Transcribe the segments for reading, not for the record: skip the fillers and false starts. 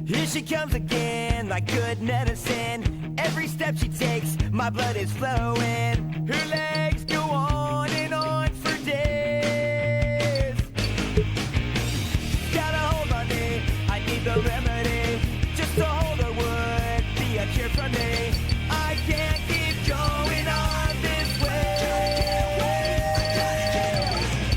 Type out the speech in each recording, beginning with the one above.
Here she comes again, like good medicine. Every step she takes, my blood is flowing. Her legs go on and on for days. Got a hold on me, I need the remedy. Just to hold her would be a cure for me. I can't keep going on this way.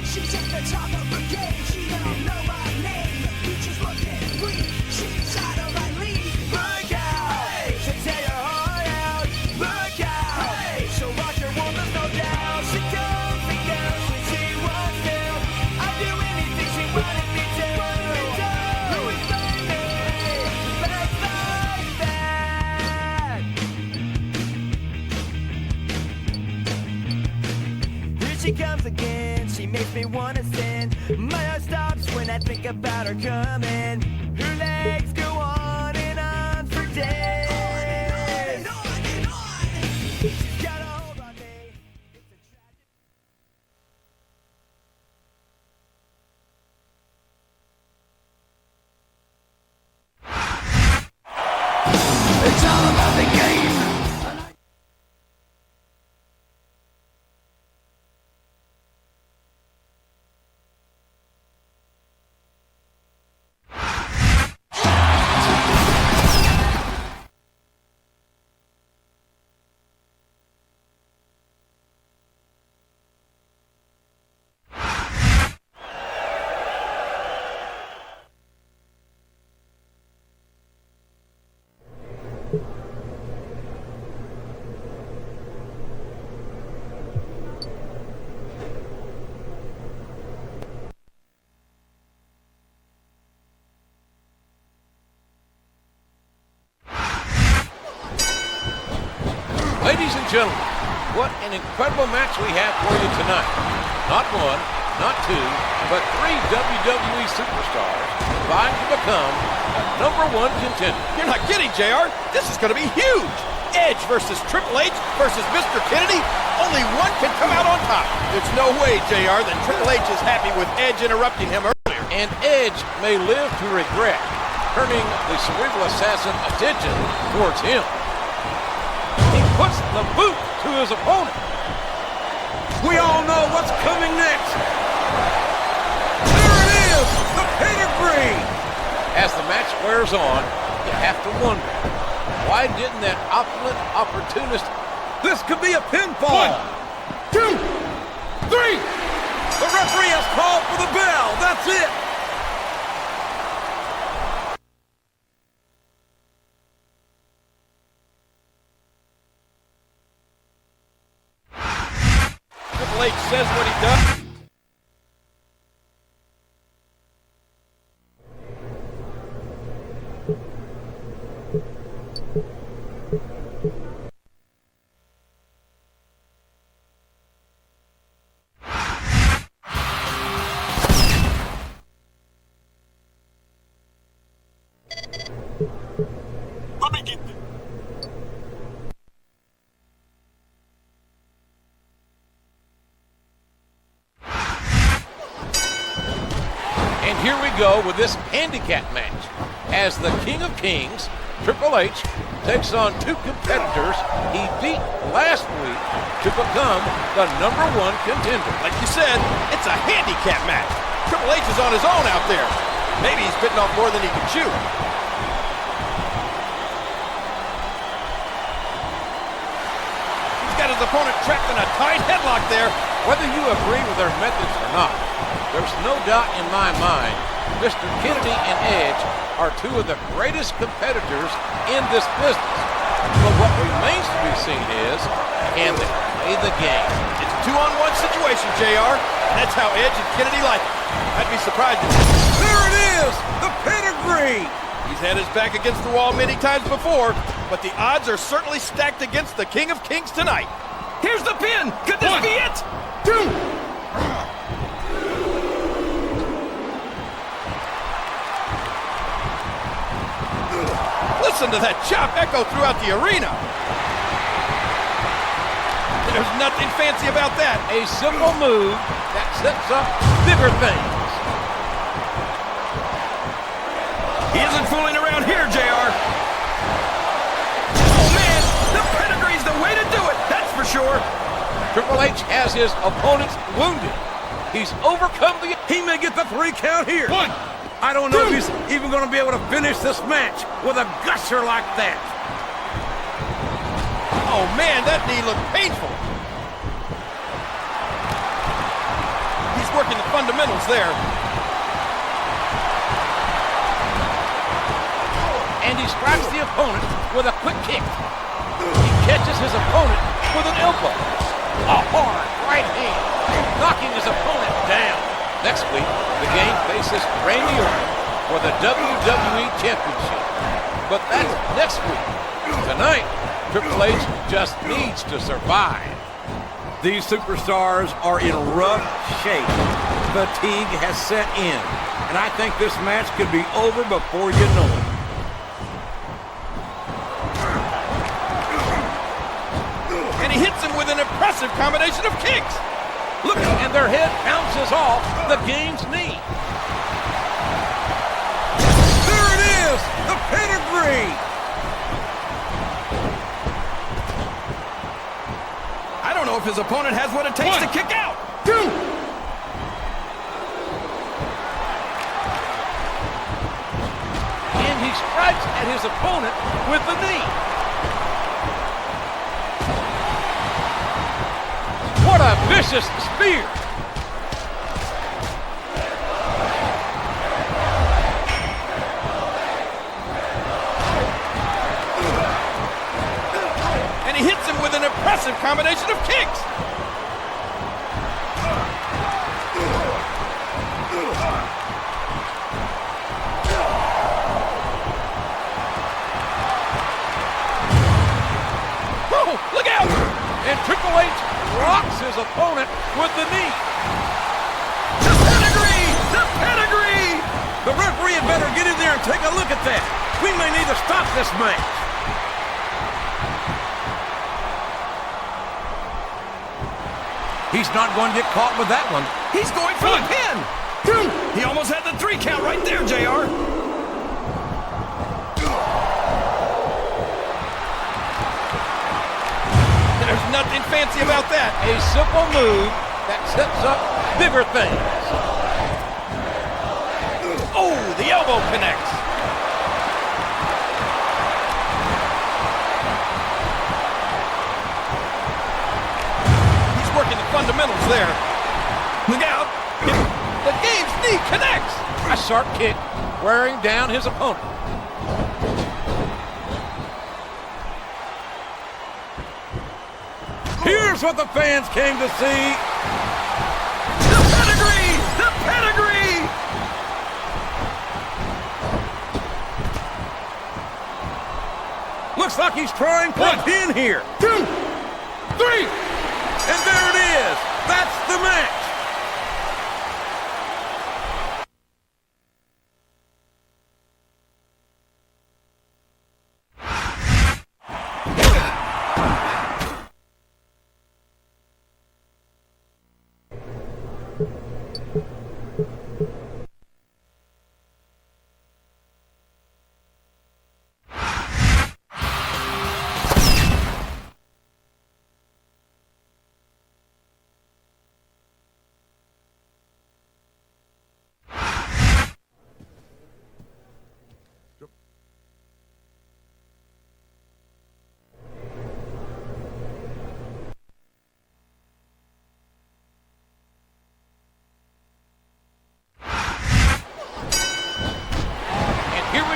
She's at the top of her game, she don't know my name. You just look at weak, she's out of my league. Look out, hey. She'll tear your heart out. Look out, hey. She'll rock your world, there's no doubt. She comes and goes when she wants to. I'd do anything she wanted me to. Who is like me? That's like that. Here she comes again, she makes me wanna sin. My heart stops when I think about her coming. Her legs go on and on for days. On and on. She's got a hold on me. It's a tragic. It's all about the game. Ladies and gentlemen, what an incredible match we have for you tonight. Not one, not two, but three WWE superstars vying to become the #1 contender. You're not kidding, JR. This is going to be huge. Edge versus Triple H versus Mr. Kennedy. Only one can come out on top. There's no way, JR, that Triple H is happy with Edge interrupting him earlier. And Edge may live to regret turning the cerebral assassin attention towards him. He puts the boot to his opponent. We all know what's coming next. There it is, the pedigree. As the match wears on, you have to wonder, why didn't that opulent opportunist... This could be a pinfall. 1, 2, 3. The referee has called for the bell. That's it. Triple H says what he does. And here we go with this handicap match as the King of Kings, Triple H, takes on two competitors he beat last week to become the #1 contender. Like you said, it's a handicap match. Triple H is on his own out there. Maybe he's bitten off more than he can chew. He's got his opponent trapped in a tight headlock there. Whether you agree with their methods or not, there's no doubt in my mind Mr. Kennedy and Edge are two of the greatest competitors in this business. But what remains to be seen is, can they play the game? It's a 2-on-1 situation, JR. That's how Edge and Kennedy like it. I'd be surprised if... There it is! The pedigree! He's had his back against the wall many times before, but the odds are certainly stacked against the King of Kings tonight. Here's the pin! Could this be it? 2! Listen to that chop echo throughout the arena. There's nothing fancy about that. A simple move that sets up bigger things. He isn't fooling around here, JR. Oh, man, the pedigree's the way to do it, that's for sure. Triple H has his opponents wounded. He's overcome the... He may get the 3 count here. 1, I don't know if he's even going to be able to finish this match with a gusher like that. Oh, man, that knee looked painful. He's working the fundamentals there. And he strikes the opponent with a quick kick. He catches his opponent with an elbow. A hard right hand, knocking his opponent down. Next week, the game faces Randy Orton for the WWE Championship. But that's next week. Tonight, Triple H just needs to survive. These superstars are in rough shape. Fatigue has set in, and I think this match could be over before you know it. And he hits him with an impressive combination of kicks. Look, and their head bounces off the game's knee. There it is! The pedigree! I don't know if his opponent has what it takes to kick out. 2! And he strikes at his opponent with the knee. What a vicious spear. And he hits him with an impressive combination of kicks. Oh, look out! And Triple H rocks his opponent with the knee. The pedigree! The pedigree! The referee had better get in there and take a look at that. We may need to stop this match. He's not going to get caught with that one. He's going for the pin! 2! He almost had the 3 count right there, JR. There's nothing fancy about that. A simple move that sets up bigger things. Oh, the elbow connects. He's working the fundamentals there. Look out. The game's knee connects. A sharp kick wearing down his opponent. Here's what the fans came to see. The pedigree! The pedigree! Looks like he's trying for a pin here. 2, 3! And there it is. That's the match.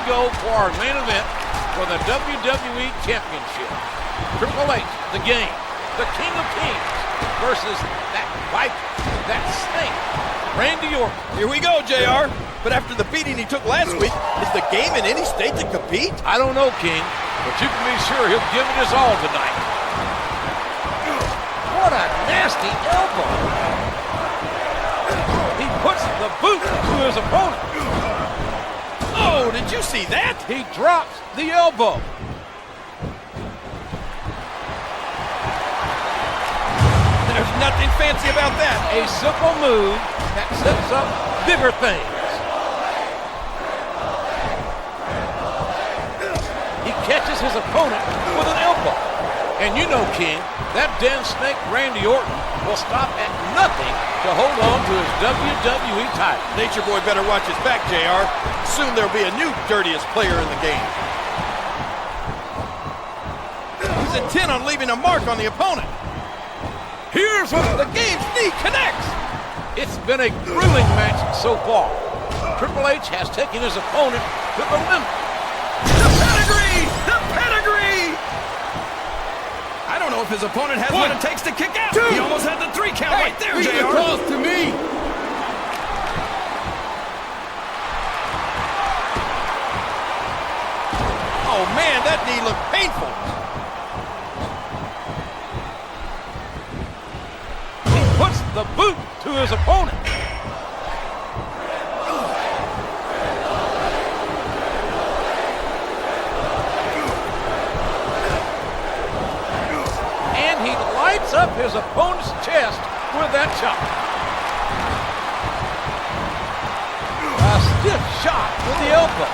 Go for our main event for the WWE Championship. Triple H, the game, the King of Kings, versus that Viper, that Snake, Randy Orton. Here we go, JR. But after the beating he took last week, is the game in any state to compete? I don't know, King, but you can be sure he'll give it his all tonight. What a nasty elbow. He puts the boot to his opponent. Oh, did you see that? He drops the elbow. There's nothing fancy about that. A simple move that sets up bigger things. his opponent with an elbow. And you know, King, that damn snake Randy Orton will stop at nothing to hold on to his WWE title. Nature Boy better watch his back, JR. Soon there'll be a new dirtiest player in the game. He's intent on leaving a mark on the opponent. Here's what The game's knee connects. it's been a grueling match so far. Triple H has taken his opponent to the limit. The pedigree! The pedigree! I don't know if his opponent has what it takes to kick out. He almost had the 3 count right there, JR. Calls to me. Oh, man, that knee looked painful. He puts the boot to his opponent. And he lights up his opponent's chest with that chop. A stiff shot with the elbow.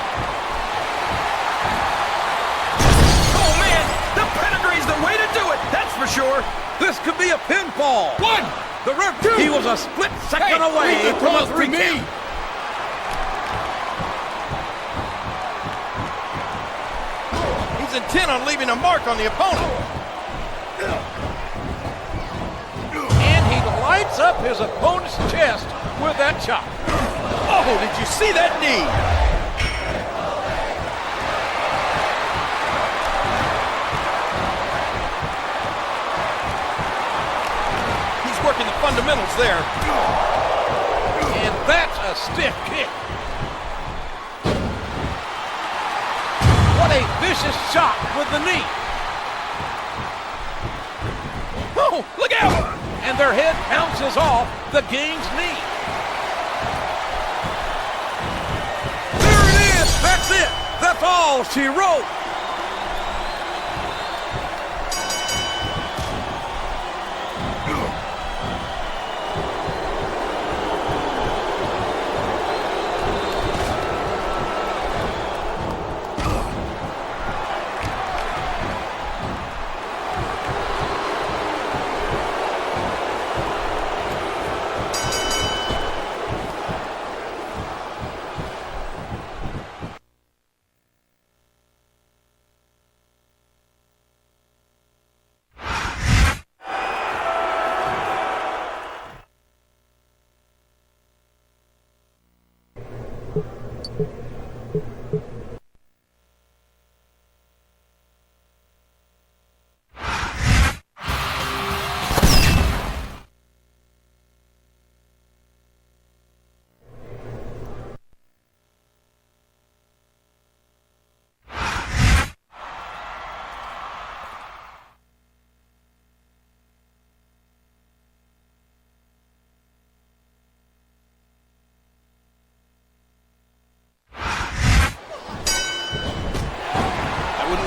Oh, man, the pedigree's the way to do it, that's for sure. This could be a pinfall. One. The ref, he was a split second away from a 3 count. He's intent on leaving a mark on the opponent. And he lights up his opponent's chest with that chop. Oh, did you see that knee? He's working the fundamentals there. And that's a stiff kick. What a vicious shot with the knee. Oh, look out! And their head bounces off the game's knee. There it is. That's it. That's all she wrote.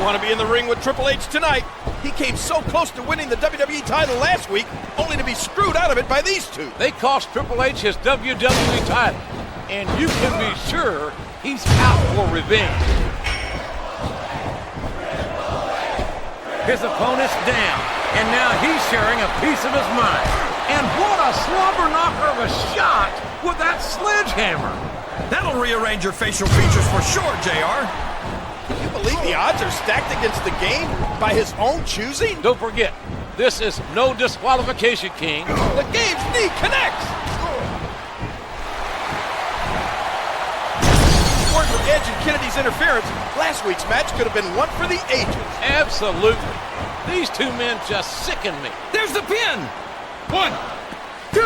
Want to be in the ring with Triple H tonight. He came so close to winning the WWE title last week, only to be screwed out of it by these two. They cost Triple H his WWE title, and you can be sure he's out for revenge. His opponent's down, and now he's sharing a piece of his mind. And what a slobber knocker of a shot with that sledgehammer. That'll rearrange your facial features for sure, JR. Can you believe the odds are stacked against the game by his own choosing? Don't forget, this is no disqualification, King. The game's knee connects. Word from Edge and Kennedy's interference, last week's match could have been one for the ages. Absolutely. These two men just sicken me. There's the pin. 1, 2.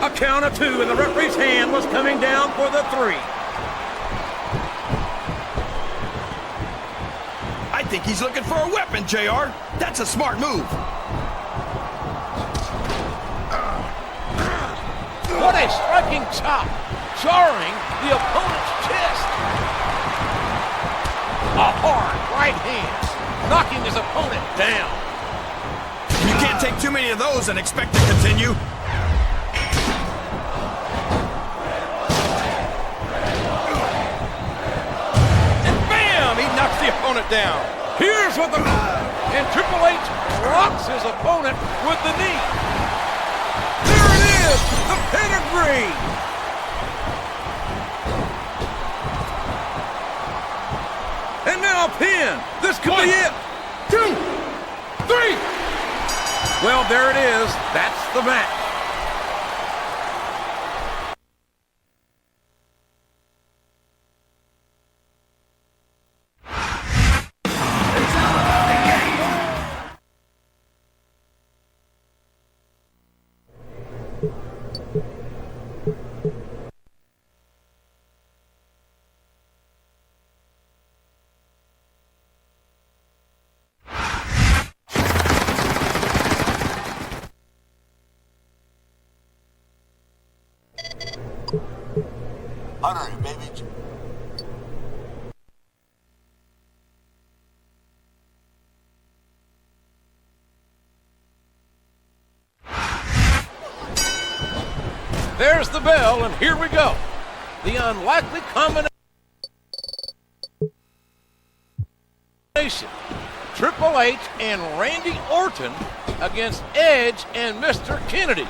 A count of 2, and the referee's hand was coming down for the 3. I think he's looking for a weapon, JR. That's a smart move. What a striking chop, jarring the opponent's chest. A hard right hand, knocking his opponent down. You can't take too many of those and expect to continue. And bam! He knocks the opponent down. Here's what and Triple H rocks his opponent with the knee. There it is, the pedigree. And now a pin. This could be it. 2, 3. Well, there it is. That's the match. Hunter, baby. There's the bell, and here we go. The unlikely combination. Triple H and Randy Orton against Edge and Mr. Kennedy.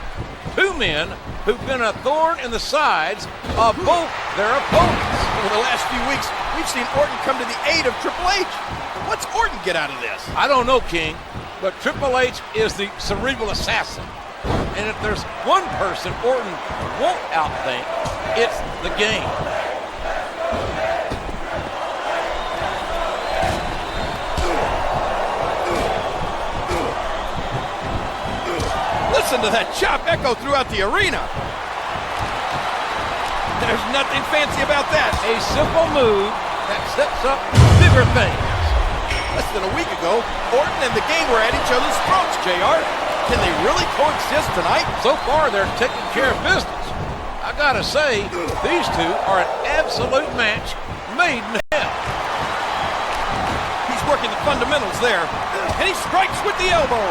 Two men who've been a thorn in the sides of both their opponents. Over the last few weeks, we've seen Orton come to the aid of Triple H. What's Orton get out of this? I don't know, King, but Triple H is the cerebral assassin. And if there's one person Orton won't outthink, it's the game. Listen to that chop echo throughout the arena. There's nothing fancy about that. A simple move that sets up bigger things. Less than a week ago, Orton and the Game were at each other's throats, JR. Can they really coexist tonight? So far, they're taking care of business. I gotta say, these two are an absolute match made in hell. He's working the fundamentals there, and he strikes with the elbow.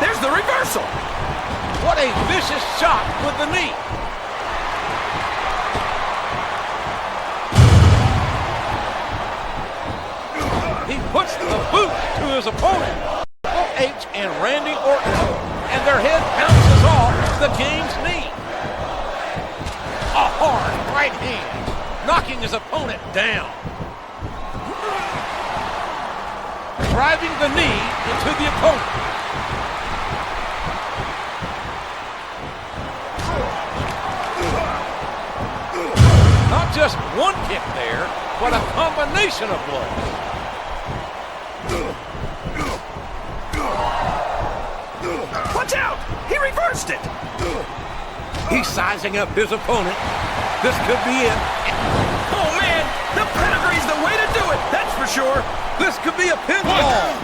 There's the reversal. What a vicious shot with the knee. He puts the boot to his opponent. Triple H and Randy Orton, and their head bounces off the Game's knee. A hard right hand, knocking his opponent down. Driving the knee into the opponent. Not just one kick there, but a combination of blows. Watch out! He reversed it! He's sizing up his opponent. This could be it. Oh, man! The pedigree's the way to do it, that's for sure! This could be a pinfall.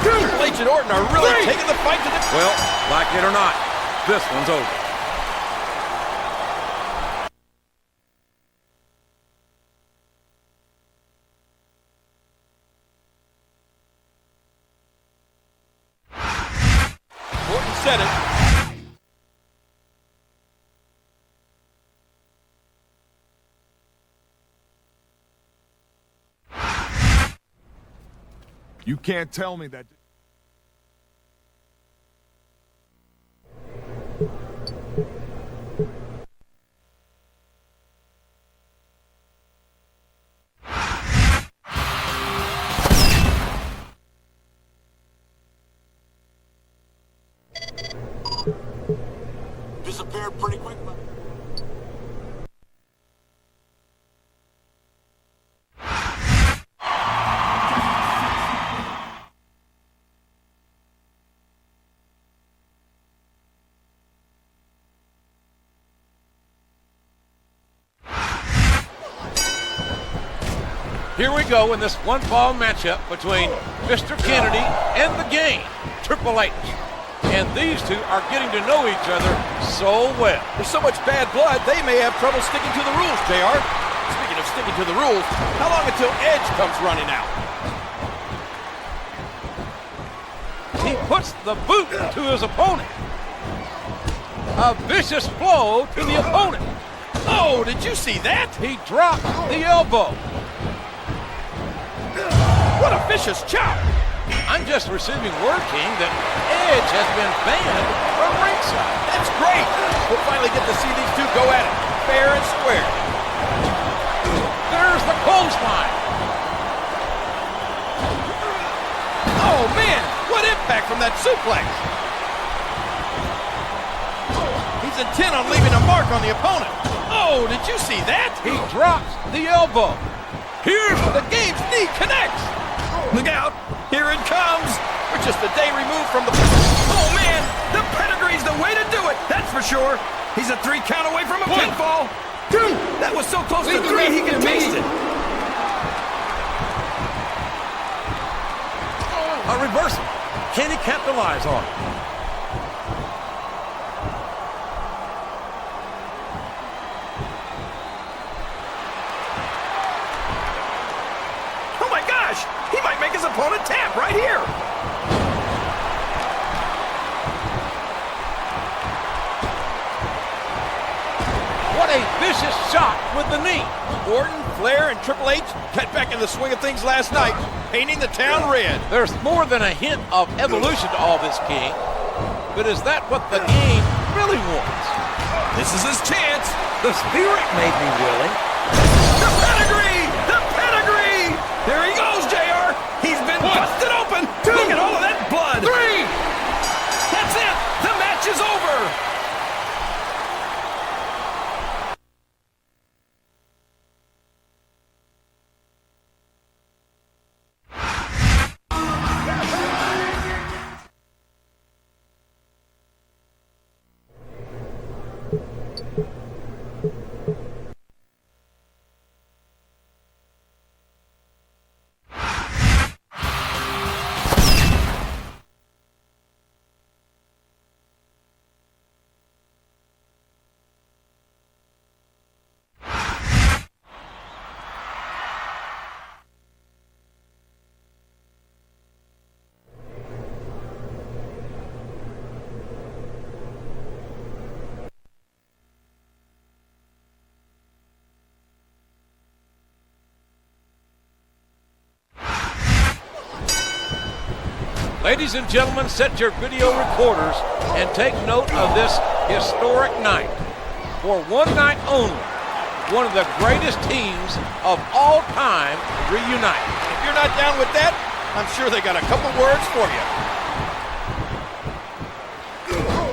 Triple H and Orton are really taking the fight to the... Well, like it or not, this one's over. Orton said it. You can't tell me that. Disappeared pretty quick. Here we go in this one-fall matchup between Mr. Kennedy and the Game, Triple H. And these two are getting to know each other so well. There's so much bad blood, they may have trouble sticking to the rules, JR. Speaking of sticking to the rules, how long until Edge comes running out? He puts the boot to his opponent. A vicious blow to the opponent. Oh, did you see that? He dropped the elbow. What a vicious chop! I'm just receiving word, King, that Edge has been banned from ringside. That's great! We'll finally get to see these two go at it, fair and square. There's the clothesline. Oh man, what impact from that suplex! He's intent on leaving a mark on the opponent. Oh, did you see that? He drops the elbow. Here's the game's knee connects. Look out, here it comes. We're just a day removed from the... Oh man, the pedigree's the way to do it, that's for sure. He's a 3 count away from a pinfall. 2, that was so close to 3 he can taste it. A reversal. Can he capitalize on it? Oh my gosh, he might make his opponent tap right here. What a vicious shot with the knee. Orton, Flair, and Triple H got back in the swing of things last night, painting the town red. There's more than a hint of evolution to all this, King. But is that what the game really wants? This is his chance. The spirit made me willing. The pedigree! The pedigree! There he goes, JR. He's been busted open. 2, look at all of that blood. 3. That's it. The match is over. Ladies and gentlemen, set your video recorders and take note of this historic night. For one night only, one of the greatest teams of all time reunite. If you're not down with that, I'm sure they got a couple words for you.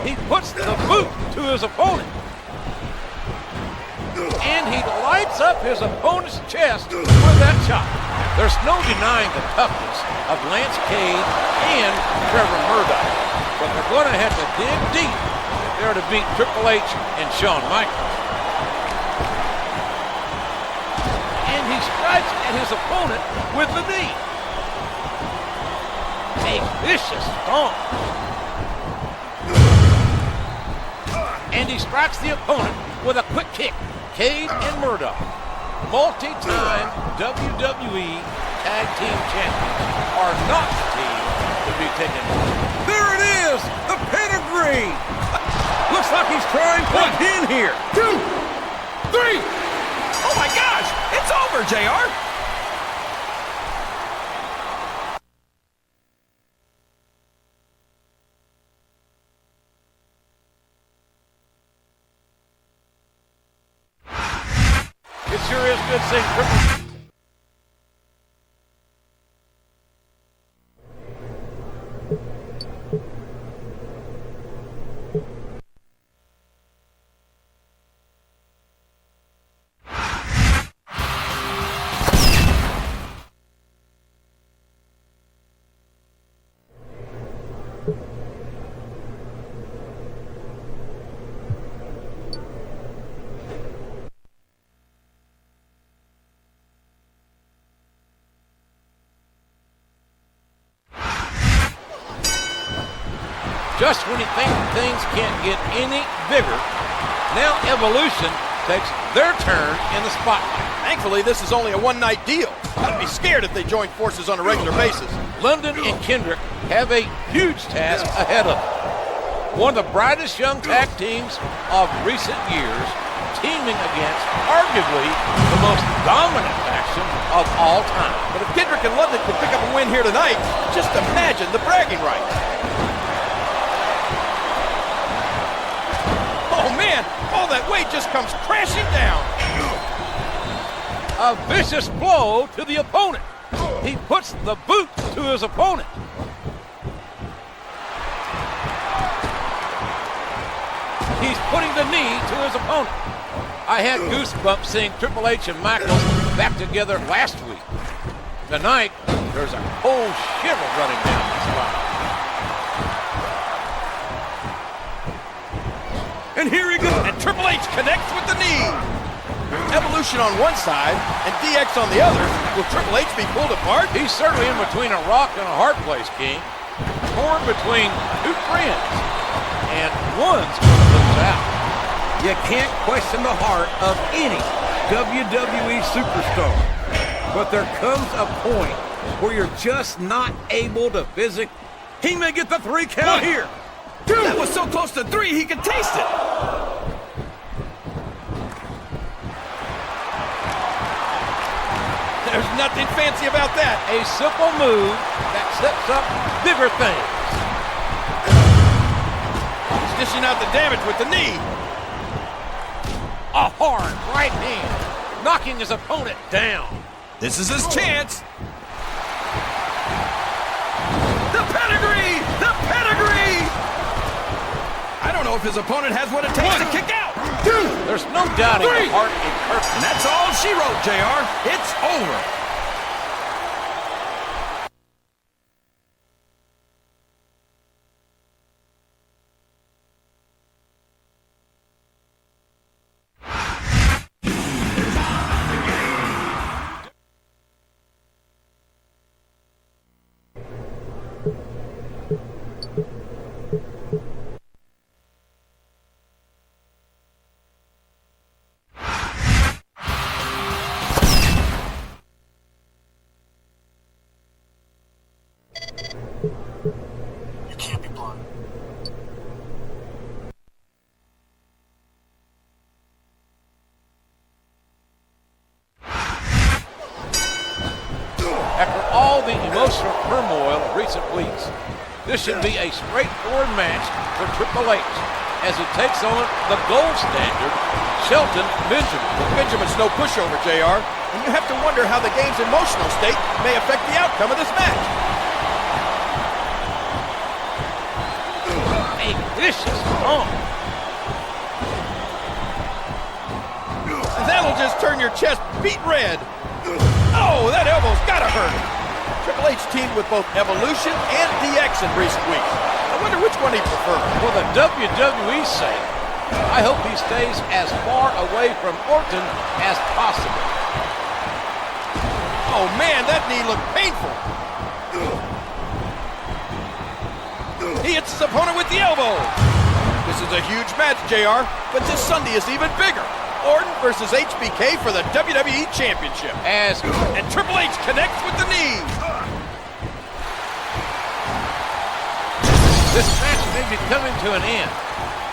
He puts the boot to his opponent. And he lights up his opponent's chest with that shot. There's no denying the toughness of Lance Cade and Trevor Murdoch, but they're going to have to dig deep if they're to beat Triple H and Shawn Michaels. And he strikes at his opponent with the knee. A vicious stomp. And he strikes the opponent with a quick kick. Cade and Murdoch, multi-time WWE Tag Team Champions, are not the team to be taken on. There it is! The pedigree! Looks like he's trying for a pin here. 2, 3. Oh my gosh! It's over, JR! It sure is good seeing Triple H. Just when you think things can't get any bigger, now Evolution takes their turn in the spotlight. Thankfully, this is only a one-night deal. I'd be scared if they joined forces on a regular basis. London and Kendrick have a huge task ahead of them. One of the brightest young tag teams of recent years, teaming against arguably the most dominant faction of all time. But if Kendrick and London can pick up a win here tonight, just imagine the bragging rights. Oh man, all that weight just comes crashing down. A vicious blow to the opponent. He puts the boot to his opponent. He's putting the knee to his opponent. I had goosebumps seeing Triple H and Michaels back together last week. Tonight, there's a cold shiver running down my spine. And here he goes. And Triple H connects with the knee. Evolution on one side and DX on the other. Will Triple H be pulled apart? He's certainly in between a rock and a hard place, King. Torn between two friends, and one's going to lose out. You can't question the heart of any WWE superstar. But there comes a point where you're just not able to physically. He may get the 3 count here. That was so close to 3 he could taste it. There's nothing fancy about that. A simple move that sets up bigger things. He's dishing out the damage with the knee. A hard right hand, knocking his opponent down. This is his chance. The pedigree! The pedigree! I don't know if his opponent has what it takes to kick out. 2. There's no doubting the heart in Kirk. And that's all she wrote, JR. It's over. You can't be blind. After all the emotional turmoil of recent weeks, this should be a straightforward match for Triple H as he takes on the gold standard, Shelton Benjamin. Benjamin's no pushover, JR. And you have to wonder how the game's emotional state may affect the outcome of this match. A vicious stomp. That'll just turn your chest beet red. Oh, that elbow's gotta hurt. Triple H teamed with both Evolution and DX in recent weeks. I wonder which one he prefers. For the WWE's sake, I hope he stays as far away from Orton as possible. Oh man, that knee looked painful. He hits his opponent with the elbow. This is a huge match, JR, but this Sunday is even bigger. Orton versus HBK for the WWE Championship. And Triple H connects with the knee. This match may be coming to an end.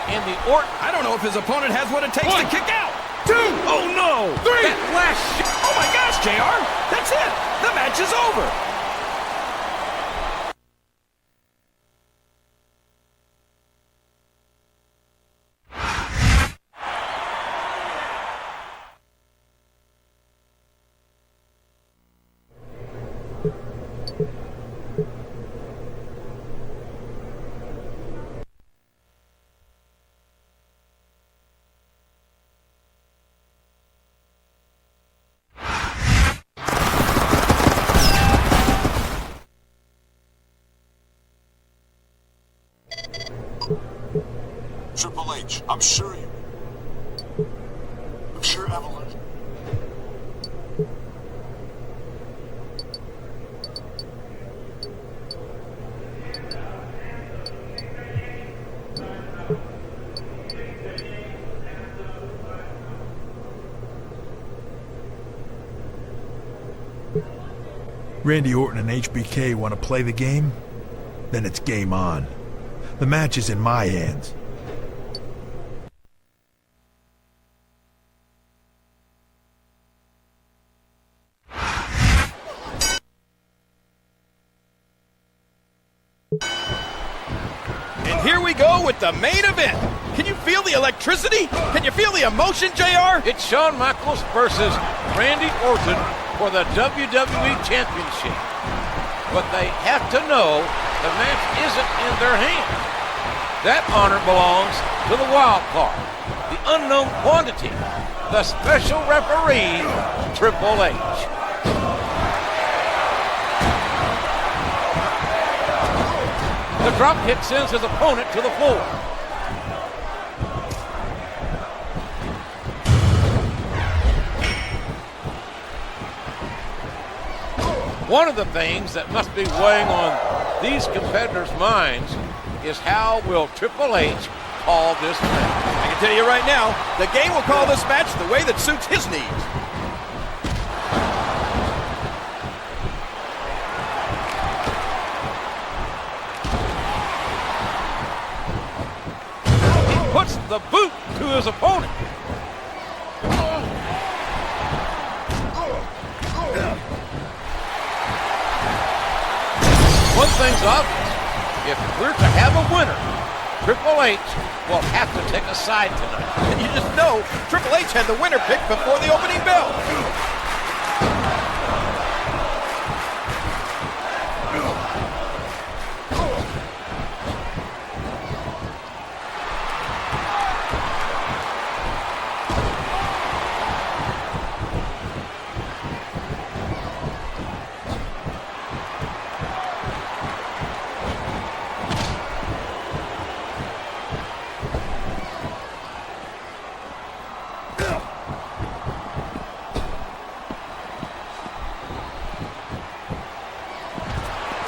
And the Orton... I don't know if his opponent has what it takes to kick out. 2. Oh no! 3. That last shot. Oh my gosh, JR. That's it. The match is over. Triple H, I'm sure Evelyn. Randy Orton and HBK want to play the game? Then it's game on. The match is in my hands. And here we go with the main event. Can you feel the electricity? Can you feel the emotion, JR? It's Shawn Michaels versus Randy Orton for the WWE Championship. But they have to know the match isn't in their hands. That honor belongs to the wild card, the unknown quantity, the special referee, Triple H. The dropkick sends his opponent to the floor. One of the things that must be weighing on these competitors' minds is how will Triple H call this match? I can tell you right now, the game will call this match the way that suits his needs. He puts the boot to his opponent. One thing's obvious. If we're to have a winner, Triple H will have to take a side tonight. And you just know Triple H had the winner pick before the opening bell.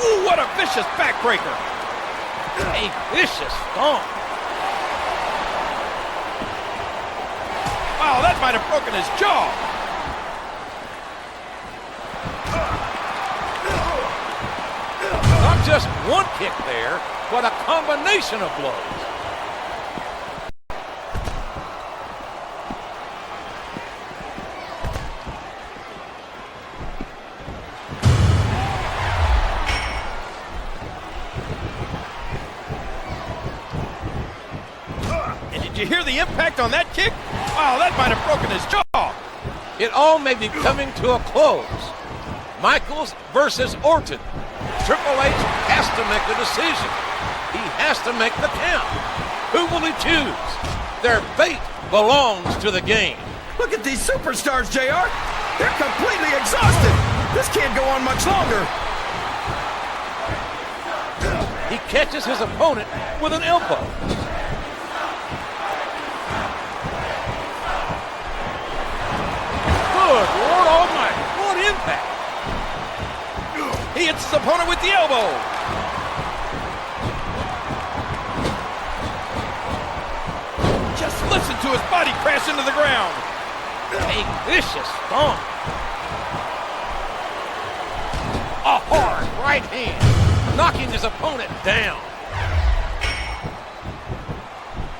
Ooh, what a vicious backbreaker. A vicious stomp. Wow, that might have broken his jaw. Not just one kick there, but a combination of blows. And did you hear the impact on that kick? Wow, that might have broken his jaw. It all may be coming to a close. Michaels versus Orton. Triple H has to make a decision. He has to make the count. Who will he choose? Their fate belongs to the game. Look at these superstars, JR. They're completely exhausted. This can't go on much longer. He catches his opponent with an elbow. Good Lord Almighty, what impact! He hits his opponent with the elbow. Just listen to his body crash into the ground. A vicious stomp. A hard right hand, knocking his opponent down.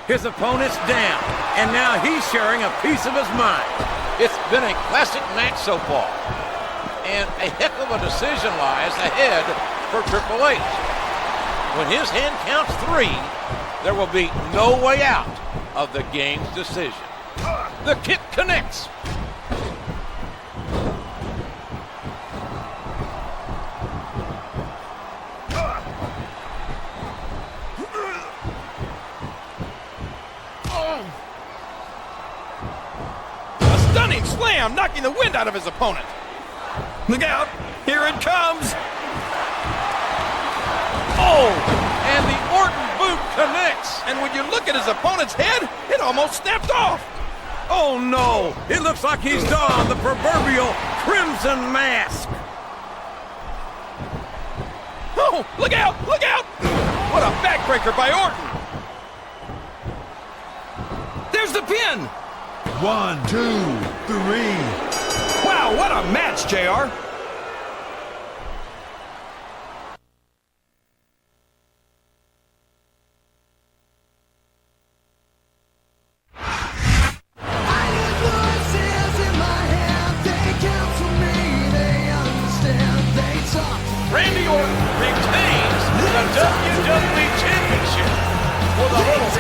His opponent's down, and now he's sharing a piece of his mind. It's been a classic match so far, and a heck of a decision lies ahead for Triple H. When his hand counts 3, there will be no way out of the game's decision. The kick connects. A stunning slam, knocking the wind out of his opponent. Look out. Here it comes. Oh, and the Orton boot connects. And when you look at his opponent's head, it almost snapped off. Oh no! It looks like he's donned the proverbial crimson mask. Oh, look out, look out. What a backbreaker by Orton. There's the pin. 1, 2, 3. Wow, what a match, JR.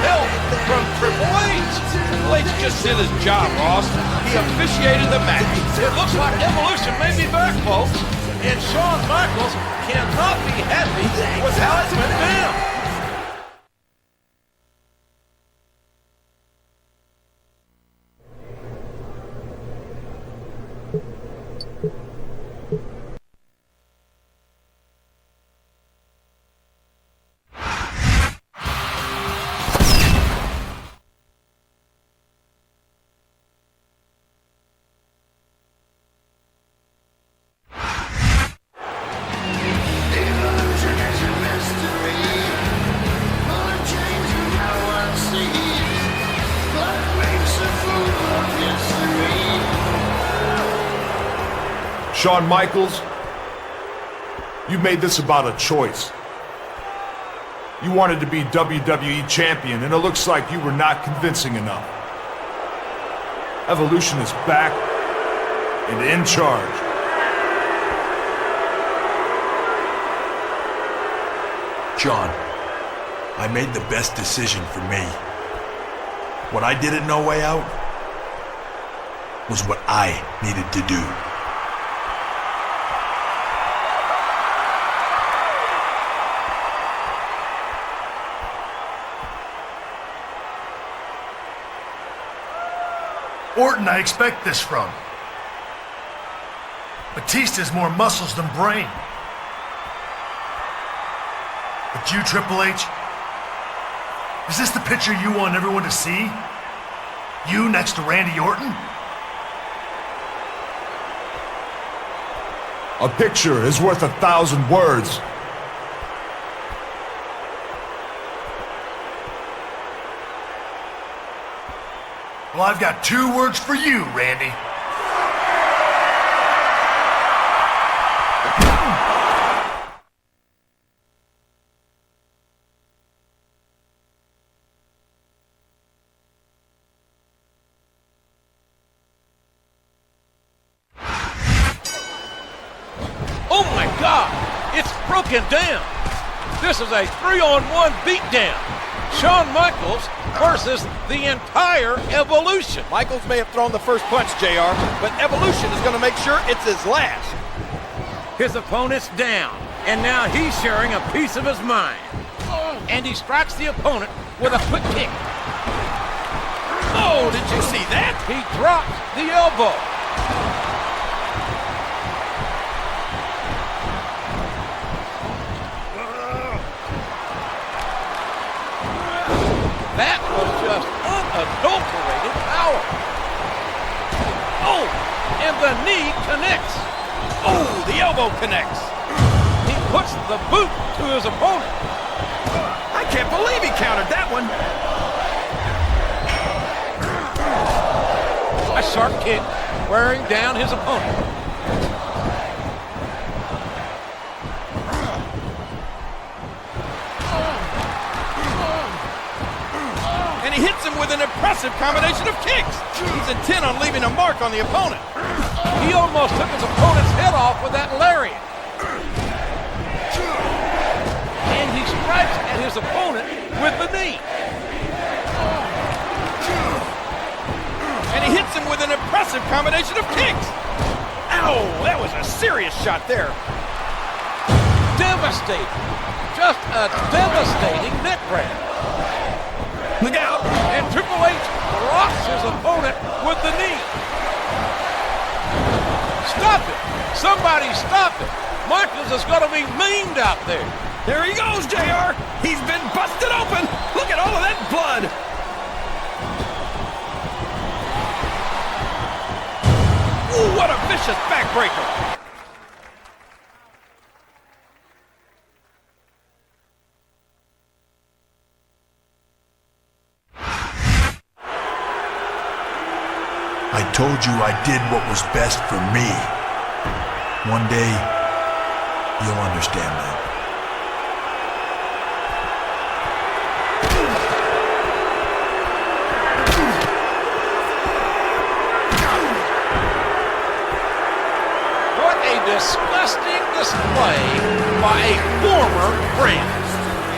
help from Triple H. Triple H just did his job, Ross. He officiated the match. It looks like Evolution may be back, folks. And Shawn Michaels cannot be happy with how it went down. Shawn Michaels, you made this about a choice. You wanted to be WWE champion, and it looks like you were not convincing enough. Evolution is back and in charge. John, I made the best decision for me. What I did at No Way Out was what I needed to do. Orton, I expect this from. Batista's more muscles than brain. But you, Triple H, is this the picture you want everyone to see? You next to Randy Orton? A picture is worth 1,000 words. Well, I've got 2 words for you, Randy. Oh my God, it's broken down. This is a 3-on-1 beatdown. Shawn Michaels versus the entire Evolution. Michaels may have thrown the first punch, JR, but Evolution is going to make sure it's his last. His opponent's down, and now he's sharing a piece of his mind. And he strikes the opponent with a quick kick. Oh, did you see that? He drops the elbow. That was just unadulterated power. Oh, and the knee connects. Oh, the elbow connects. He puts the boot to his opponent. I can't believe he countered that one. A sharp kick wearing down his opponent. And he hits him with an impressive combination of kicks. He's intent on leaving a mark on the opponent. He almost took his opponent's head off with that lariat. And he strikes at his opponent with the knee. And he hits him with an impressive combination of kicks. Ow, that was a serious shot there. Devastating. Just a devastating neck grab. Look out. And Triple H rocks his opponent with the knee. Stop it. Somebody stop it. Michaels is going to be maimed out there. There he goes, JR. He's been busted open. Look at all of that blood. Ooh, what a vicious backbreaker. I told you I did what was best for me. One day, you'll understand that. What a disgusting display by a former friend.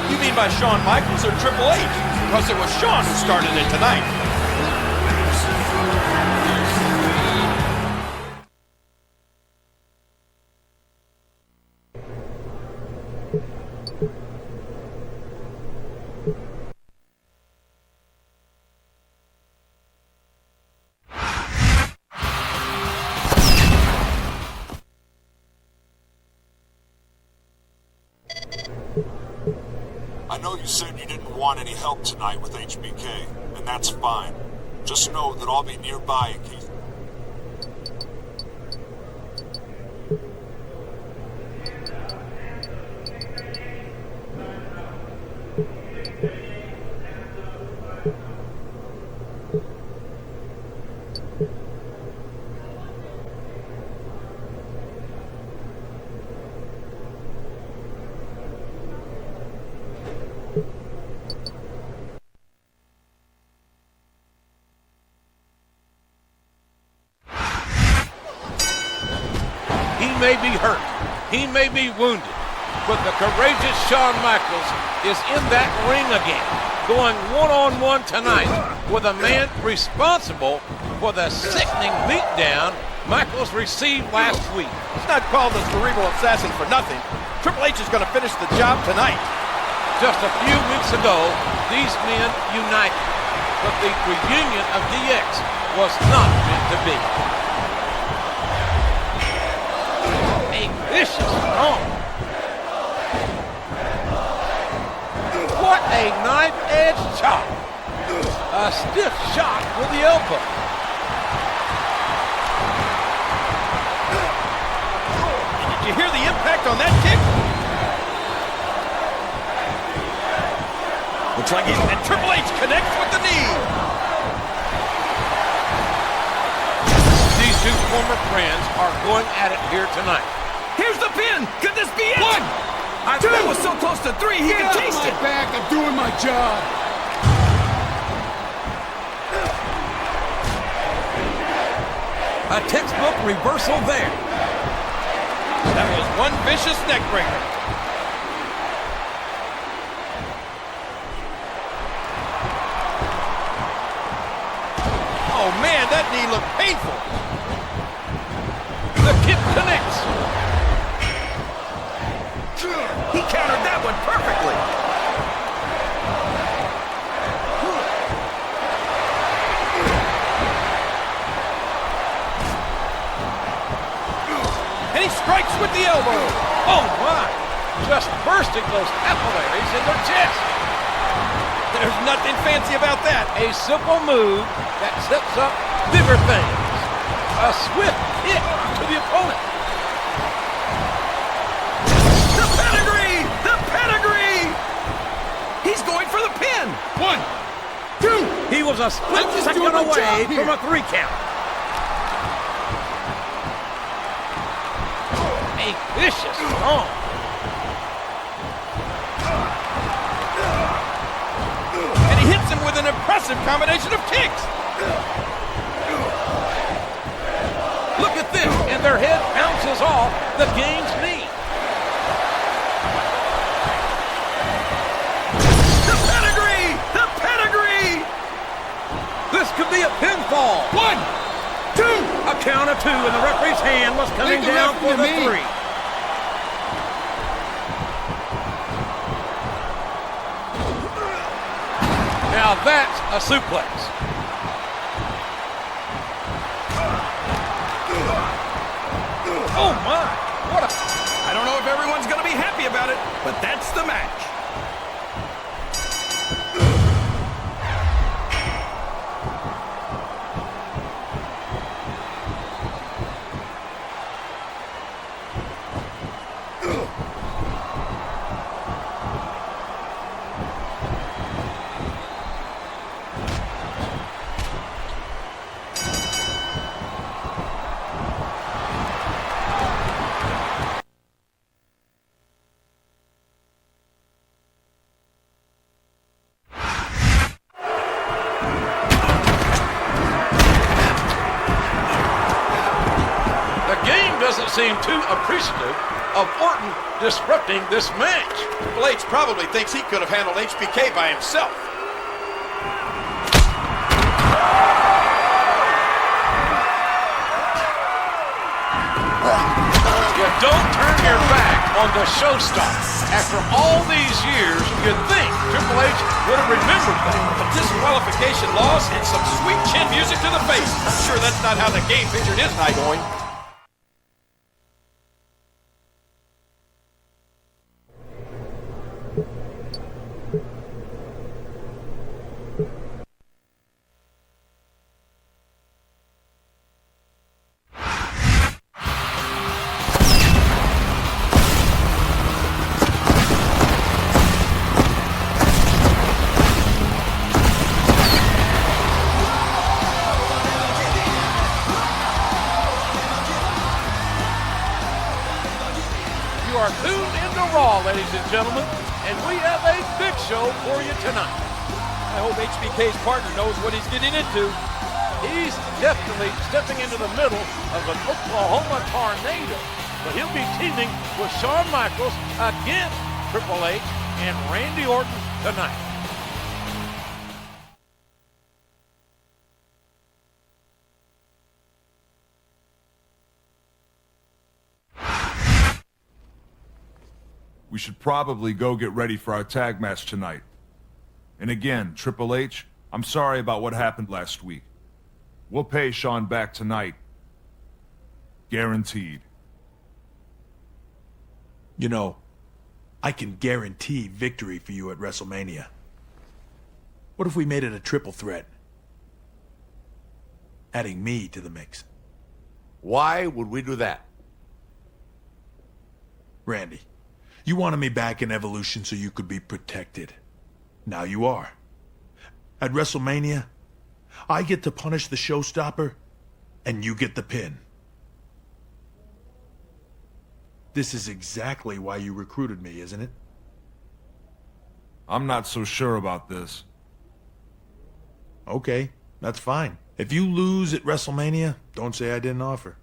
You mean by Shawn Michaels or Triple H? because it was Shawn who started it tonight. I know you said you didn't want any help tonight with HBK, and that's fine. Just know that I'll be nearby in case... He may be hurt, he may be wounded, but the courageous Shawn Michaels is in that ring again, going one-on-one tonight with a man responsible for the sickening beatdown Michaels received last week. He's not called the cerebral assassin for nothing. Triple H is going to finish the job tonight. Just a few weeks ago, these men united, but the reunion of DX was not meant to be. A vicious stomp. What a knife-edge chop. A stiff shot with the elbow. Did you hear the impact on that kick? Looks like he's... And Triple H connects with the knee. These two former friends are going at it here tonight. Here's the pin. Could this be it? 1, That was so close to 3, he Get can off taste my it. back, I'm doing my job. A textbook reversal there. That was one vicious neck breaker. Oh man, that knee looked painful. The kick connects. He countered that one perfectly. And he strikes with the elbow. Oh my! Just bursting those capillaries in their chest. There's nothing fancy about that. A simple move that sets up bigger things. A swift kick to the opponent. The pedigree! The pedigree! He's going for the pin. 1, 2. He was a split I'm just second doing my away job here. from a 3 count. A vicious stomp. And he hits him with an impressive combination of kicks. Look at this, and their head bounces off the game's knee. The pedigree! The pedigree! This could be a pinfall. 1, 2. A count of 2, and the referee's hand was coming Leave the down for referee the to me. 3. Now that's a suplex. Oh my! What a... I don't know if everyone's going to be happy about it, but that's the match. Doesn't seem too appreciative of Orton disrupting this match. Triple H probably thinks he could have handled HBK by himself. don't turn your back on the showstopper. After all these years, you'd think Triple H would have remembered that. A disqualification loss and some sweet chin music to the face. I'm sure that's not how the game pictured his night going. You are tuned into Raw, ladies and gentlemen, and we have a big show for you tonight. I hope HBK's partner knows what he's getting into. He's definitely stepping into the middle of an Oklahoma tornado, but he'll be teaming with Shawn Michaels against Triple H and Randy Orton tonight. We should probably go get ready for our tag match tonight. And again, Triple H, I'm sorry about what happened last week. We'll pay Shawn back tonight. Guaranteed. You know, I can guarantee victory for you at WrestleMania. What if we made it a triple threat? Adding me to the mix. Why would we do that? Randy, you wanted me back in Evolution so you could be protected. Now you are. At WrestleMania, I get to punish the showstopper, and you get the pin. This is exactly why you recruited me, isn't it? I'm not so sure about this. Okay, that's fine. If you lose at WrestleMania, don't say I didn't offer.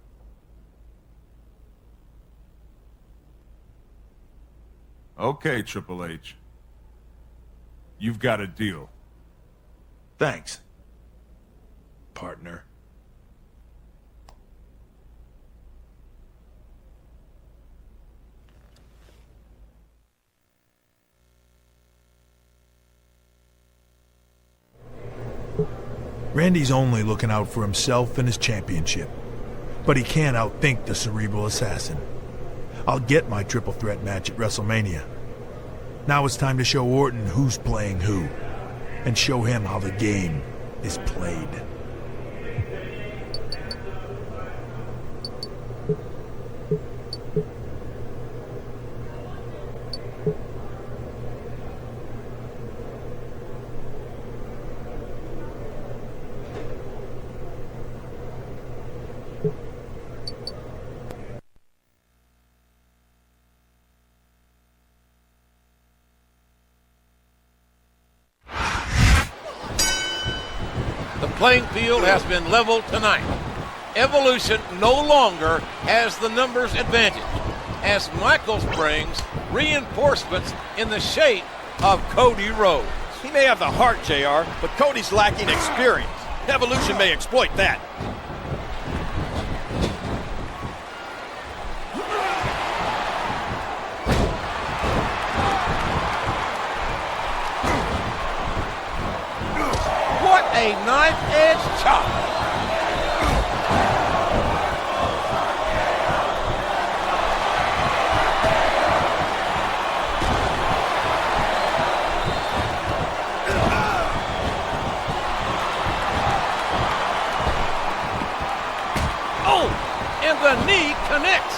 Okay, Triple H. You've got a deal. Thanks, partner. Randy's only looking out for himself and his championship, but he can't outthink the cerebral assassin. I'll get my triple threat match at WrestleMania. Now it's time to show Orton who's playing who, and show him how the game is played. The playing field has been leveled tonight. Evolution no longer has the numbers advantage, as Michaels brings reinforcements in the shape of Cody Rhodes. He may have the heart, JR, but Cody's lacking experience. Evolution may exploit that. What a knife-edge chop. Oh, and the knee connects.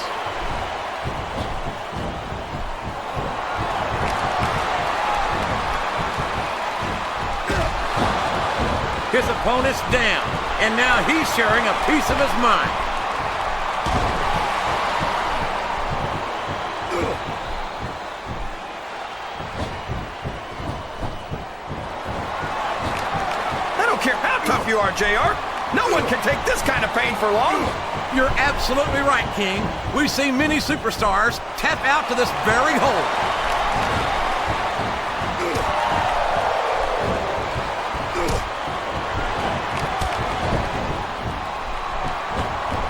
His opponent's down, and now he's sharing a piece of his mind. I don't care how tough you are, JR. No one can take this kind of pain for long. You're absolutely right, King. We've seen many superstars tap out to this very hole.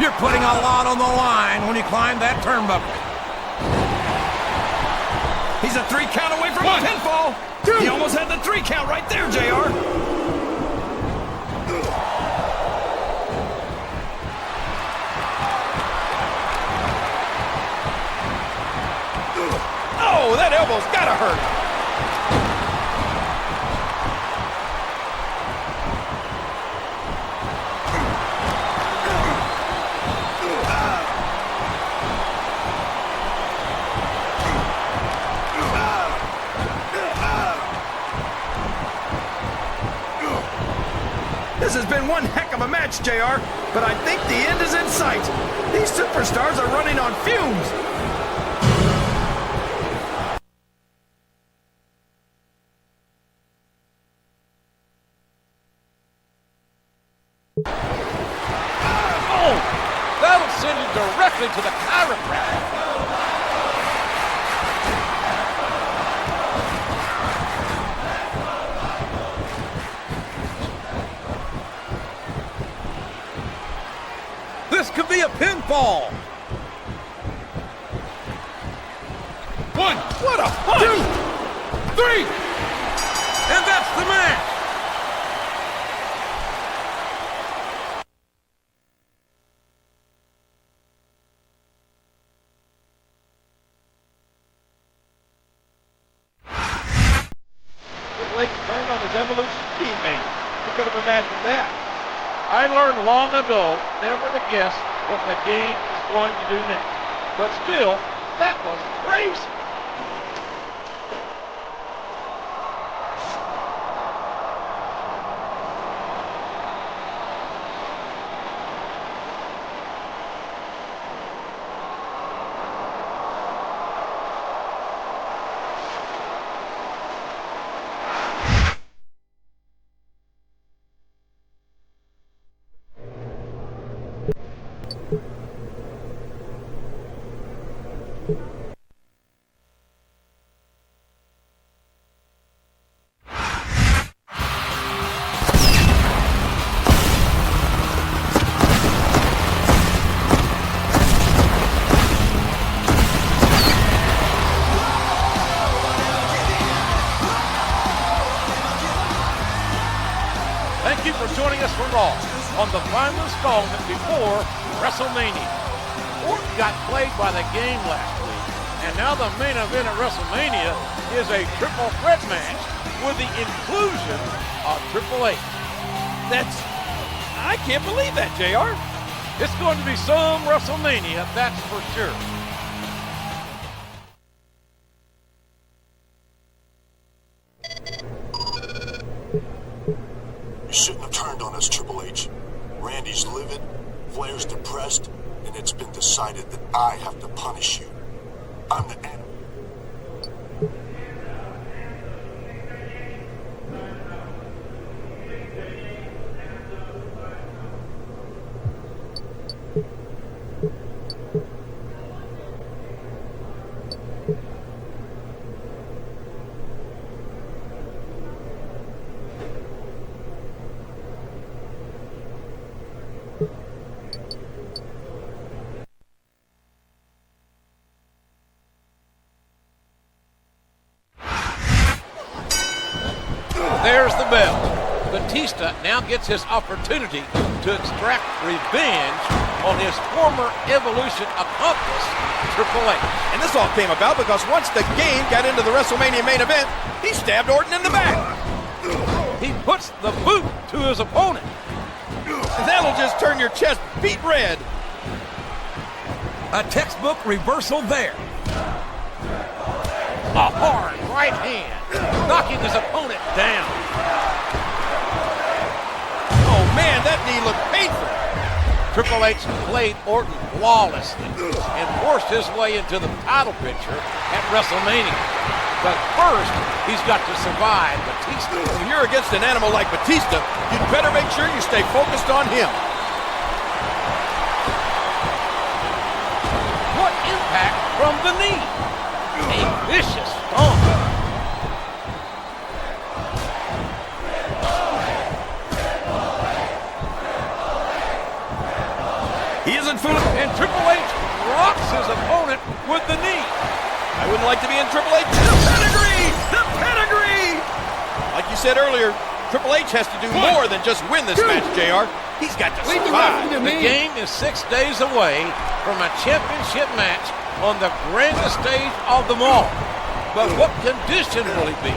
You're putting a lot on the line when you climb that turnbuckle. He's a 3 count away from a pinfall. He almost had the 3 count right there, JR. Oh, that elbow's gotta hurt. This has been one heck of a match, JR, but I think the end is in sight. These superstars are running on fumes. Oh, that'll send you directly to the chiropractor. This could be a pinfall. 1, What a punch! 2, 3, and that's the match. Triple H turned on his Evolution teammate. Who could have imagined that? I learned long ago never to guess what the game is going to do next. But still, that was crazy. Thank you for joining us for Raw on the final installment before WrestleMania. Orton got played by the game last week, and now the main event at WrestleMania is a triple threat match with the inclusion of Triple H. I can't believe that, JR. It's going to be some WrestleMania, that's for sure. You shouldn't have turned on us, Triple H. Randy's livid, Flair's depressed, and it's been decided that I have to punish you. I'm the enemy. There's the bell. Batista now gets his opportunity to extract revenge on his former Evolution accomplice, Triple H. And this all came about because once the game got into the WrestleMania main event, he stabbed Orton in the back. He puts the boot to his opponent. That'll just turn your chest beet red. A textbook reversal there. A hard right hand, knocking his opponent down. Oh man, that knee looked painful. Triple H played Orton flawlessly and forced his way into the title picture at WrestleMania. But first, he's got to survive Batista. When you're against an animal like Batista, you'd better make sure you stay focused on him. What impact from the knee? A vicious stomp. He isn't fooling. And Triple H rocks his opponent with the knee. I wouldn't like to be in Triple H. The pedigree! The pedigree! Like you said earlier, Triple H has to do more than just win this match, JR. He's got to survive. The game is 6 days away from a championship match on the grandest stage of them all. But what condition will he be?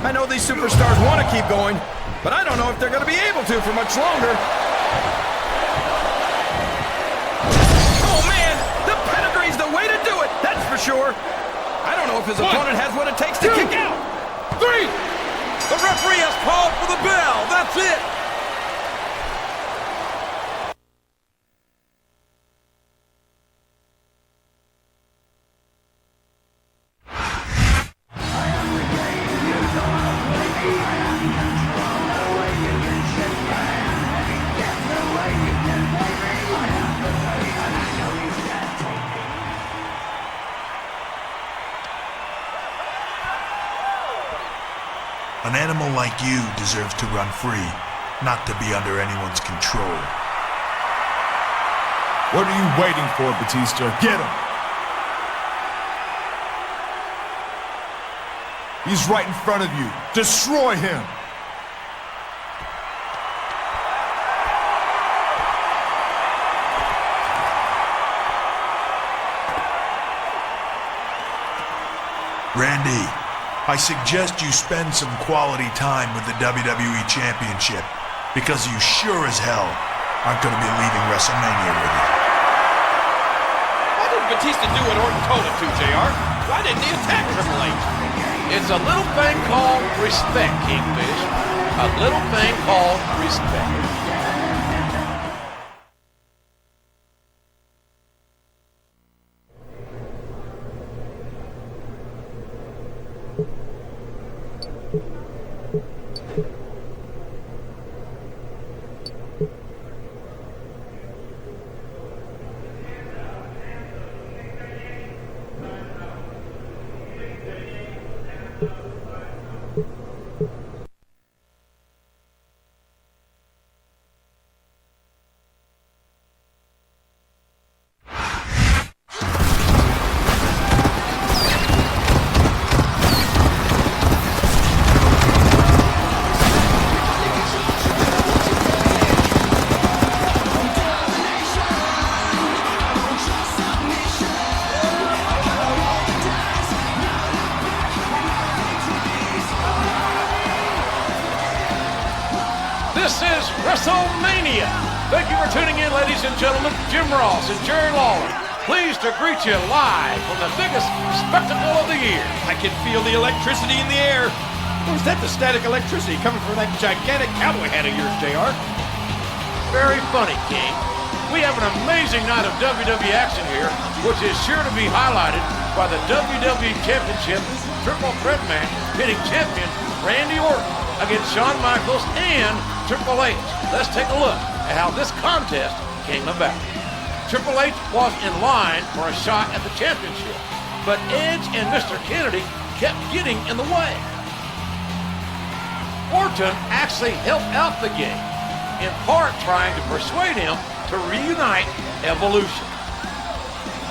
I know these superstars want to keep going, but I don't know if they're going to be able to for much longer. Oh, man! The pedigree's the way to do it, that's for sure. I don't know if his opponent has what it takes to kick out. 3! The referee has called for the bell. That's it. An animal like you deserves to run free, not to be under anyone's control. What are you waiting for, Batista? Get him! He's right in front of you. Destroy him! Randy, I suggest you spend some quality time with the WWE Championship, because you sure as hell aren't going to be leaving WrestleMania with it. Why didn't Batista do what Orton told him to, JR? Why didn't he attack Triple H? It's a little thing called respect, Kingfish. A little thing called respect. This is WrestleMania. Thank you for tuning in, ladies and gentlemen. Jim Ross and Jerry Lawler, pleased to greet you live from the biggest spectacle of the year. I can feel the electricity in the air. Or is that the static electricity coming from that gigantic cowboy hat of yours, JR? Very funny, King. We have an amazing night of WWE action here, which is sure to be highlighted by the WWE Championship Triple Threat match pitting champion Randy Orton against Shawn Michaels and Triple H. Let's take a look at how this contest came about. Triple H was in line for a shot at the championship, but Edge and Mr. Kennedy kept getting in the way. Orton actually helped out the game, in part trying to persuade him to reunite Evolution.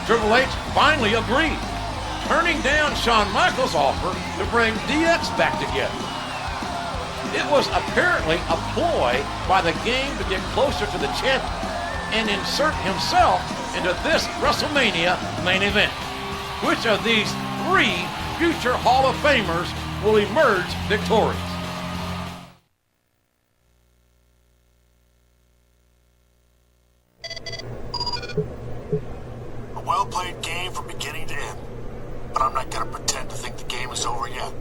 Triple H finally agreed, turning down Shawn Michaels' offer to bring DX back together. It was apparently a ploy by the game to get closer to the champion and insert himself into this WrestleMania main event. Which of these three future Hall of Famers will emerge victorious? A well-played game from beginning to end. But I'm not gonna pretend to think the game is over yet.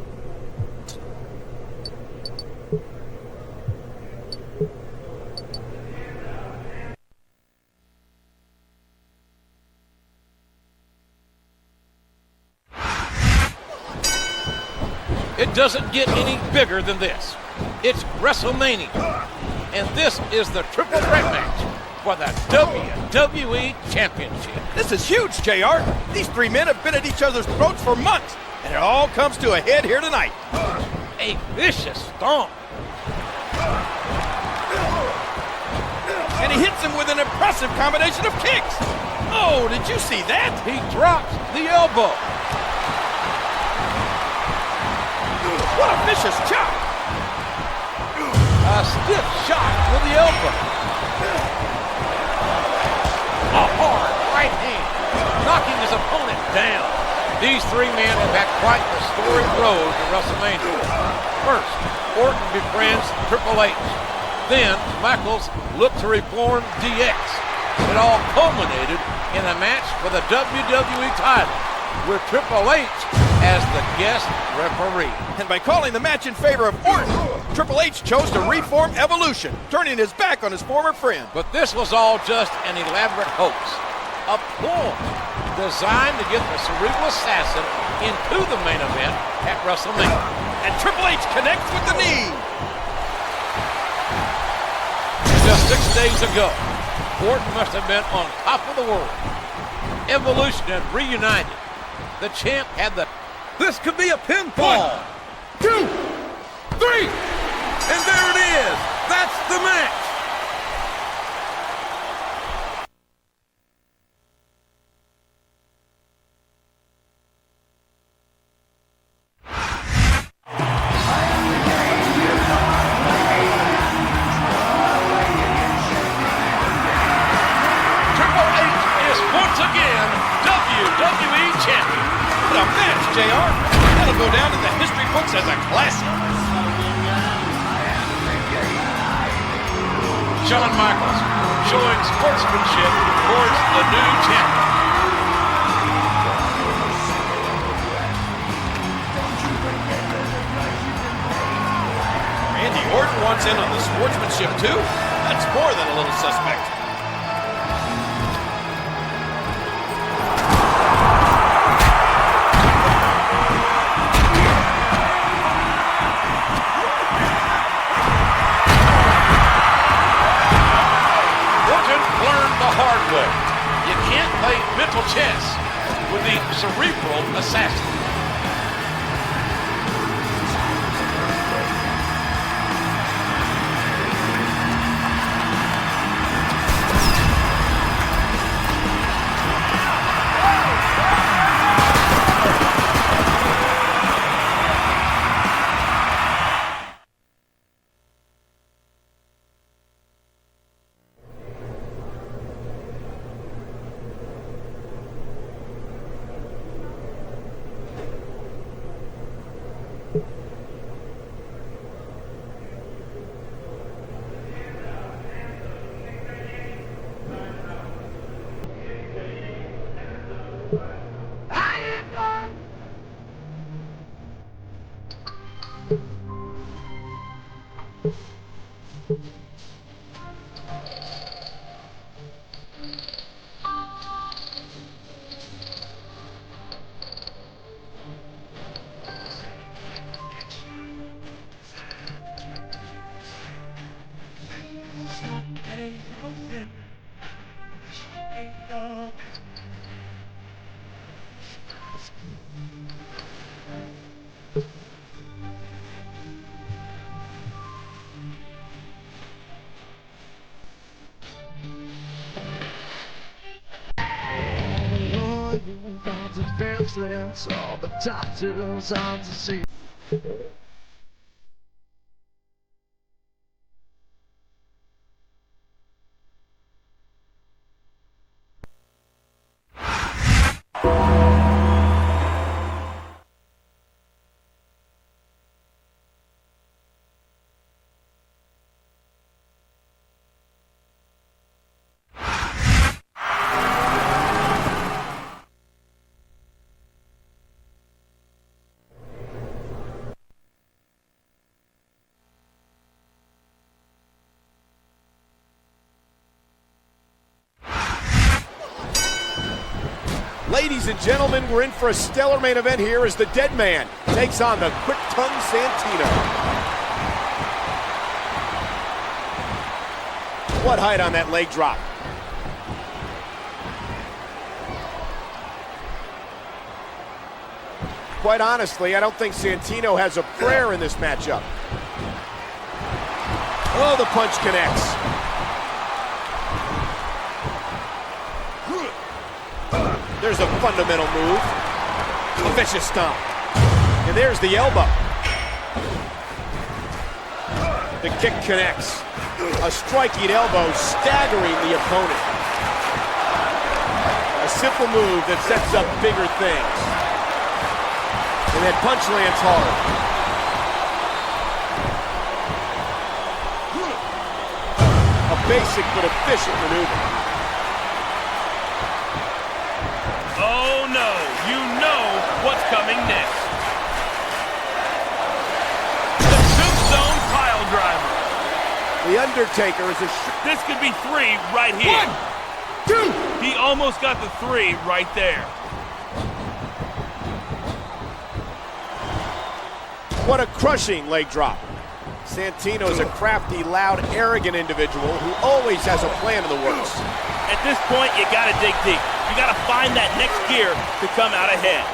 It doesn't get any bigger than this. It's WrestleMania. And this is the triple threat match for the WWE Championship. This is huge, JR. These three men have been at each other's throats for months, and it all comes to a head here tonight. A vicious stomp. And he hits him with an impressive combination of kicks. Oh, did you see that? He drops the elbow. What a vicious chop. A stiff shot with the elbow. A hard right hand, knocking his opponent down. These three men have had quite the storied road to WrestleMania. First, Orton befriends Triple H. Then, Michaels looked to reform DX. It all culminated in a match for the WWE title, with Triple H as the guest referee. And by calling the match in favor of Orton, Triple H chose to reform Evolution, turning his back on his former friend. But this was all just an elaborate hoax. A ploy designed to get the Cerebral Assassin into the main event at WrestleMania. And Triple H connects with the knee. Just 6 days ago, Orton must have been on top of the world. Evolution had reunited. The champ had the... This could be a pinfall. 1, 2, 3. And there it is. That's the match. Triple H is once again WWE champion. What a match, JR. That'll go down in the history books as a classic. Shawn Michaels showing sportsmanship towards the new champion. Randy Orton wants in on the sportsmanship too. That's more than a little suspect. Orton learned the hard way. You can't play mental chess with the Cerebral Assassin. All the tattoos on the sea. Ladies and gentlemen, we're in for a stellar main event here as the Dead Man takes on the quick-tongued Santino. What height on that leg drop? Quite honestly, I don't think Santino has a prayer in this matchup. Oh, the punch connects. There's a fundamental move. A vicious stomp. And there's the elbow. The kick connects. A striking elbow staggering the opponent. A simple move that sets up bigger things. And that punch lands hard. A basic but efficient maneuver. Oh no, you know what's coming next. The tombstone pile driver. The Undertaker is a... This could be 3 right here. 1, 2. He almost got the 3 right there. What a crushing leg drop. Santino is a crafty, loud, arrogant individual who always has a plan in the works. At this point, you gotta dig deep. You gotta find that next gear to come out ahead.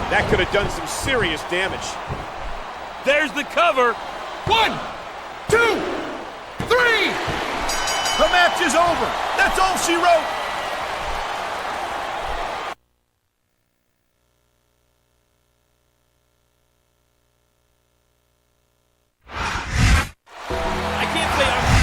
That could have done some serious damage. There's the cover. 1, 2, 3! The match is over. That's all she wrote. I can't say I'm...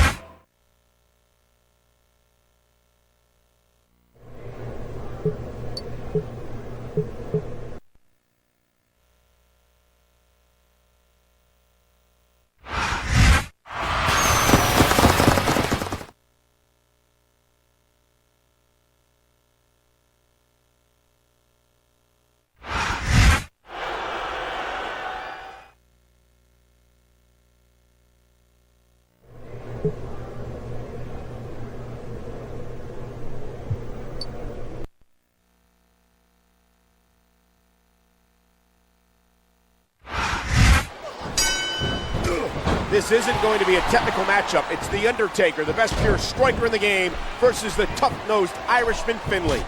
This isn't going to be a technical matchup. It's The Undertaker, the best pure striker in the game, versus the tough-nosed Irishman Finlay.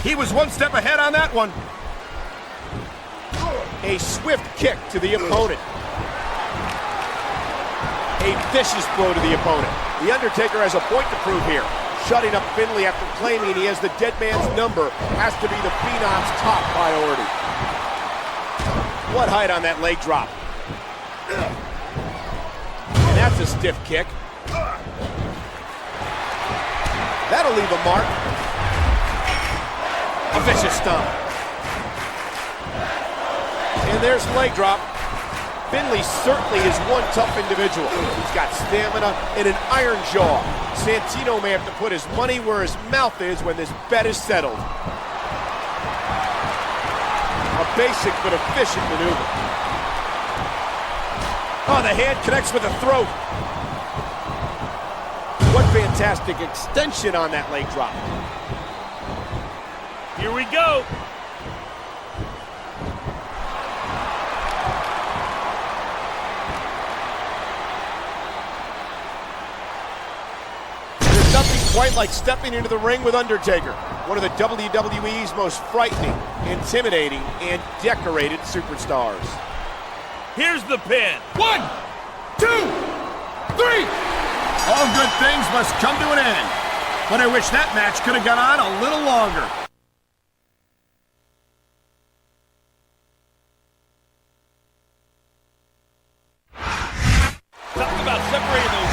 He was one step ahead on that one. A swift kick to the opponent. A vicious blow to the opponent. The Undertaker has a point to prove here. Shutting up Finlay after claiming he has the dead man's number has to be the Phenom's top priority. What height on that leg drop. And that's a stiff kick. That'll leave a mark. A vicious stomp. And there's leg drop. Finlay certainly is one tough individual. He's got stamina and an iron jaw. Santino may have to put his money where his mouth is when this bet is settled. A basic but efficient maneuver. Oh, the hand connects with the throat. What fantastic extension on that leg drop. Here we go. There's nothing quite like stepping into the ring with Undertaker, one of the WWE's most frightening, intimidating, and decorated superstars. Here's the pin. 1, 2, 3! All good things must come to an end. But I wish that match could have gone on a little longer. Talk about separating those.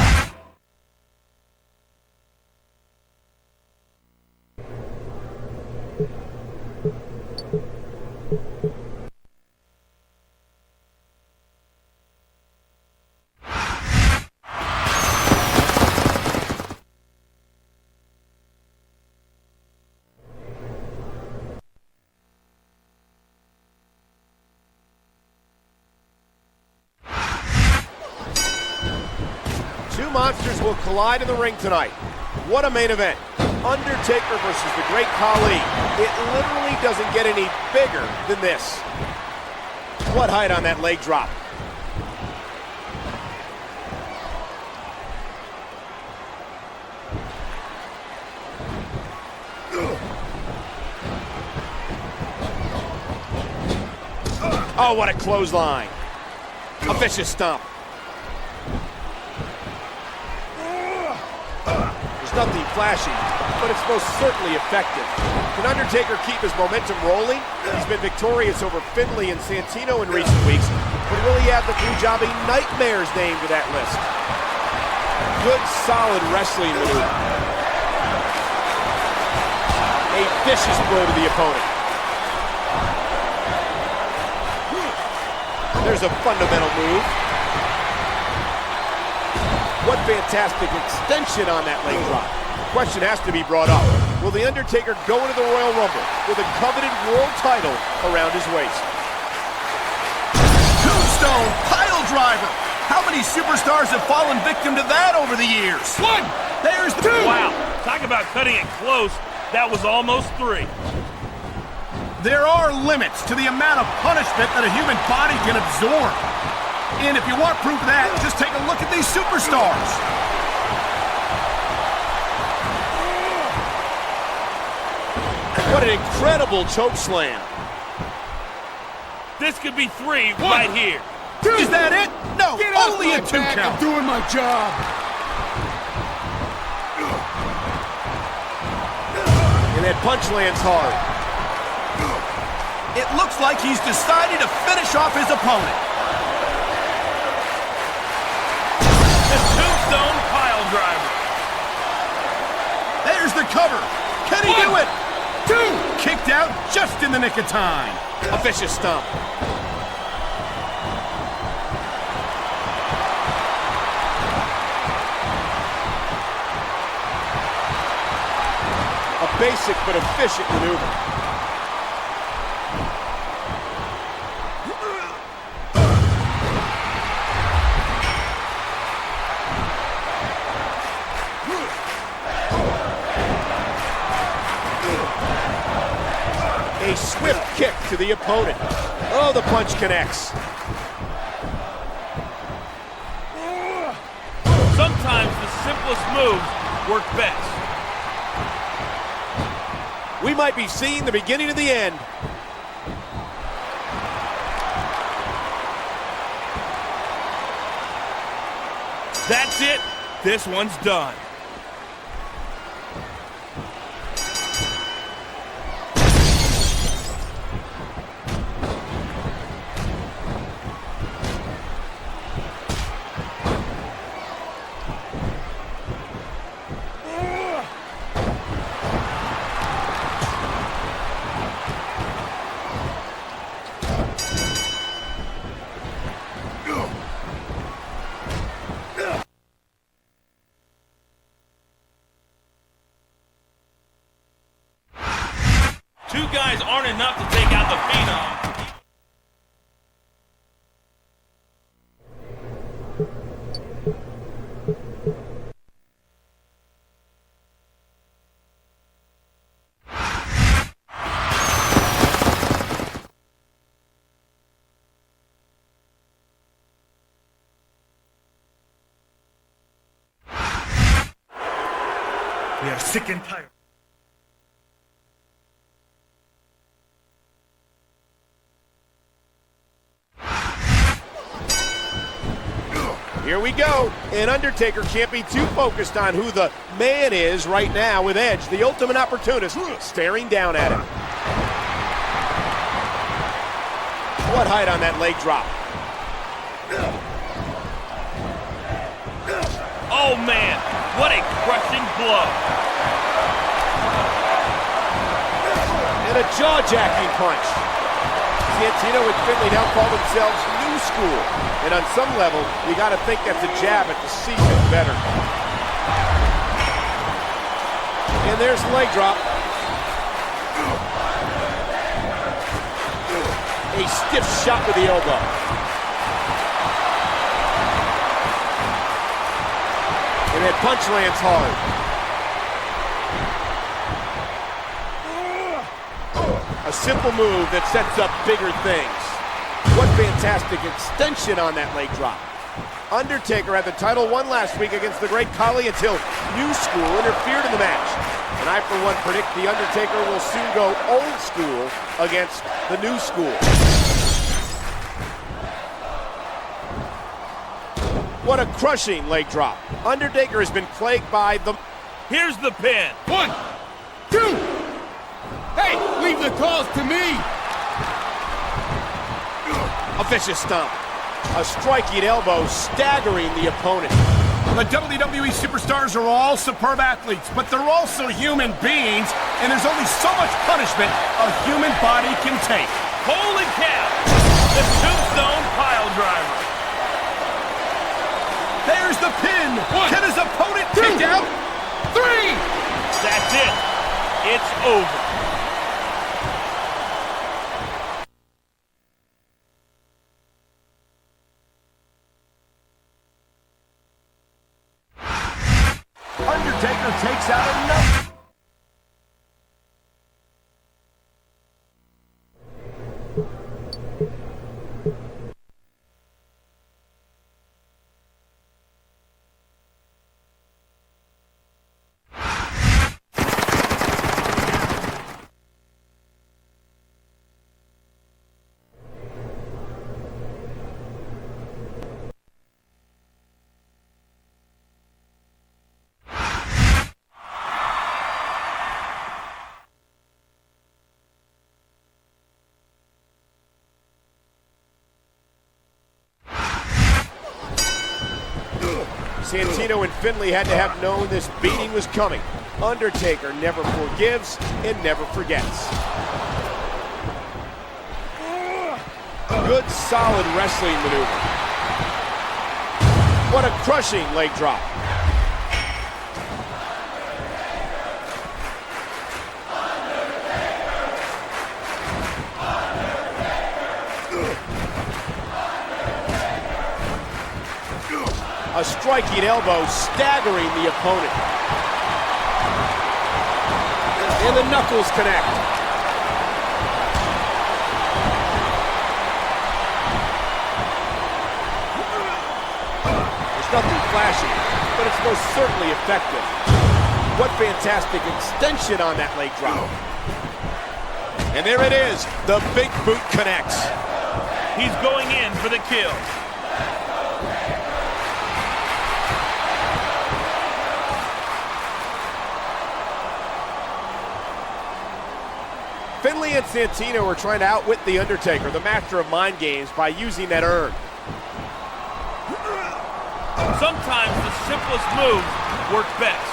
Two monsters will collide in the ring tonight. What a main event. Undertaker versus the Great Khali. It literally doesn't get any bigger than this. What height on that leg drop. Oh, what a clothesline. A vicious stomp. There's nothing flashy, but it's most certainly effective. Can Undertaker keep his momentum rolling? He's been victorious over Finlay and Santino in recent weeks, but will he add the Punjabi Nightmare's name to that list? Good, solid wrestling maneuver. A vicious blow to the opponent. There's a fundamental move. What fantastic extension on that leg drop. The question has to be brought up. Will The Undertaker go into the Royal Rumble with a coveted world title around his waist? Tombstone pile driver. How many superstars have fallen victim to that over the years? One. There's the two. Wow, talk about cutting it close. That was almost three. There are limits to the amount of punishment that a human body can absorb. And if you want proof of that, just take a look at these superstars. What an incredible choke slam. This could be three right here. Is that it? No, only a 2 count. I'm doing my job. And that punch lands hard. It looks like he's decided to finish off his opponent. The tombstone pile driver. There's the cover. Can he do it? 2. Kicked out just in the nick of time. A vicious stomp. A basic but efficient maneuver. A swift kick to the opponent. Oh, the punch connects. Sometimes the simplest moves work best. We might be seeing the beginning of the end. That's it. This one's done. Two guys aren't enough to take out the Phenom. We are sick and tired. Here we go. And Undertaker can't be too focused on who the man is right now with Edge, the ultimate opportunist, staring down at him. What height on that leg drop. Oh man, what a crushing blow. And a jaw-jacking punch. Santino and Finlay now call themselves New School. And on some level, you got to think that's a jab at the seasoned veteran. And there's the leg drop. A stiff shot with the elbow. And that punch lands hard. A simple move that sets up bigger things. What fantastic extension on that leg drop. Undertaker had the title won last week against the great Khali until New School interfered in the match. And I, for one, predict the Undertaker will soon go old school against the New School. What a crushing leg drop. Undertaker has been plagued by the Here's the pin. 1, 2. Hey, leave the calls to me. A vicious stomp. A striking elbow staggering the opponent. The WWE superstars are all superb athletes, but they're also human beings, and there's only so much punishment a human body can take. Holy cow! The tombstone pile driver. There's the pin. Can his opponent kick out? 3. That's it. It's over. Undertaker takes out another. Santino and Finlay had to have known this beating was coming. Undertaker never forgives and never forgets. Good, solid wrestling maneuver. What a crushing leg drop. A striking elbow staggering the opponent. And the knuckles connect. There's nothing flashy, but it's most certainly effective. What fantastic extension on that leg drop. And there it is. The big boot connects. He's going in for the kill. Finlay and Santino were trying to outwit The Undertaker, the master of mind games, by using that urn. Sometimes the simplest moves work best.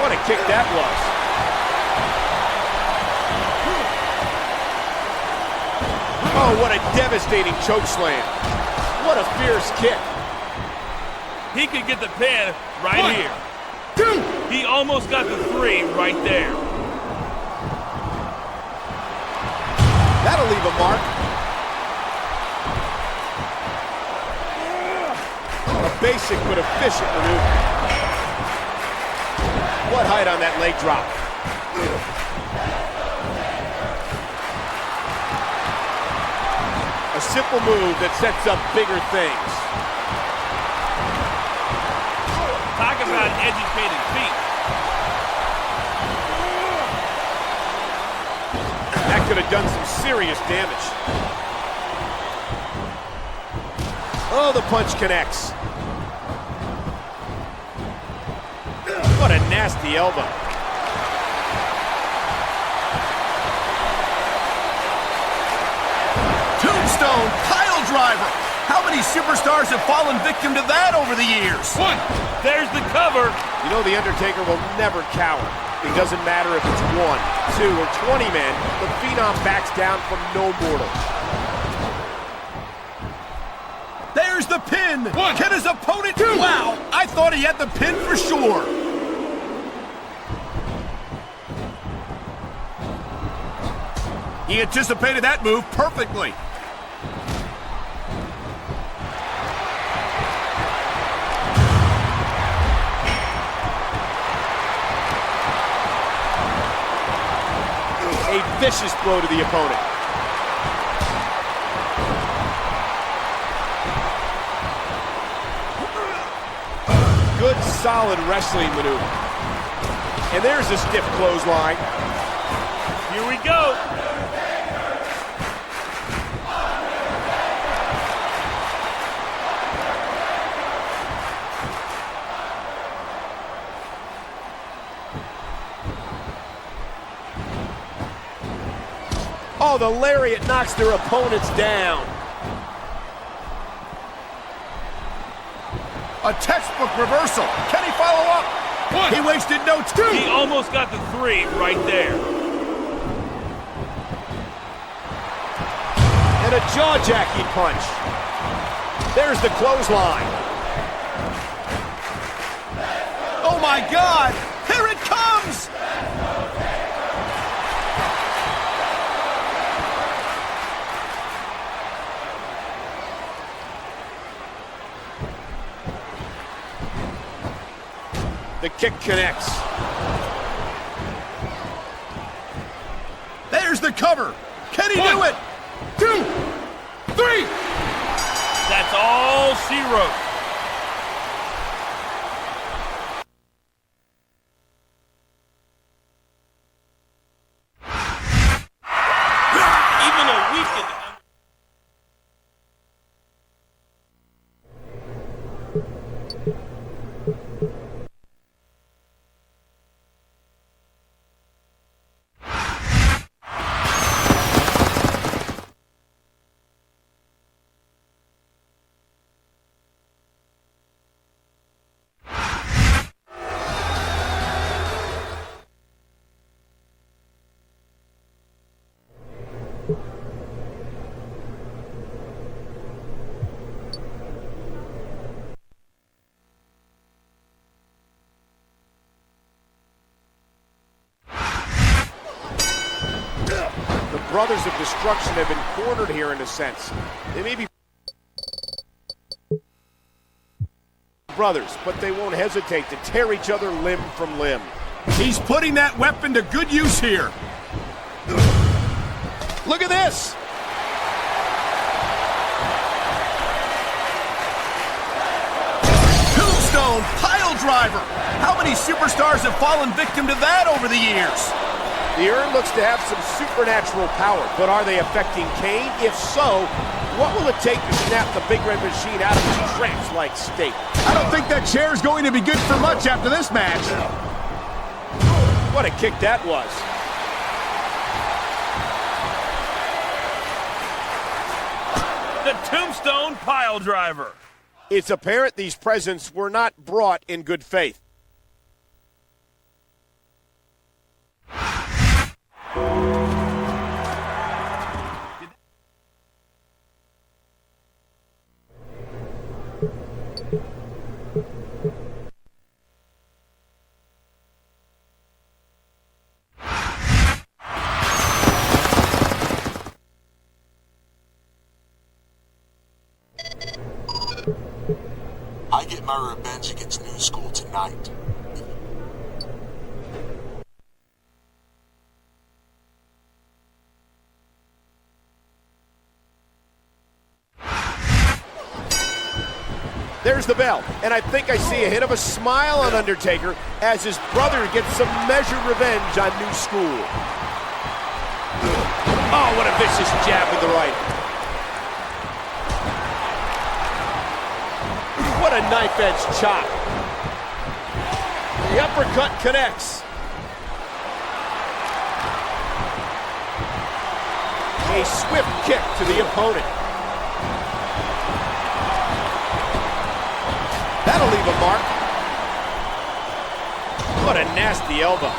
What a kick that was. Oh, what a devastating choke slam. What a fierce kick. He could get the pin right 1, here. 2. He almost got the 3 right there. That'll leave a mark. A basic but efficient maneuver. What height on that leg drop. A simple move that sets up bigger things. Talk about educated feet. That could have done some serious damage. Oh, the punch connects. What a nasty elbow. Tombstone pile driver. How many superstars have fallen victim to that over the years? 1. There's the cover. You know The Undertaker will never cower. It doesn't matter if it's 1, 2, or 20 men. The Phenom backs down from no mortal. There's the pin. 1. Can his opponent? 2. Wow, I thought he had the pin for sure. He anticipated that move perfectly. A vicious blow to the opponent. Good, solid wrestling maneuver. And there's a stiff clothesline. Here we go. Oh, the lariat knocks their opponents down. A textbook reversal. Can he follow up? One. He wasted no time. He almost got the 3 right there. And a jaw-jacking punch. There's the clothesline. Oh my God! Here it comes! The kick connects. There's the cover. Can he do it? 2, 3. That's all she wrote. Even a weekend. Brothers of Destruction have been cornered here in a sense. They may be brothers, but they won't hesitate to tear each other limb from limb. He's putting that weapon to good use here. Look at this! Tombstone pile driver. How many superstars have fallen victim to that over the years? The urn looks to have some supernatural power, but are they affecting Kane? If so, what will it take to snap the Big Red Machine out of his trance-like state? I don't think that chair is going to be good for much after this match. What a kick that was. The Tombstone pile driver. It's apparent these presents were not brought in good faith. I get my revenge against New School tonight. There's the bell, and I think I see a hint of a smile on Undertaker as his brother gets some measured revenge on New School. Oh, what a vicious jab with the right. What a knife-edge chop. The uppercut connects. A swift kick to the opponent. That'll leave a mark. What a nasty elbow.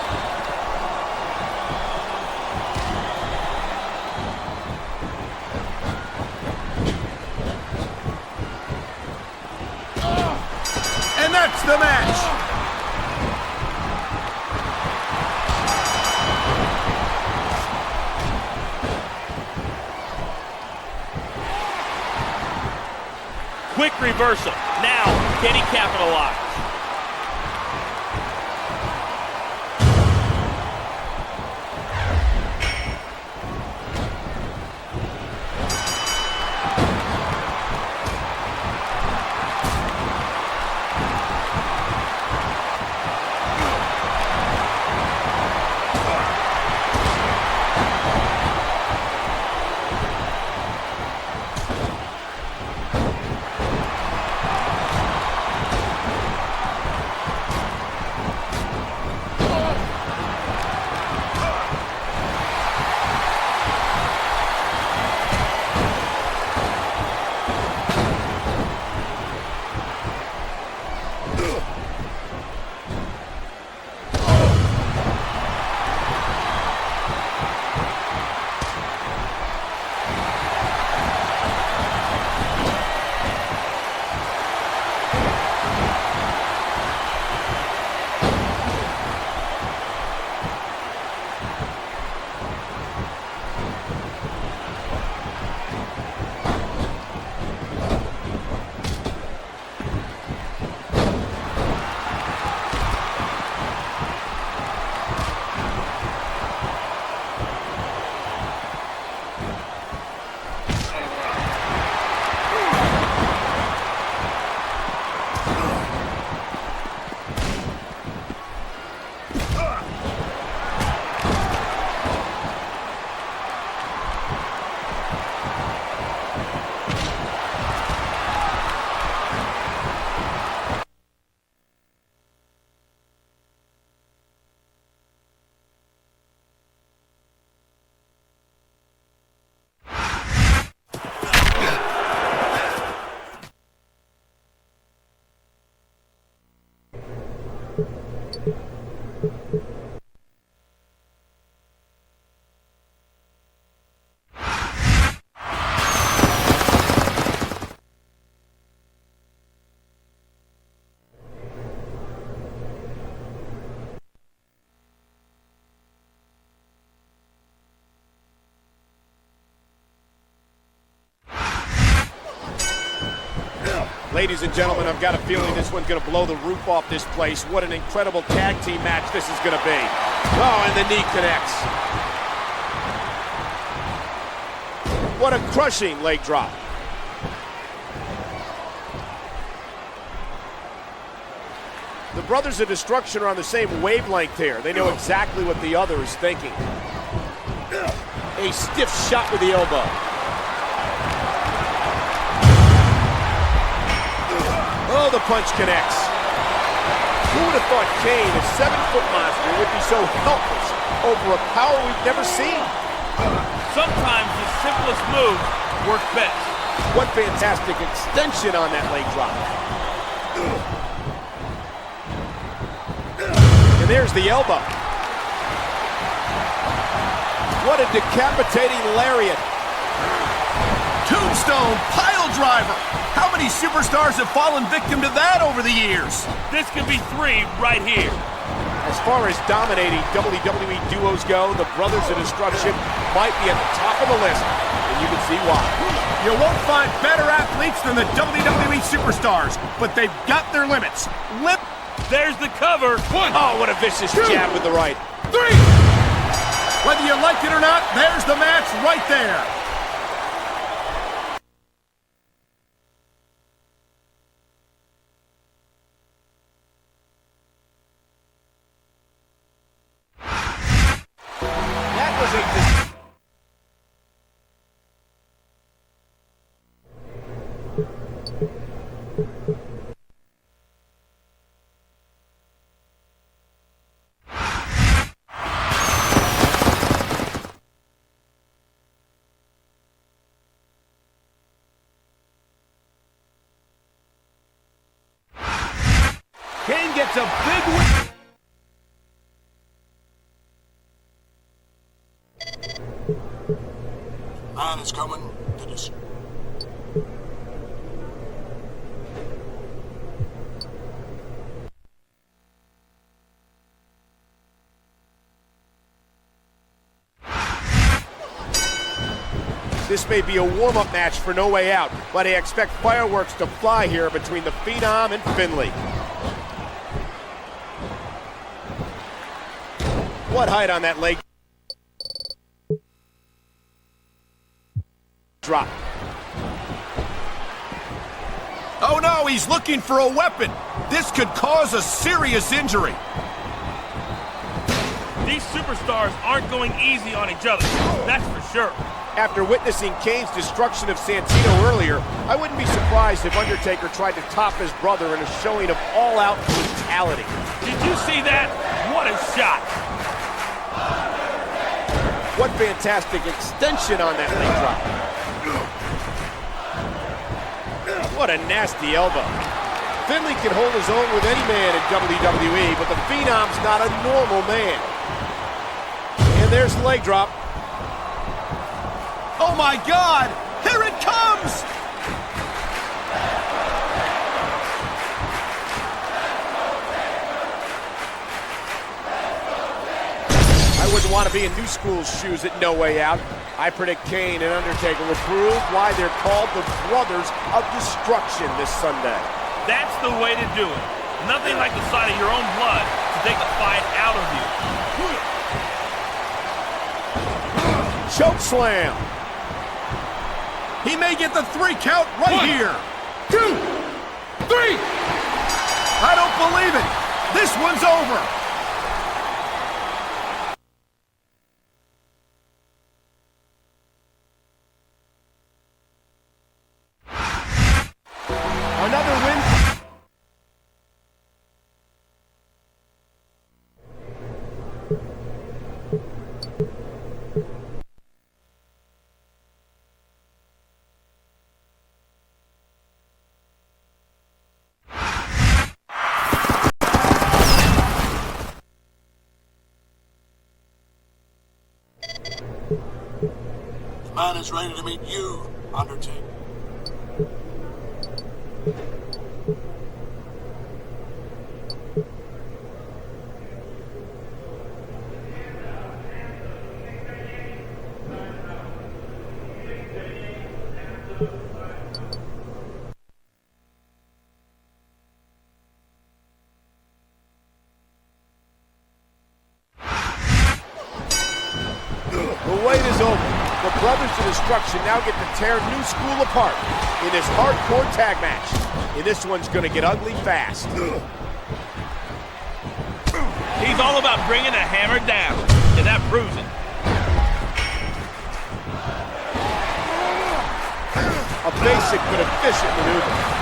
And that's the match. Quick reversal. Now, can he capitalize? Ladies and gentlemen, I've got a feeling this one's going to blow the roof off this place. What an incredible tag team match this is going to be. Oh, and the knee connects. What a crushing leg drop. The Brothers of Destruction are on the same wavelength here. They know exactly what the other is thinking. A stiff shot with the elbow. Oh, the punch connects. Who would have thought Kane, a 7-foot monster, would be so helpless over a power we've never seen? Sometimes the simplest moves work best. What fantastic extension on that leg drop. And there's the elbow. What a decapitating lariat. Tombstone pile driver. How many superstars have fallen victim to that over the years? This could be 3 right here. As far as dominating WWE duos go, the Brothers of Destruction might be at the top of the list, and you can see why. You won't find better athletes than the WWE superstars, but they've got their limits. There's the cover. 1. Oh, what a vicious jab with the right. 3. Whether you like it or not, there's the match right there. Kane gets a big win. Man is coming to this. This may be a warm-up match for No Way Out, but I expect fireworks to fly here between the Phenom and Finley. What height on that leg drop. Oh no, he's looking for a weapon. This could cause a serious injury. These superstars aren't going easy on each other, that's for sure. After witnessing Kane's destruction of Santino earlier, I wouldn't be surprised if Undertaker tried to top his brother in a showing of all-out brutality. Did you see that? What a shot. What fantastic extension on that leg drop. What a nasty elbow. Finley can hold his own with any man in WWE, but the Phenom's not a normal man. And there's the leg drop. Oh my God! Here it comes! I wouldn't want to be in New School's shoes at No Way Out. I predict Kane and Undertaker will prove why they're called the Brothers of Destruction this Sunday. That's the way to do it. Nothing like the sight of your own blood to take the fight out of you. Choke slam. He may get the 3 count right here. 2, 3. I don't believe it. This one's over. Another win. Man is ready to meet you, Undertaker. The wait is over. The Brothers of Destruction now get to tear New School apart in this hardcore tag match. And this one's gonna get ugly fast. He's all about bringing the hammer down, and that proves it. A basic but efficient maneuver.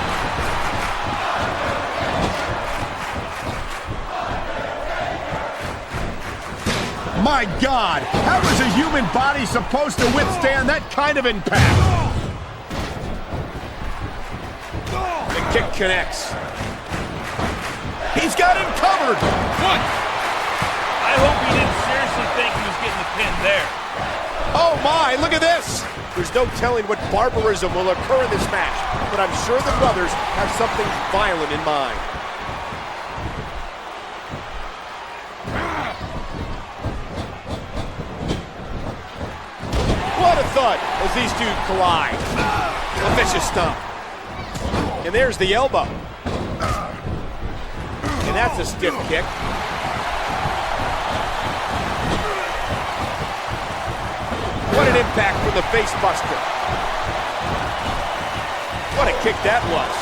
My God, how is a human body supposed to withstand that kind of impact? The kick connects. He's got him covered. One. I hope he didn't seriously think he was getting the pin there. Oh my, look at this. There's no telling what barbarism will occur in this match, but I'm sure the Brothers have something violent in mind. What a thud as these two collide. A vicious stomp. And there's the elbow. And that's a stiff kick. What an impact from the face buster. What a kick that was.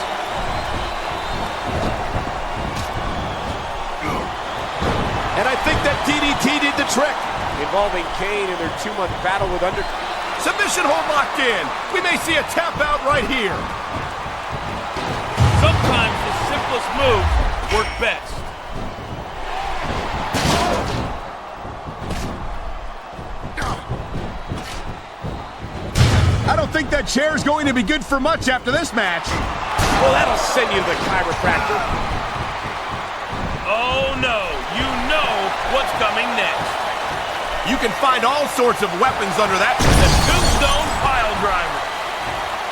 And I think that DDT did the trick, involving Kane in their 2-month battle with Undertaker. Submission hold locked in. We may see a tap out right here. Sometimes the simplest moves work best. I don't think that chair's going to be good for much after this match. Well, that'll send you to the chiropractor. Oh no, you know what's coming next. You can find all sorts of weapons under that. The tombstone pile driver.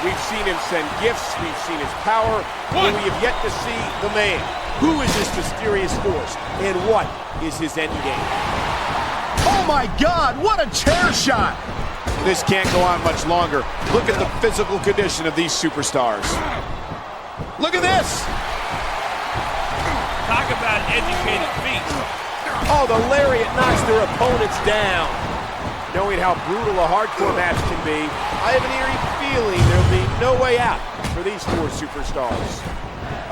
We've seen him send gifts, we've seen his power, but we have yet to see the man. Who is this mysterious force, and what is his end game? Oh my God, what a chair shot! This can't go on much longer. Look at the physical condition of these superstars. Look at this! Talk about educated feet. Oh, the lariat knocks their opponents down. Knowing how brutal a hardcore match can be, I have an eerie feeling there'll be no way out for these 4 superstars.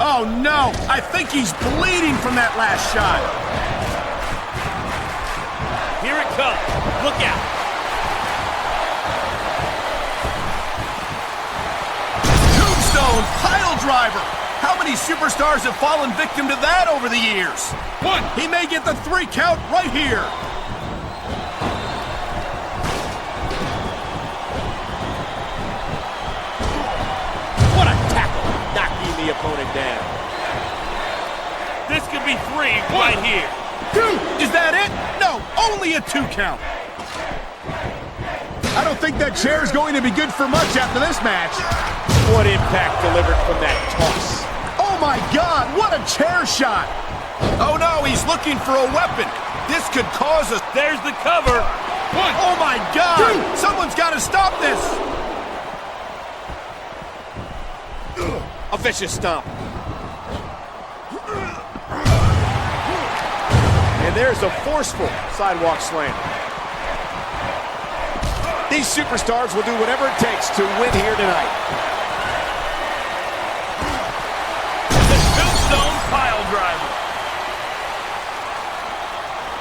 Oh no, I think he's bleeding from that last shot. Here it comes. Look out. Tombstone pile driver. How many superstars have fallen victim to that over the years? 1. He may get the 3 count right here. What a tackle, knocking the opponent down. This could be 3 right here. 2. Is that it? No, only a 2 count. I don't think that chair's going to be good for much after this match. What impact delivered from that toss. Oh my God, what a chair shot! Oh no, he's looking for a weapon. This could cause us. There's the cover. 1. Oh my God! 2. Someone's got to stop this! A vicious stomp. And there's a forceful sidewalk slam. These superstars will do whatever it takes to win here tonight. The tombstone pile driver.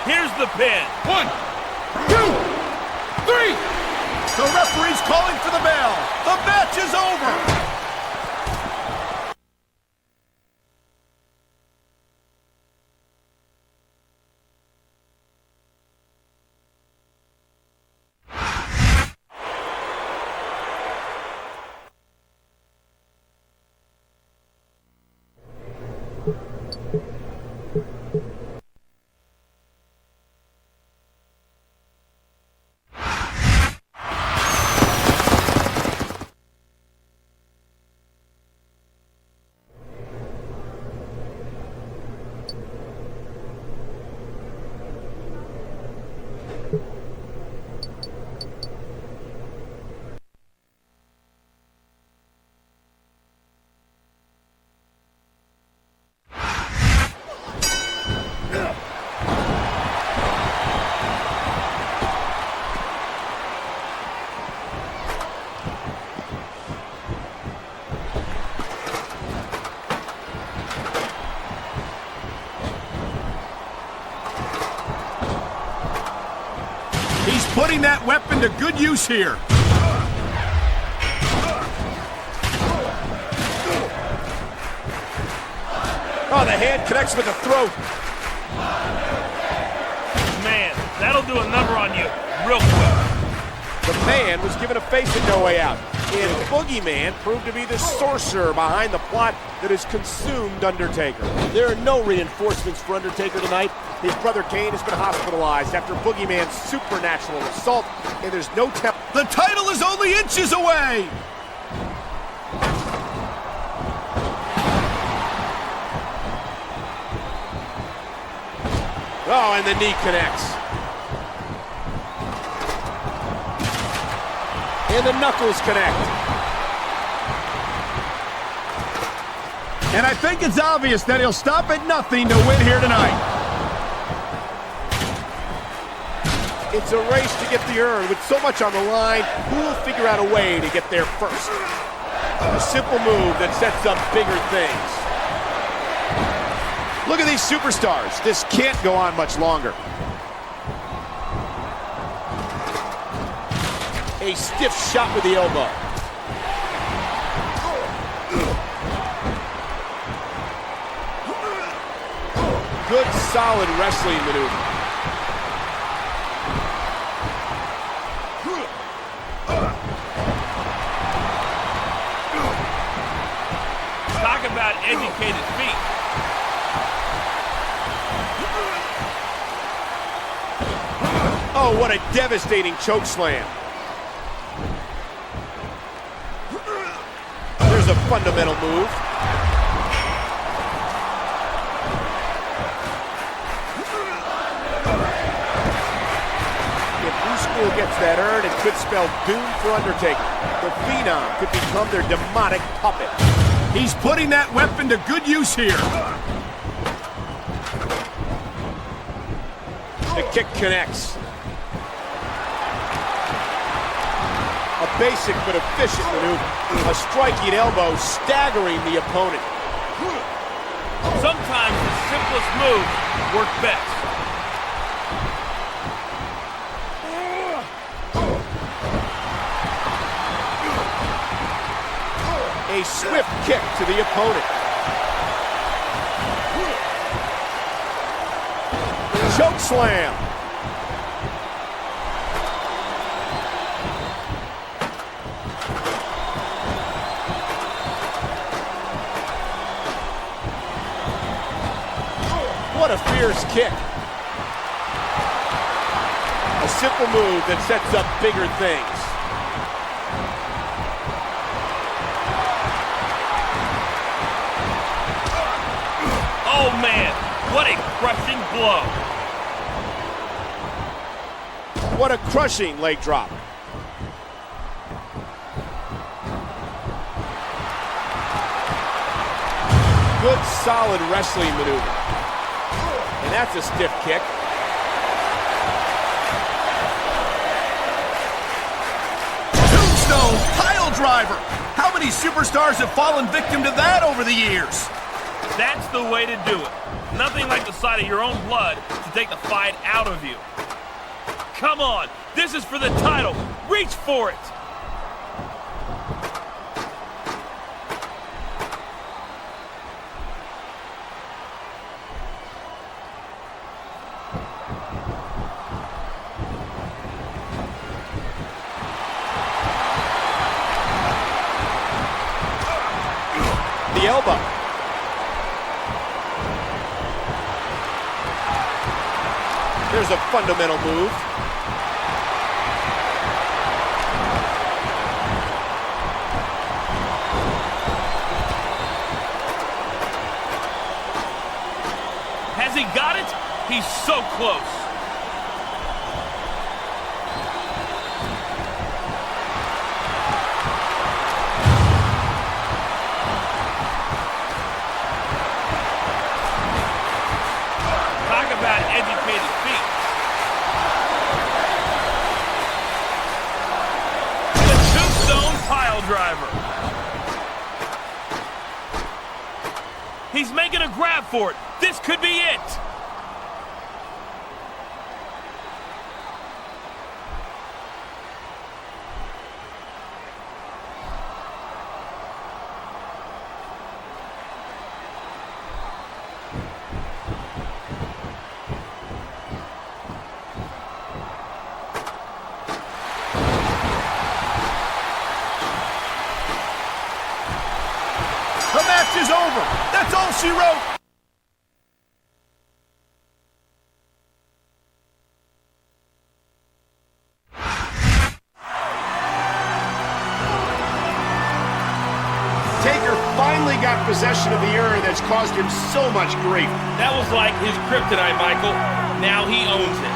Here's the pin. 1, 2, 3. The referee's calling for the bell. The match is over. putting that weapon to good use here. Oh, the hand connects with the throat. Man, that'll do a number on you real quick. The man was given a face at No Way Out, and Boogeyman proved to be the sorcerer behind the plot that has consumed Undertaker. There are no reinforcements for Undertaker tonight. His brother Kane has been hospitalized after Boogeyman's supernatural assault, and there's no tell. The title is only inches away. Oh, and the knee connects. And the knuckles connect. And I think it's obvious that he'll stop at nothing to win here tonight. It's a race to get the urn. With so much on the line, who will figure out a way to get there first? A simple move that sets up bigger things. Look at these superstars. This can't go on much longer. A stiff shot with the elbow. Good, solid wrestling maneuver. Talk about educated feet. Oh, what a devastating choke slam. There's a fundamental move. If New School gets that urn, it could spell doom for Undertaker. The Phenom could become their demonic puppet. He's putting that weapon to good use here. The kick connects. A basic but efficient maneuver. A striking elbow staggering the opponent. Sometimes the simplest moves work best. A swift kick to the opponent. Choke slam. What a fierce kick. A simple move that sets up bigger things. Oh man, what a crushing blow. What a crushing leg drop. Good, solid wrestling maneuver. And that's a stiff kick. Tombstone pile driver. How many superstars have fallen victim to that over the years? That's the way to do it. Nothing like the sight of your own blood to take the fight out of you. Come on, this is for the title. Reach for it. The elbow. There's a fundamental move. Has he got it? He's so close. Talk about educated feet. The tombstone pile driver. He's making a grab for it. This could be it. The match is over. That's all she wrote. Taker finally got possession of the urn that's caused him so much grief. That was like his kryptonite, Michael. Now he owns it.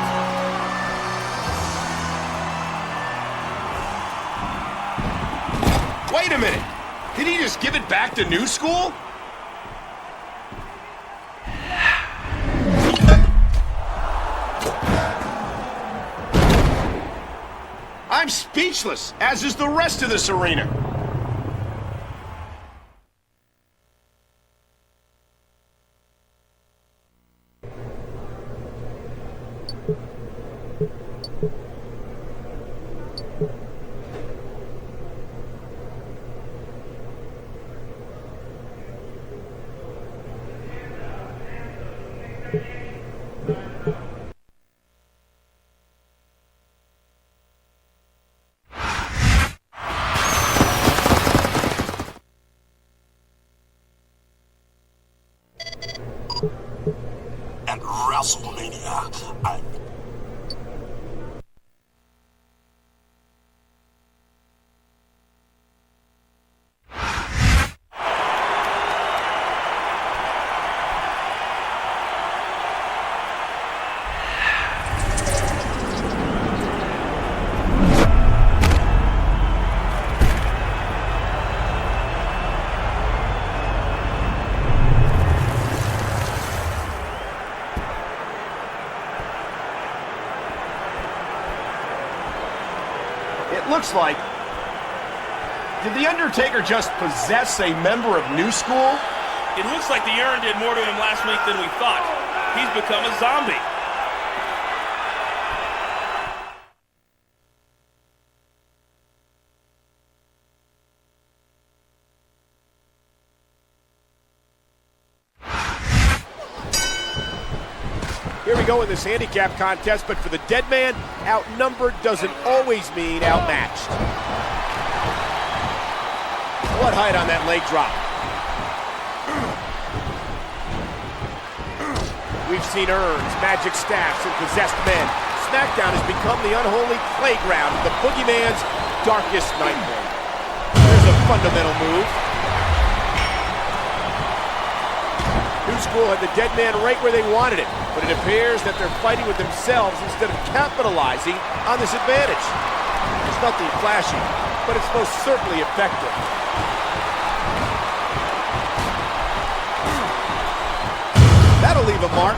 Wait a minute. Did he just give it back to New School? I'm speechless, as is the rest of this arena. At WrestleMania, It looks like... Did The Undertaker just possess a member of New School? It looks like the urn did more to him last week than we thought. He's become a zombie. Here we go in this handicap contest, but for the dead man, outnumbered doesn't always mean outmatched. What height on that leg drop? We've seen urns, magic staffs, and possessed men. SmackDown has become the unholy playground of the boogeyman's darkest nightmare. There's a fundamental move. New School had the dead man right where they wanted it, but it appears that they're fighting with themselves instead of capitalizing on this advantage. It's nothing flashy, but it's most certainly effective. That'll leave a mark.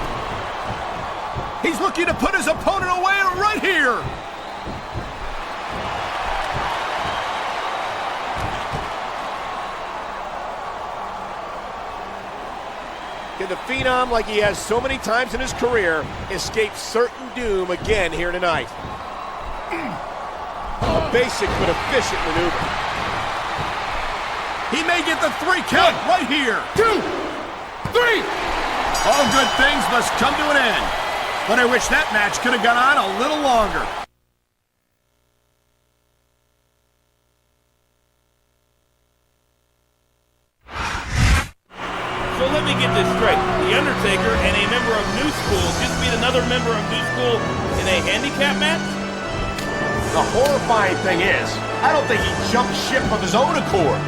He's looking to put his opponent away right here. Can the Phenom, like he has so many times in his career, escape certain doom again here tonight? A basic but efficient maneuver. He may get the 3 count right here. 2, 3. All good things must come to an end. But I wish that match could have gone on a little longer. So let me get this straight. The Undertaker and a member of New School just beat another member of New School in a handicap match? The horrifying thing is, I don't think he jumped ship of his own accord.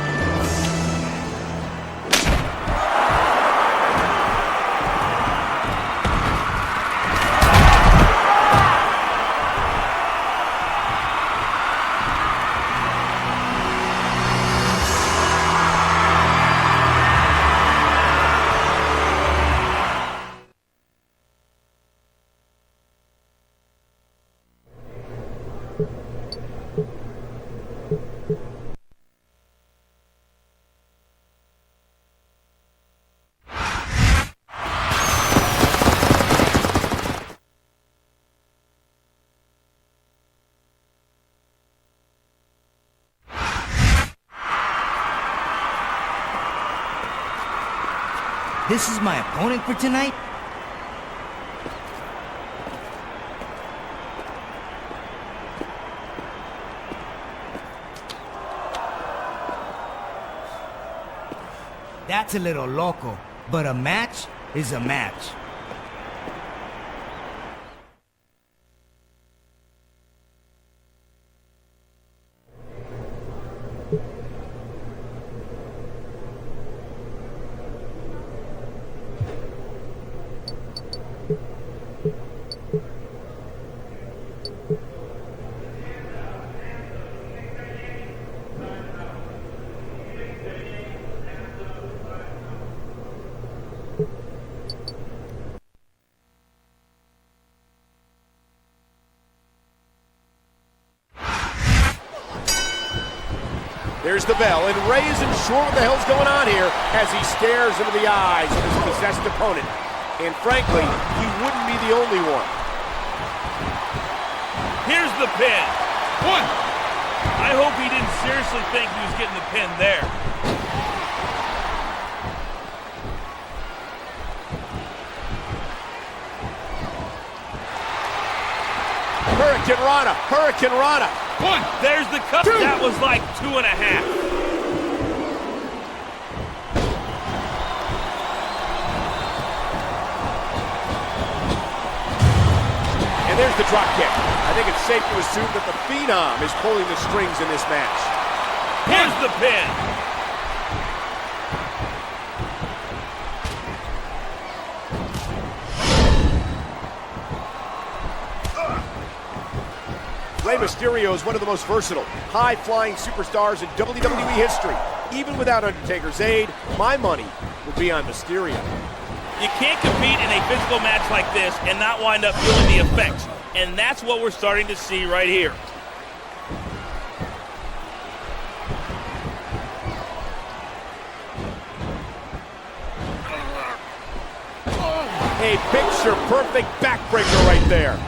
This is my opponent for tonight? That's a little loco, but a match is a match. There's the bell, and Ray isn't sure what the hell's going on here as he stares into the eyes of his possessed opponent. And frankly, he wouldn't be the only one. Here's the pin. One. I hope he didn't seriously think he was getting the pin there. Hurricane Rana, Hurricane Rana. One. There's the cut. That was like 2.5. And there's the drop kick. I think it's safe to assume that the Phenom is pulling the strings in this match. Here's the pin. Rey Mysterio is one of the most versatile, high-flying superstars in WWE history. Even without Undertaker's aid, my money would be on Mysterio. You can't compete in a physical match like this and not wind up feeling the effects. And that's what we're starting to see right here. A picture-perfect backbreaker right there.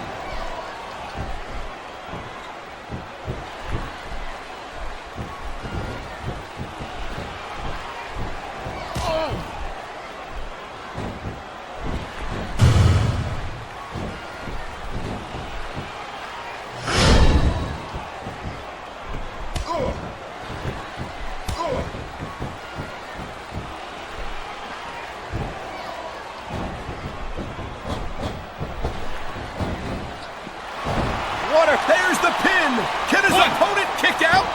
There's the pin! Can his opponent kick out?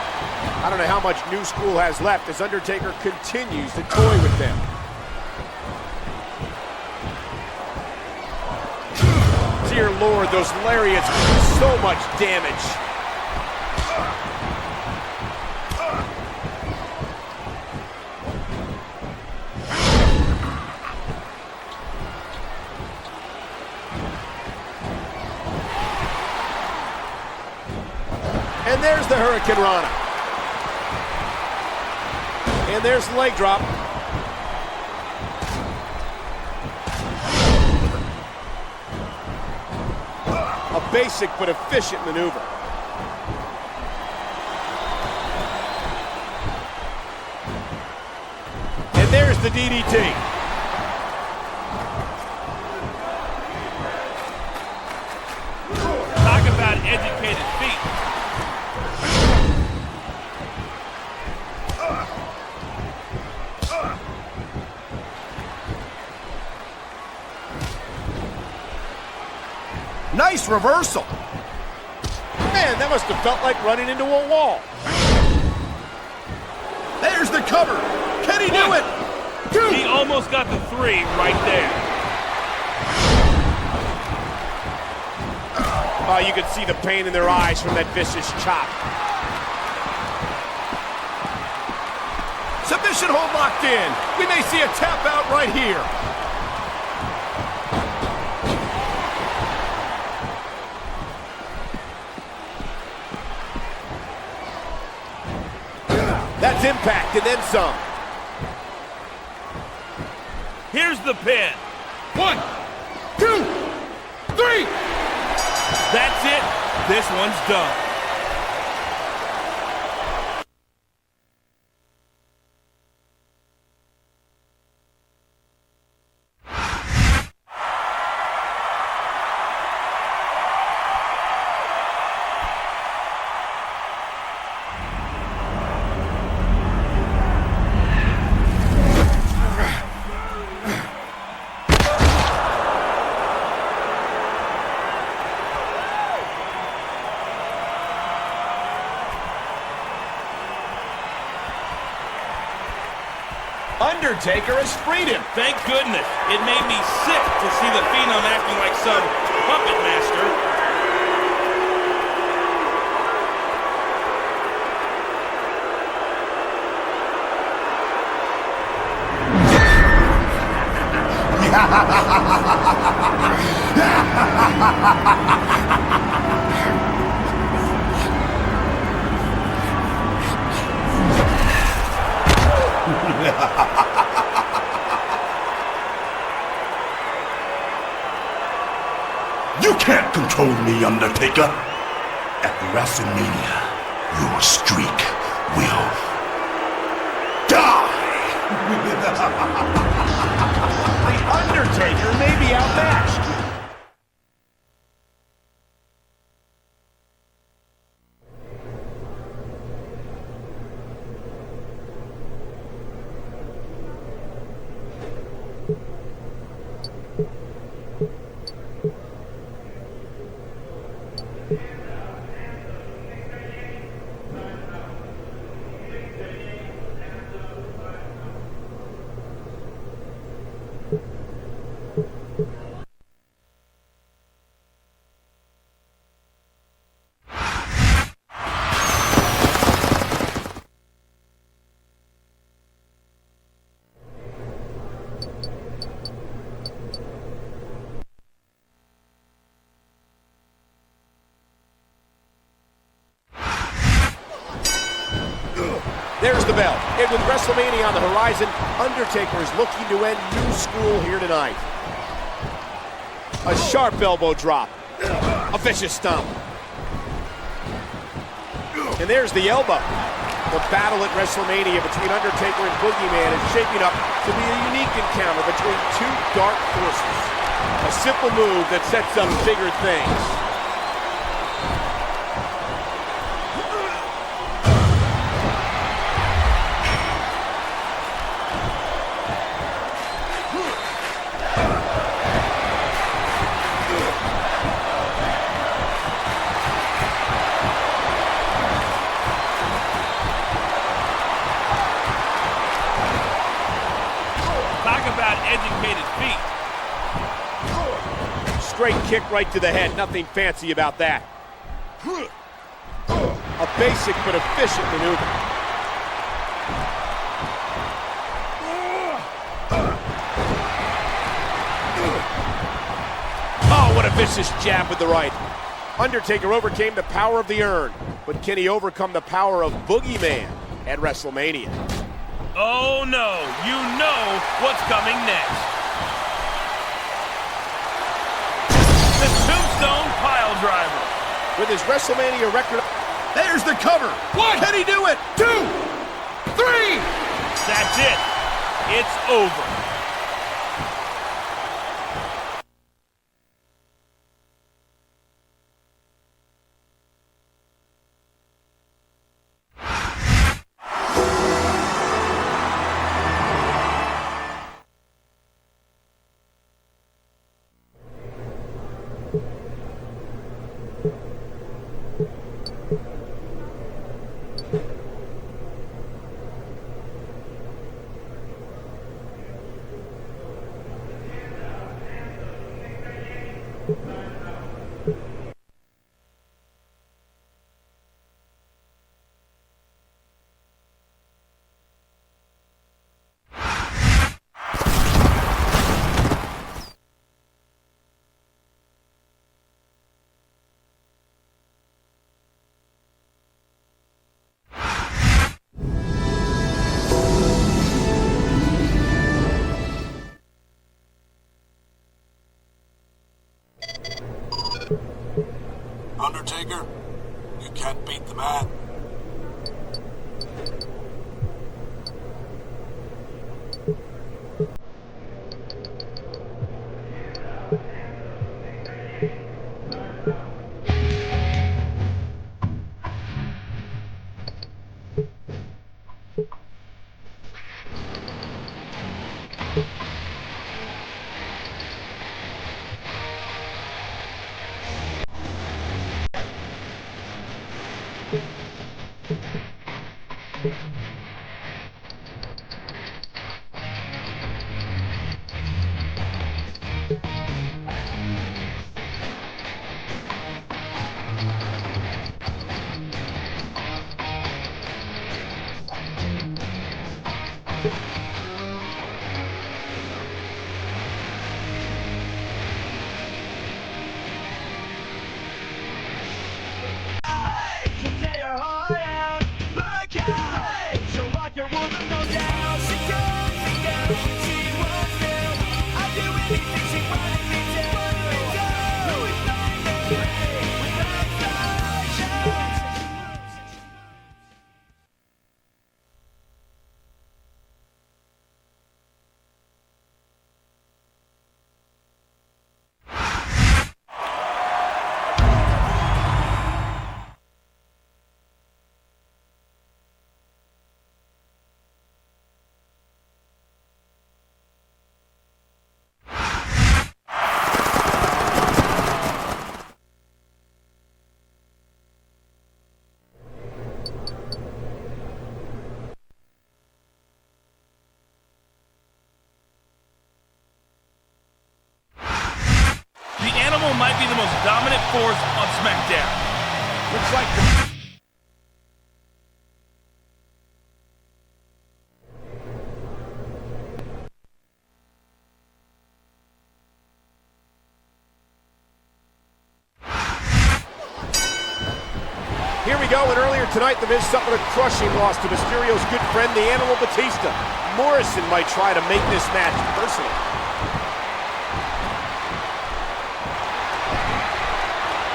I don't know how much New School has left as Undertaker continues to toy with them. Dear Lord, those lariats do so much damage. And there's the Hurricane Rana. And there's the leg drop. A basic but efficient maneuver. And there's the DDT. Talk about educated feet. Nice reversal. Man, that must have felt like running into a wall. There's the cover. Can he do it? He almost got the 3 right there. Oh, you could see the pain in their eyes from that vicious chop. Submission hold locked in. We may see a tap out right here. That's impact and then some. Here's the pin. 1, 2, 3. That's it. This one's done. Undertaker has freed him. Thank goodness. It made me sick to see the Phenom acting like some puppet master. You can't control me, Undertaker. At WrestleMania, your streak will die. The Undertaker may be outmatched. There's the bell. And with WrestleMania on the horizon, Undertaker is looking to end new school here tonight. A sharp elbow drop. A vicious stomp. And there's the elbow. The battle at WrestleMania between Undertaker and Boogeyman is shaping up to be a unique encounter between two dark forces. A simple move that sets up bigger things. Educated feet. Straight kick right to the head. Nothing fancy about that. A basic but efficient maneuver. Oh, what a vicious jab with the right. Undertaker overcame the power of the urn, but can he overcome the power of Boogeyman at WrestleMania? Oh no, you know what's coming next. The Tombstone Pile Driver. With his WrestleMania record, there's the cover. One. Can he do it? 2, 3. That's it. It's over. Undertaker, you can't beat the man. Animal might be the most dominant force on SmackDown. Looks like the... Here we go, and earlier tonight, The Miz suffered a crushing loss to Mysterio's good friend, the Animal Batista. Morrison might try to make this match personal.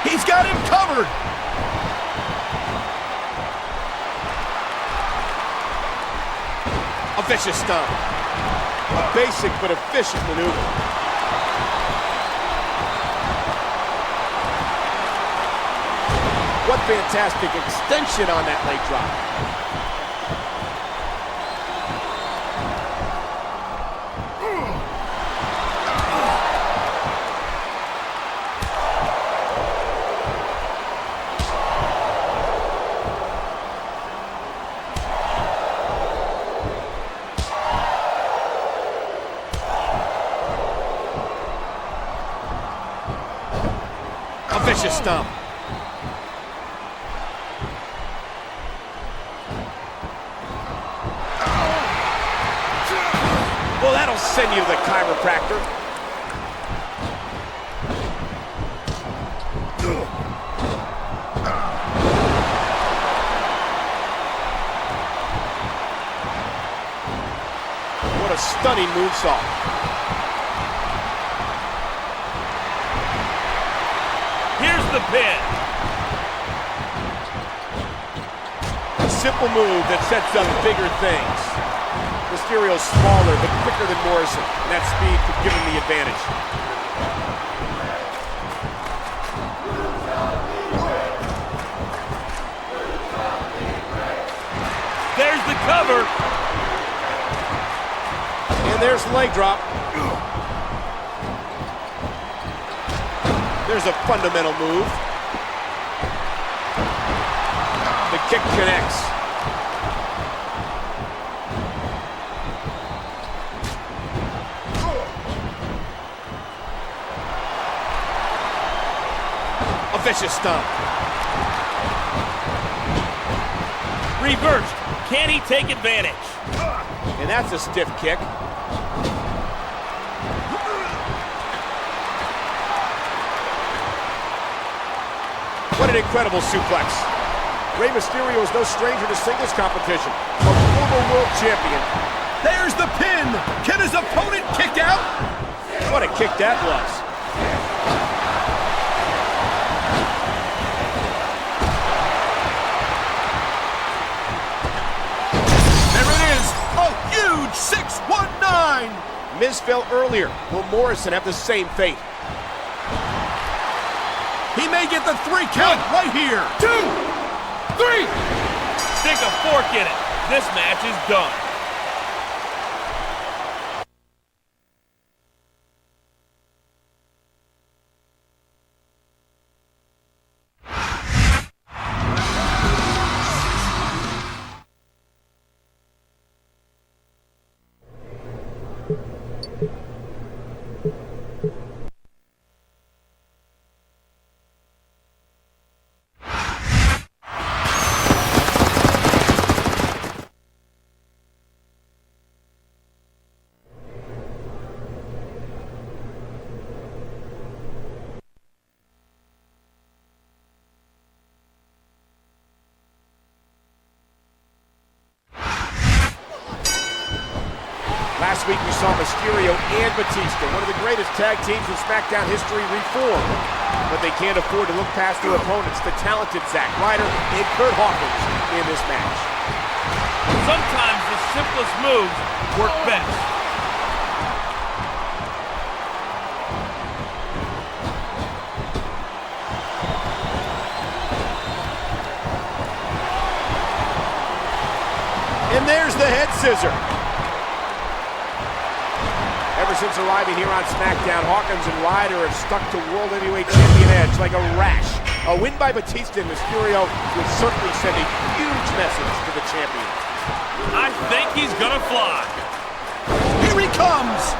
He's got him covered! A vicious stomp. A basic but efficient maneuver. What fantastic extension on that leg drop. A vicious stomp. Well, that'll send you to the chiropractor. What a stunning moonsault. Here's the pin. A simple move that sets up bigger things. Mysterio's smaller, but quicker than Morrison, and that speed could give him the advantage. There's the cover. And there's the leg drop. There's a fundamental move. The kick connects. A vicious stomp. Reversed. Can he take advantage? And that's a stiff kick. What an incredible suplex. Rey Mysterio is no stranger to singles competition. A former world champion. There's the pin. Can his opponent kick out? What a kick that was. Huge 619! Miz fell earlier. Will Morrison have the same fate? He may get the 3 count right here. 2, 3! Stick a fork in it. This match is done. Last week we saw Mysterio and Batista, one of the greatest tag teams in SmackDown history, reform. But they can't afford to look past their opponents, the talented Zack Ryder and Kurt Hawkins, in this match. Sometimes the simplest moves work best. And there's the head scissor. Ever since arriving here on SmackDown, Hawkins and Ryder have stuck to World Heavyweight Champion Edge like a rash. A win by Batista and Mysterio would certainly send a huge message to the champion. I think he's gonna fly. Here he comes!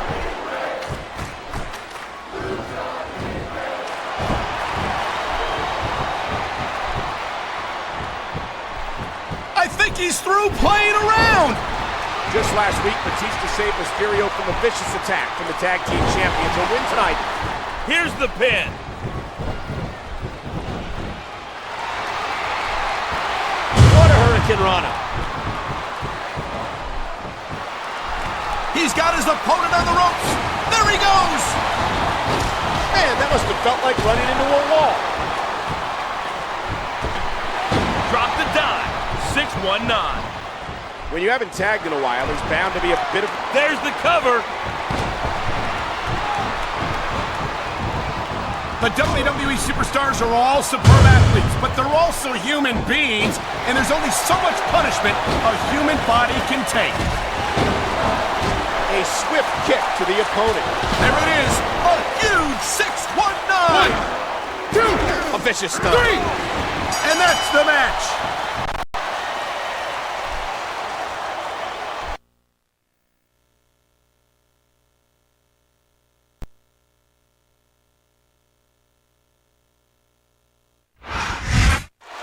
He's through playing around. Just last week, Batista saved Mysterio from a vicious attack from the tag team champions. A win tonight. Here's the pin. What a Hurricane Rana. He's got his opponent on the ropes. There he goes. Man, that must have felt like running into a wall. Drop the dime. 619. When you haven't tagged in a while, there's bound to be a bit of... There's the cover. The WWE superstars are all superb athletes, but they're also human beings, and there's only so much punishment a human body can take. A swift kick to the opponent. There it is, a huge 619. 1, 2, a vicious stomp. 3, and that's the match.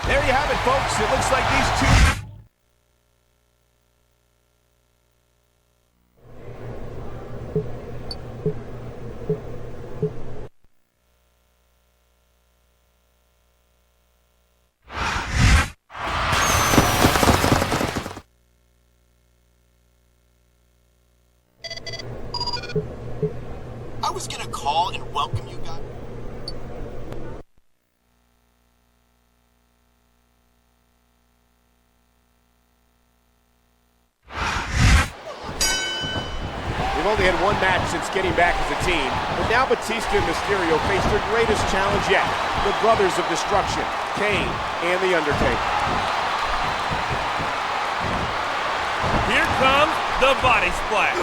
There you have it, folks. It looks like these two... I was gonna call and welcome you guys. They've only had one match since getting back as a team, but now Batista and Mysterio face their greatest challenge yet, the Brothers of Destruction, Kane and The Undertaker. Here comes the body splash.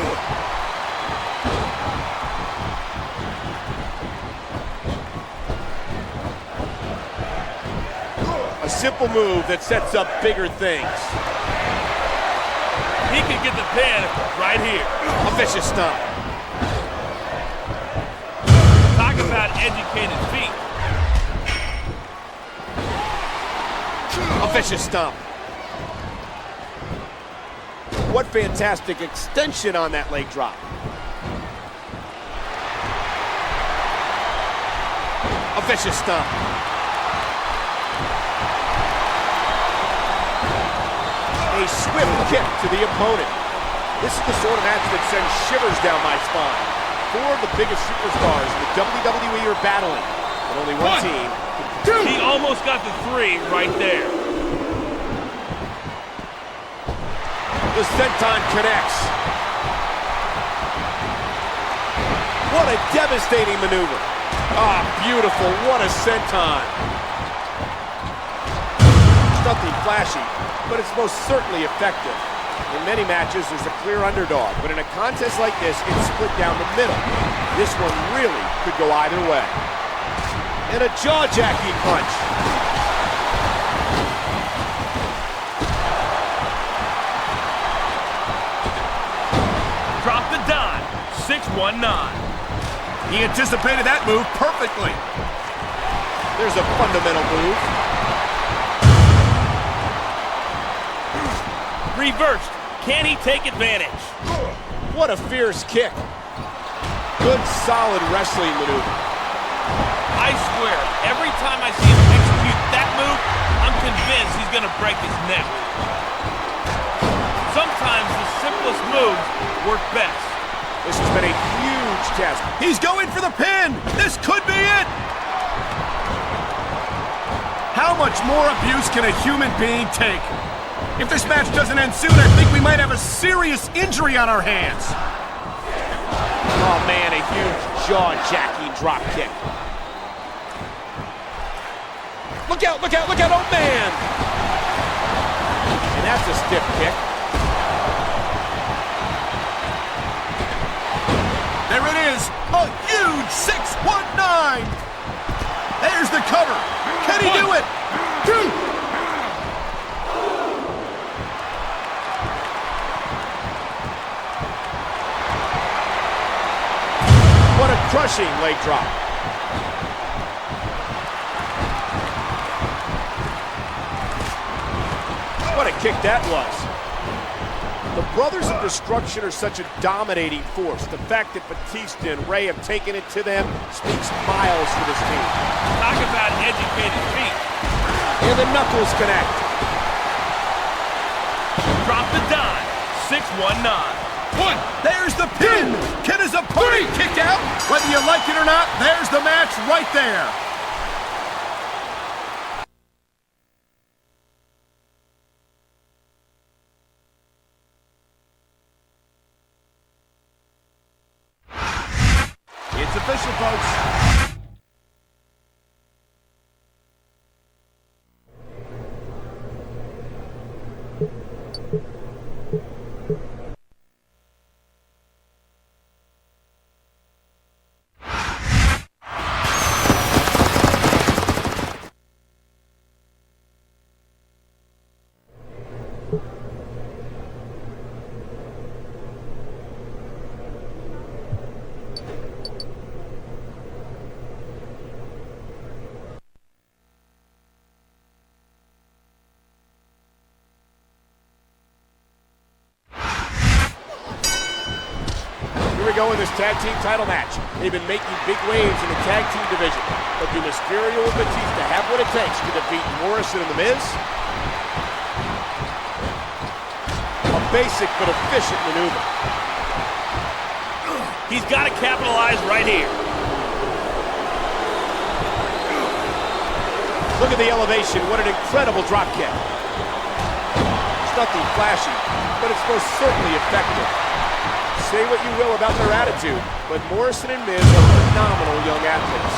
A simple move that sets up bigger things. He can get the pin right here. A vicious stomp. Talk about educated feet. A vicious stomp. What fantastic extension on that leg drop. A vicious stomp. A swift kick to the opponent. This is the sort of match that sends shivers down my spine. Four of the biggest superstars in the WWE are battling, but only one team. He almost got the 3 right there. The senton connects. What a devastating maneuver. Ah, beautiful. What a senton. Nothing flashy, but it's most certainly effective. In many matches, there's a clear underdog, but in a contest like this, it's split down the middle. This one really could go either way. And a jaw-jacking punch. Drop the dime. 619. He anticipated that move perfectly. There's a fundamental move. Reversed. Can he take advantage? What a fierce kick. Good, solid wrestling maneuver. I swear, every time I see him execute that move, I'm convinced he's going to break his neck. Sometimes the simplest moves work best. This has been a huge test. He's going for the pin. This could be it. How much more abuse can a human being take? If this match doesn't end soon, I think we might have a serious injury on our hands. Oh man, a huge jaw-jacking drop kick. Look out, look out, look out, oh man! And that's a stiff kick. There it is, a huge 619! There's the cover. Can he do it? 2. What a crushing leg drop. What a kick that was. The Brothers of Destruction are such a dominating force. The fact that Batista and Rey have taken it to them speaks miles for this team. Talk about educated feet. And the Knuckles connect. Drop the dime. 6-1-9. One, there's the pin. Kid is a party kick out. Whether you like it or not, there's the match right there. It's official, folks. Here we go in this tag team title match. They've been making big waves in the tag team division. But do Mysterio and Batista have what it takes to defeat Morrison and The Miz? A basic but efficient maneuver. He's got to capitalize right here. Look at the elevation. What an incredible drop kick. It's nothing flashy, but it's most certainly effective. Say what you will about their attitude, but Morrison and Miz are phenomenal young athletes.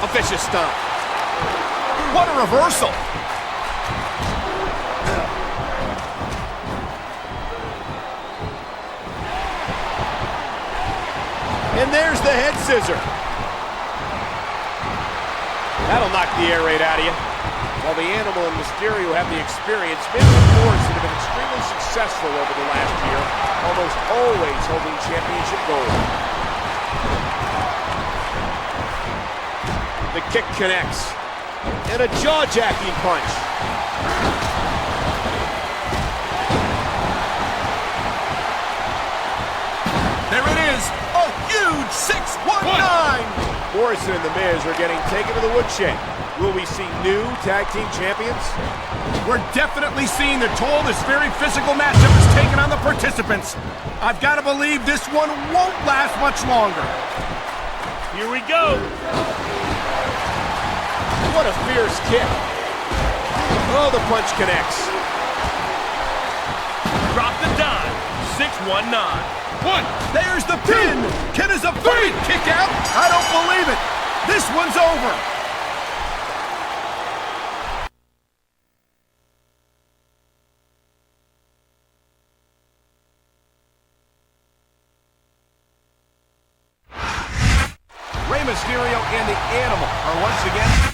A vicious stomp. What a reversal. And there's the head scissor. That'll knock the air right out of you. While the Animal and Mysterio have the experience, Miz and Morrison have been extremely successful over the last year, almost always holding championship gold. The kick connects. And a jaw-jacking punch. There it is. A huge 619. Morrison and The Miz are getting taken to the woodshed. Will we see new tag team champions? We're definitely seeing the toll this very physical matchup is taking on the participants. I've got to believe this one won't last much longer. Here we go. What a fierce kick. Oh, the punch connects. Drop the dime. 6-1-9. One, there's the pin. Kid is a big kick out. I don't believe it. This one's over. Rey Mysterio and the Animal are once again...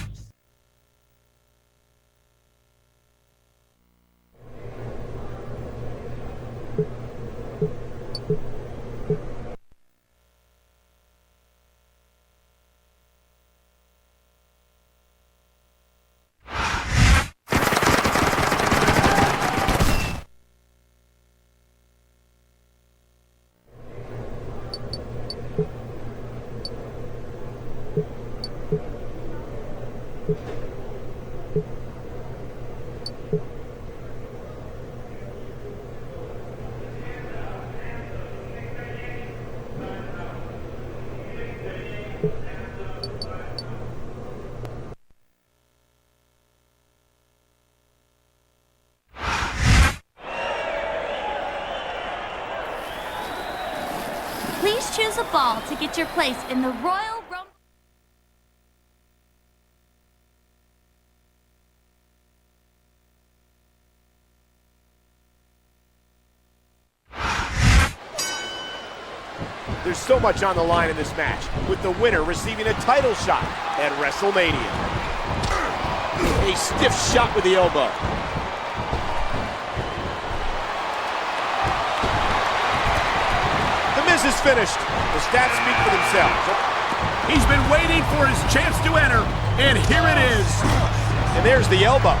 Please choose a ball to get your place in the Royal Rumble. There's so much on the line in this match, with the winner receiving a title shot at WrestleMania. A stiff shot with the elbow. The Miz is finished. The stats speak for themselves. He's been waiting for his chance to enter, and here it is. And there's the elbow.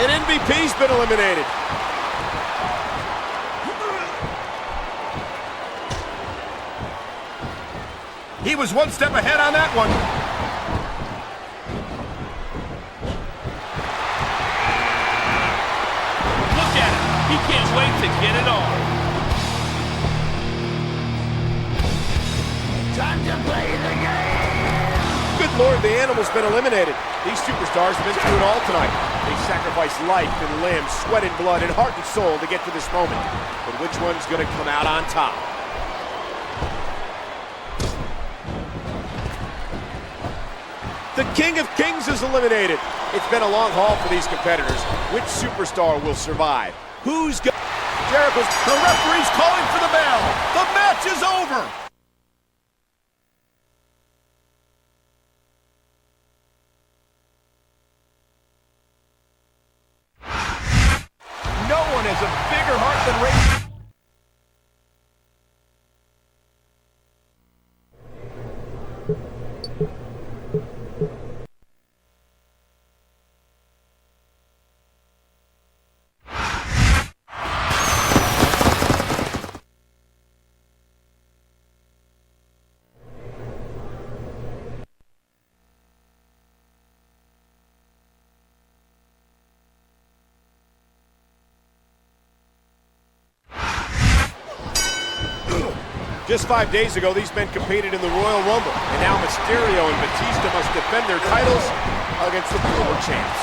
And MVP's been eliminated. He was one step ahead on that one. Look at him. He can't wait to get it on. Time to play the game! Good Lord, the animal's been eliminated. These superstars have been through it all tonight. They sacrificed life and limb, sweat and blood, and heart and soul to get to this moment. But which one's going to come out on top? The King of Kings is eliminated. It's been a long haul for these competitors. Which superstar will survive? Who's going? Jericho's. The referee's calling for the bell. The match is over. No one has a bigger heart than Ray. Just 5 days ago, these men competed in the Royal Rumble, and now Mysterio and Batista must defend their titles against the former champs.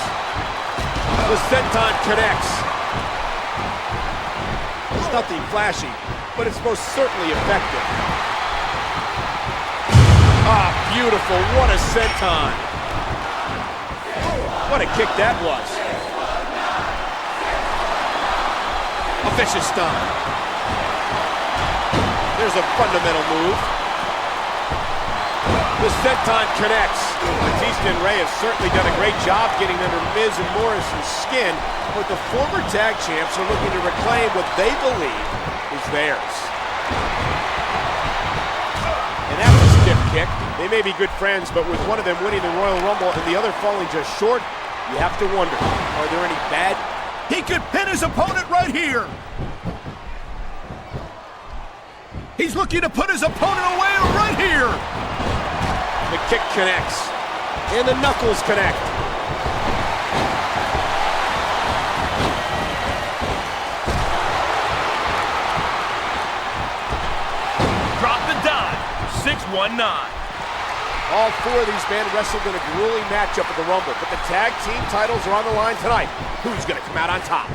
The senton connects. It's nothing flashy, but it's most certainly effective. Ah, beautiful. What a senton. What a kick that was. A vicious stomp. There's a fundamental move. The senton connects. Batista and Rey have certainly done a great job getting under Miz and Morrison's skin, but the former tag champs are looking to reclaim what they believe is theirs. And that's a stiff kick. They may be good friends, but with one of them winning the Royal Rumble and the other falling just short, you have to wonder, are there any bad? He could pin his opponent right here. He's looking to put his opponent away right here. The kick connects, and the knuckles connect. Drop the dime. 619. All four of these men wrestled in a grueling matchup at the Rumble, but the tag team titles are on the line tonight. Who's going to come out on top?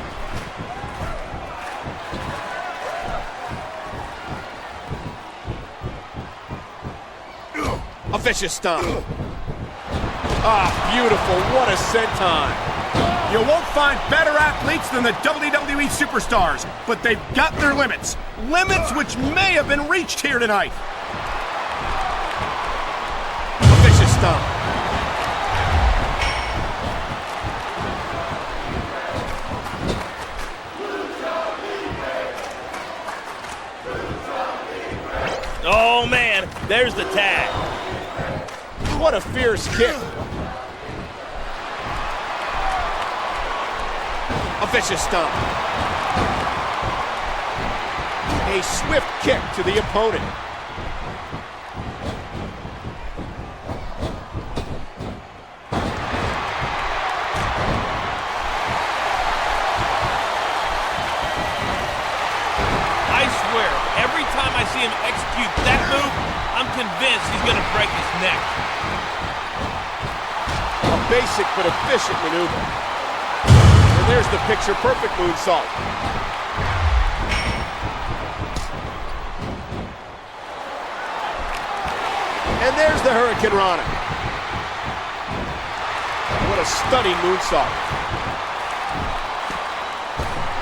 A vicious stomp. Ah, beautiful. What a senton. You won't find better athletes than the WWE superstars, but they've got their limits. Limits which may have been reached here tonight. A vicious stomp. Oh, man. There's the tag. What a fierce kick. A vicious stomp. A swift kick to the opponent. I swear, every time I see him execute that move, I'm convinced he's going to break his neck. A basic but efficient maneuver. And there's the picture-perfect moonsault. And there's the Hurricane Rana. What a stunning moonsault.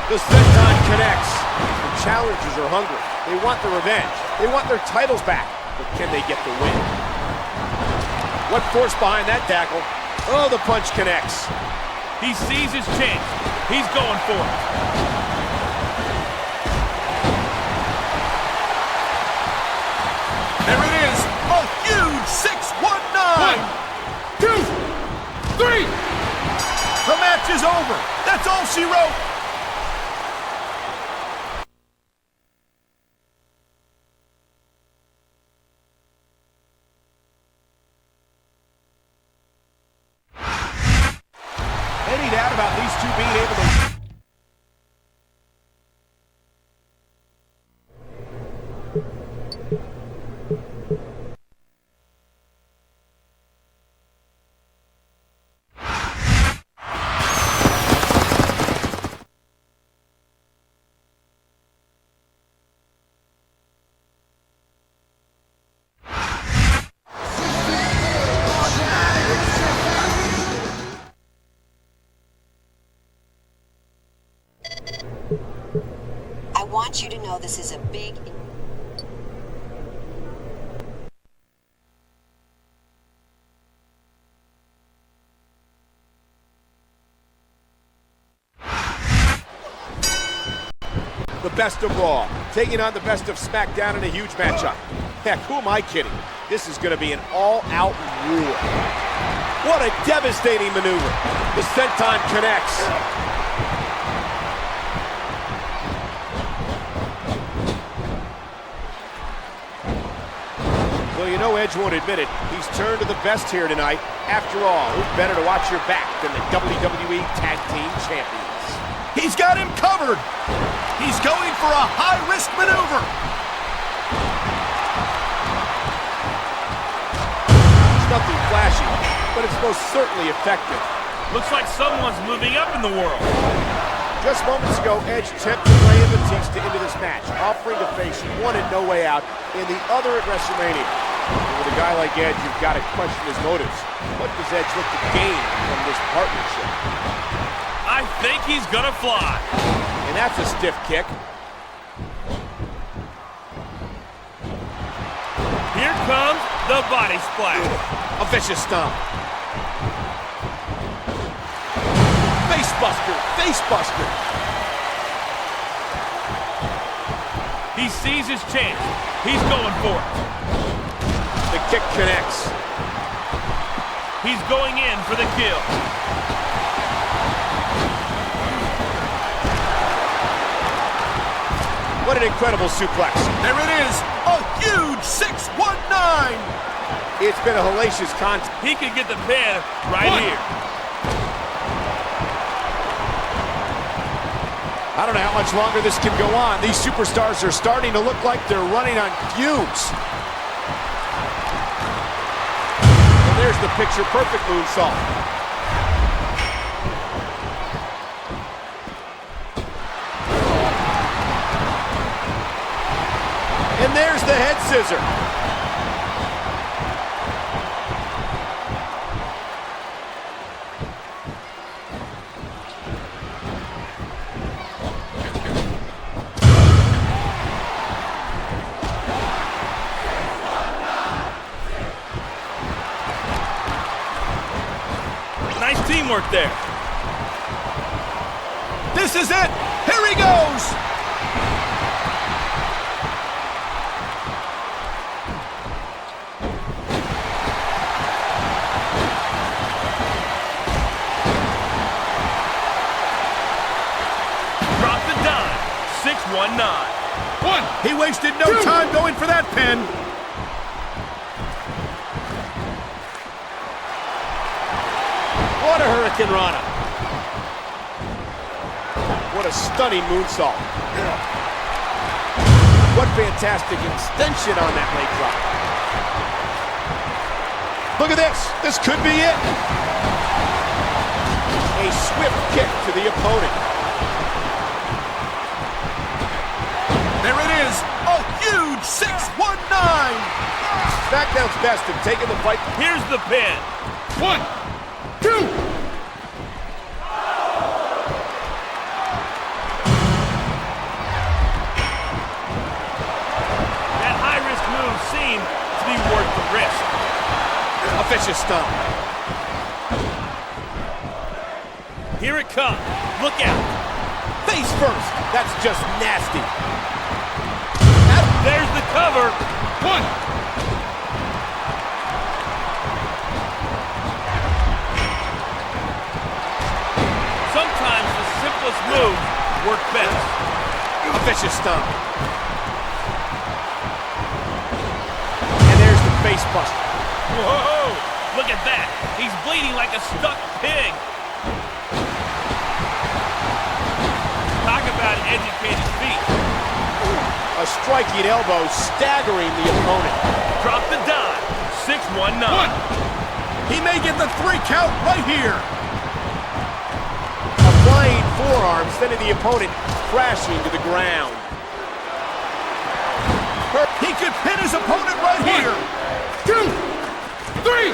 The senton connects. The challengers are hungry. They want the revenge. They want their titles back. But can they get the win? What force behind that tackle? Oh, the punch connects. He sees his chance. He's going for it. There it is. A huge 619. 1, 2, 3. The match is over. That's all she wrote. Any doubt about these two being able to... I want you to know this is a big... The best of Raw, taking on the best of SmackDown in a huge matchup. Heck, who am I kidding? This is going to be an all-out war. What a devastating maneuver. The senton connects. Well, you know Edge won't admit it. He's turned to the best here tonight. After all, who's better to watch your back than the WWE Tag Team Champions? He's got him covered. He's going for a high-risk maneuver. It's nothing flashy, but it's most certainly effective. Looks like someone's moving up in the world. Just moments ago, Edge tempted Rey and Batista into this match, offering to face one and no way out in the other at WrestleMania. And with a guy like Edge, you've got to question his motives. What does Edge look to gain from this partnership? I think he's gonna fly. And that's a stiff kick. Here comes the body splash. A vicious stomp. Face buster, face buster. He sees his chance. He's going for it. The kick connects. He's going in for the kill. What an incredible suplex. There it is. A huge 619. It's been a hellacious contest. He could get the pin right here. I don't know how much longer this can go on. These superstars are starting to look like they're running on fumes. And there's the picture-perfect moonsault. And there's the head scissor. Nice teamwork there. This is it. Here he goes. Drop the dime. 619. He wasted no time going for that pin. What a Hurricane Rana. What a stunning moonsault. What fantastic extension on that leg drop. Look at this. This could be it. A swift kick to the opponent. There it is. A huge 619. SmackDown's best have taken the fight. Here's the pin. 1, 2. That high-risk move seemed to be worth the risk. A vicious stomp. Here it comes. Look out. Face first. That's just nasty. There's the cover. 1, most moves work best. A vicious stomp. And there's the face buster. Whoa! Look at that. He's bleeding like a stuck pig. Talk about educated feet. A striking elbow staggering the opponent. Drop the dime. 6-1-9. He may get the 3 count right here. A flying forearm sending the opponent crashing to the ground. He could pin his opponent right here. 2, 3.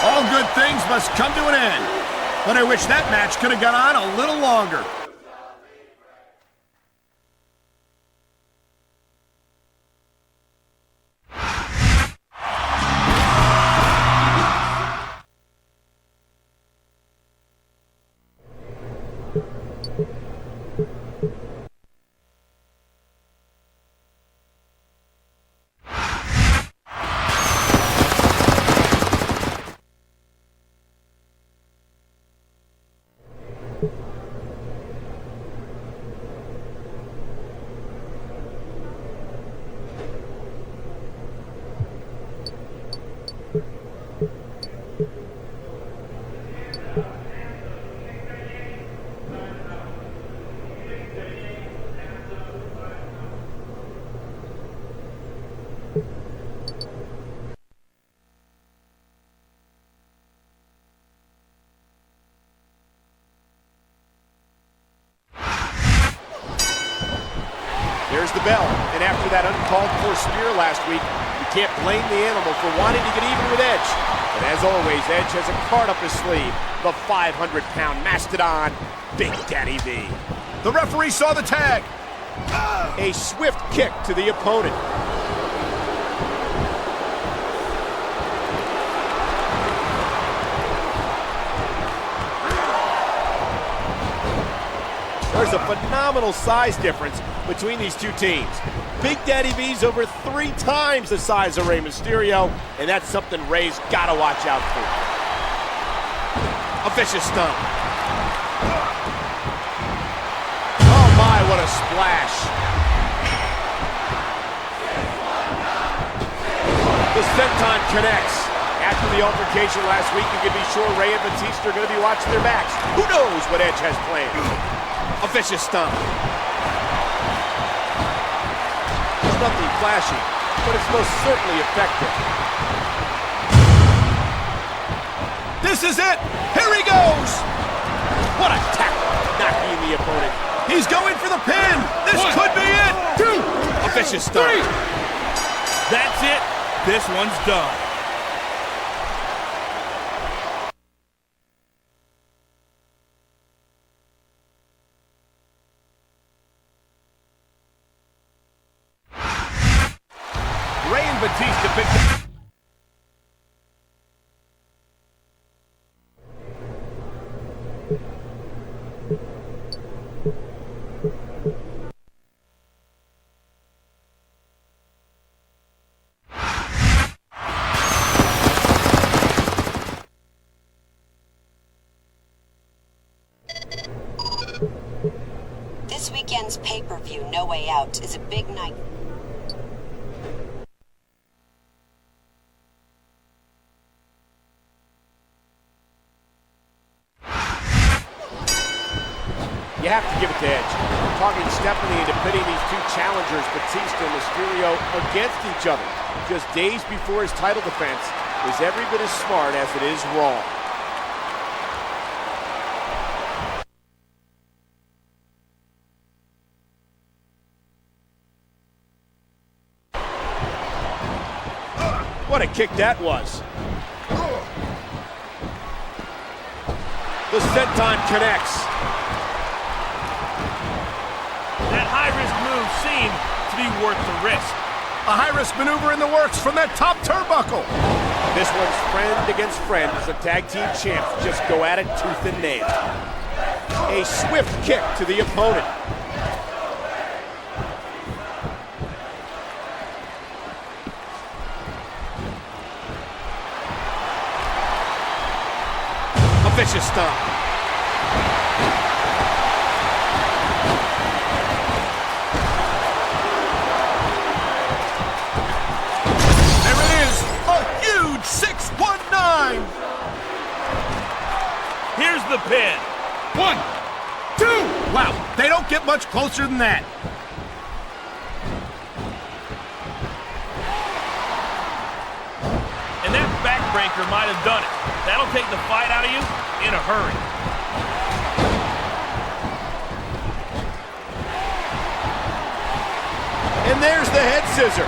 All good things must come to an end. But I wish that match could have gone on a little longer. There's the bell, and after that uncalled-for spear last week, you can't blame the animal for wanting to get even with Edge. But as always, Edge has a card up his sleeve, the 500-pound mastodon, Big Daddy V. The referee saw the tag. A swift kick to the opponent. There's a phenomenal size difference between these two teams. Big Daddy V's over 3 times the size of Rey Mysterio, and that's something Rey's gotta watch out for. A vicious stomp. Oh my, what a splash. The senton connects. After the altercation last week, you can be sure Rey and Batista are gonna be watching their backs. Who knows what Edge has planned? A vicious stomp. It's nothing flashy, but it's most certainly effective. This is it. Here he goes. What a tackle, knocking the opponent. He's going for the pin. This could be it. 2, A vicious stomp. 3. That's it. This one's done. Rey and Batista picked up. This weekend's pay-per-view, No Way Out, is a big night. You have to give it to Edge. Talking Stephanie into pitting these two challengers, Batista and Mysterio, against each other just days before his title defense is every bit as smart as it is wrong. What a kick that was. The senton connects. That high-risk move seemed to be worth the risk. A high-risk maneuver in the works from that top turnbuckle. This one's friend against friend as the tag team champs just go at it tooth and nail. A swift kick to the opponent. A vicious stomp. code 619. Here's the pin. 1, 2. Wow, they don't get much closer than that. And that backbreaker might have done it. That'll take the fight out of you in a hurry. And there's the head scissor.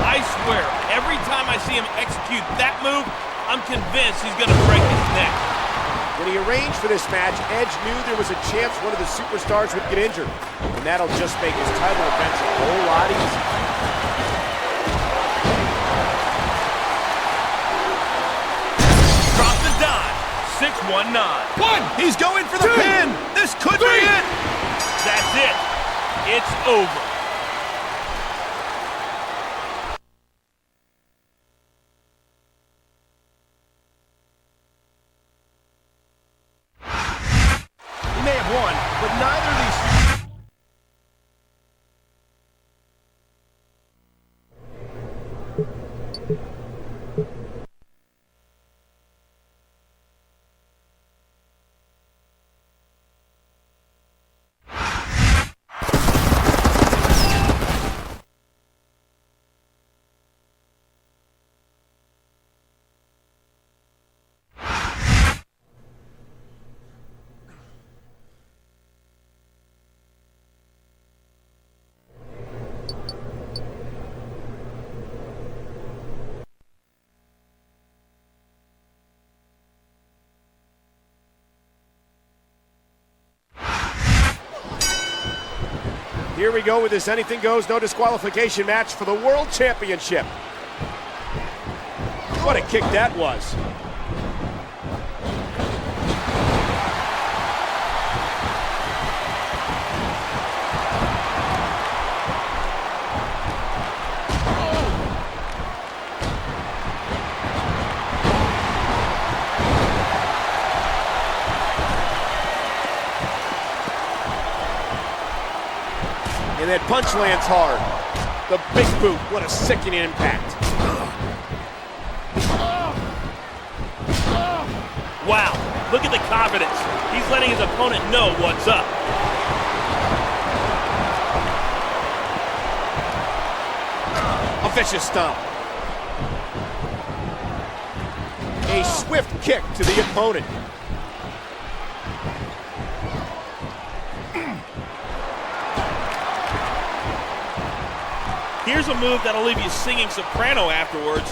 I swear, every time I see him execute that move, I'm convinced he's going to break his neck. When he arranged for this match, Edge knew there was a chance one of the superstars would get injured. And that'll just make his title defense a whole lot easier. Drop the dime. 619. He's going for the pin. This could be it. That's it. It's over. He may have won, but neither of these... Here we go with this anything goes, no disqualification match for the World Championship. What a kick that was. And that punch lands hard. The big boot, what a sickening impact. Wow, look at the confidence. He's letting his opponent know what's up. A vicious stomp. A swift kick to the opponent. Here's a move that'll leave you singing soprano afterwards.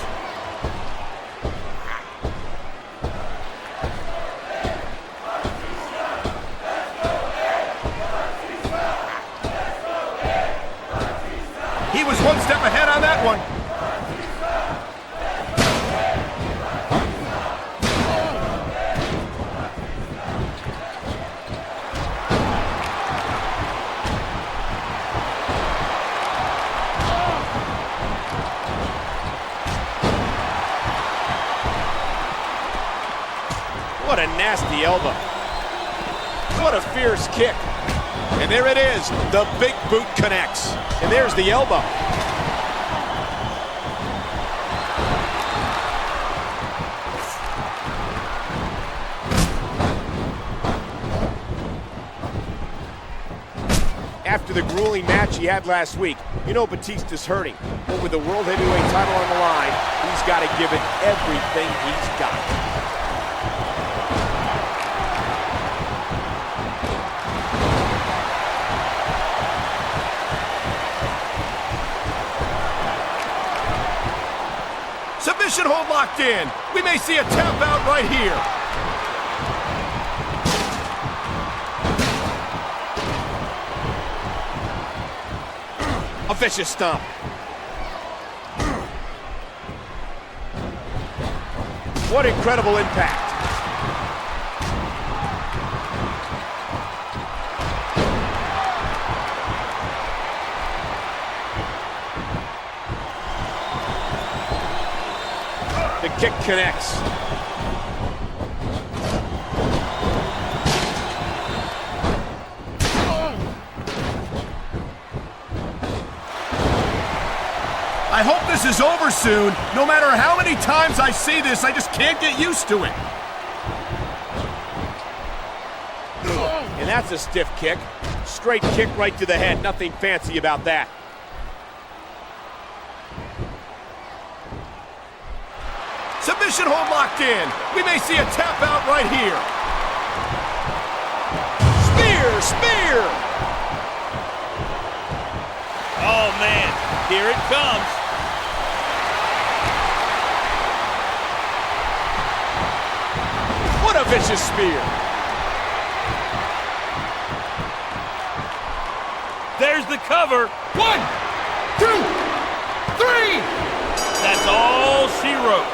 He was one step ahead on that one. What a nasty elbow. What a fierce kick. And there it is. The big boot connects. And there's the elbow. After the grueling match he had last week, you know Batista's hurting. But with the World Heavyweight title on the line, he's got to give it everything he's got. Submission hold locked in. We may see a tap out right here. A vicious stomp. What incredible impact. The kick connects. I hope this is over soon. No matter how many times I see this, I just can't get used to it. And that's a stiff kick. Straight kick right to the head. Nothing fancy about that. Submission hold locked in. We may see a tap out right here. Spear! Oh, man. Here it comes. What a vicious spear. There's the cover. 1, 2, 3! That's all she wrote.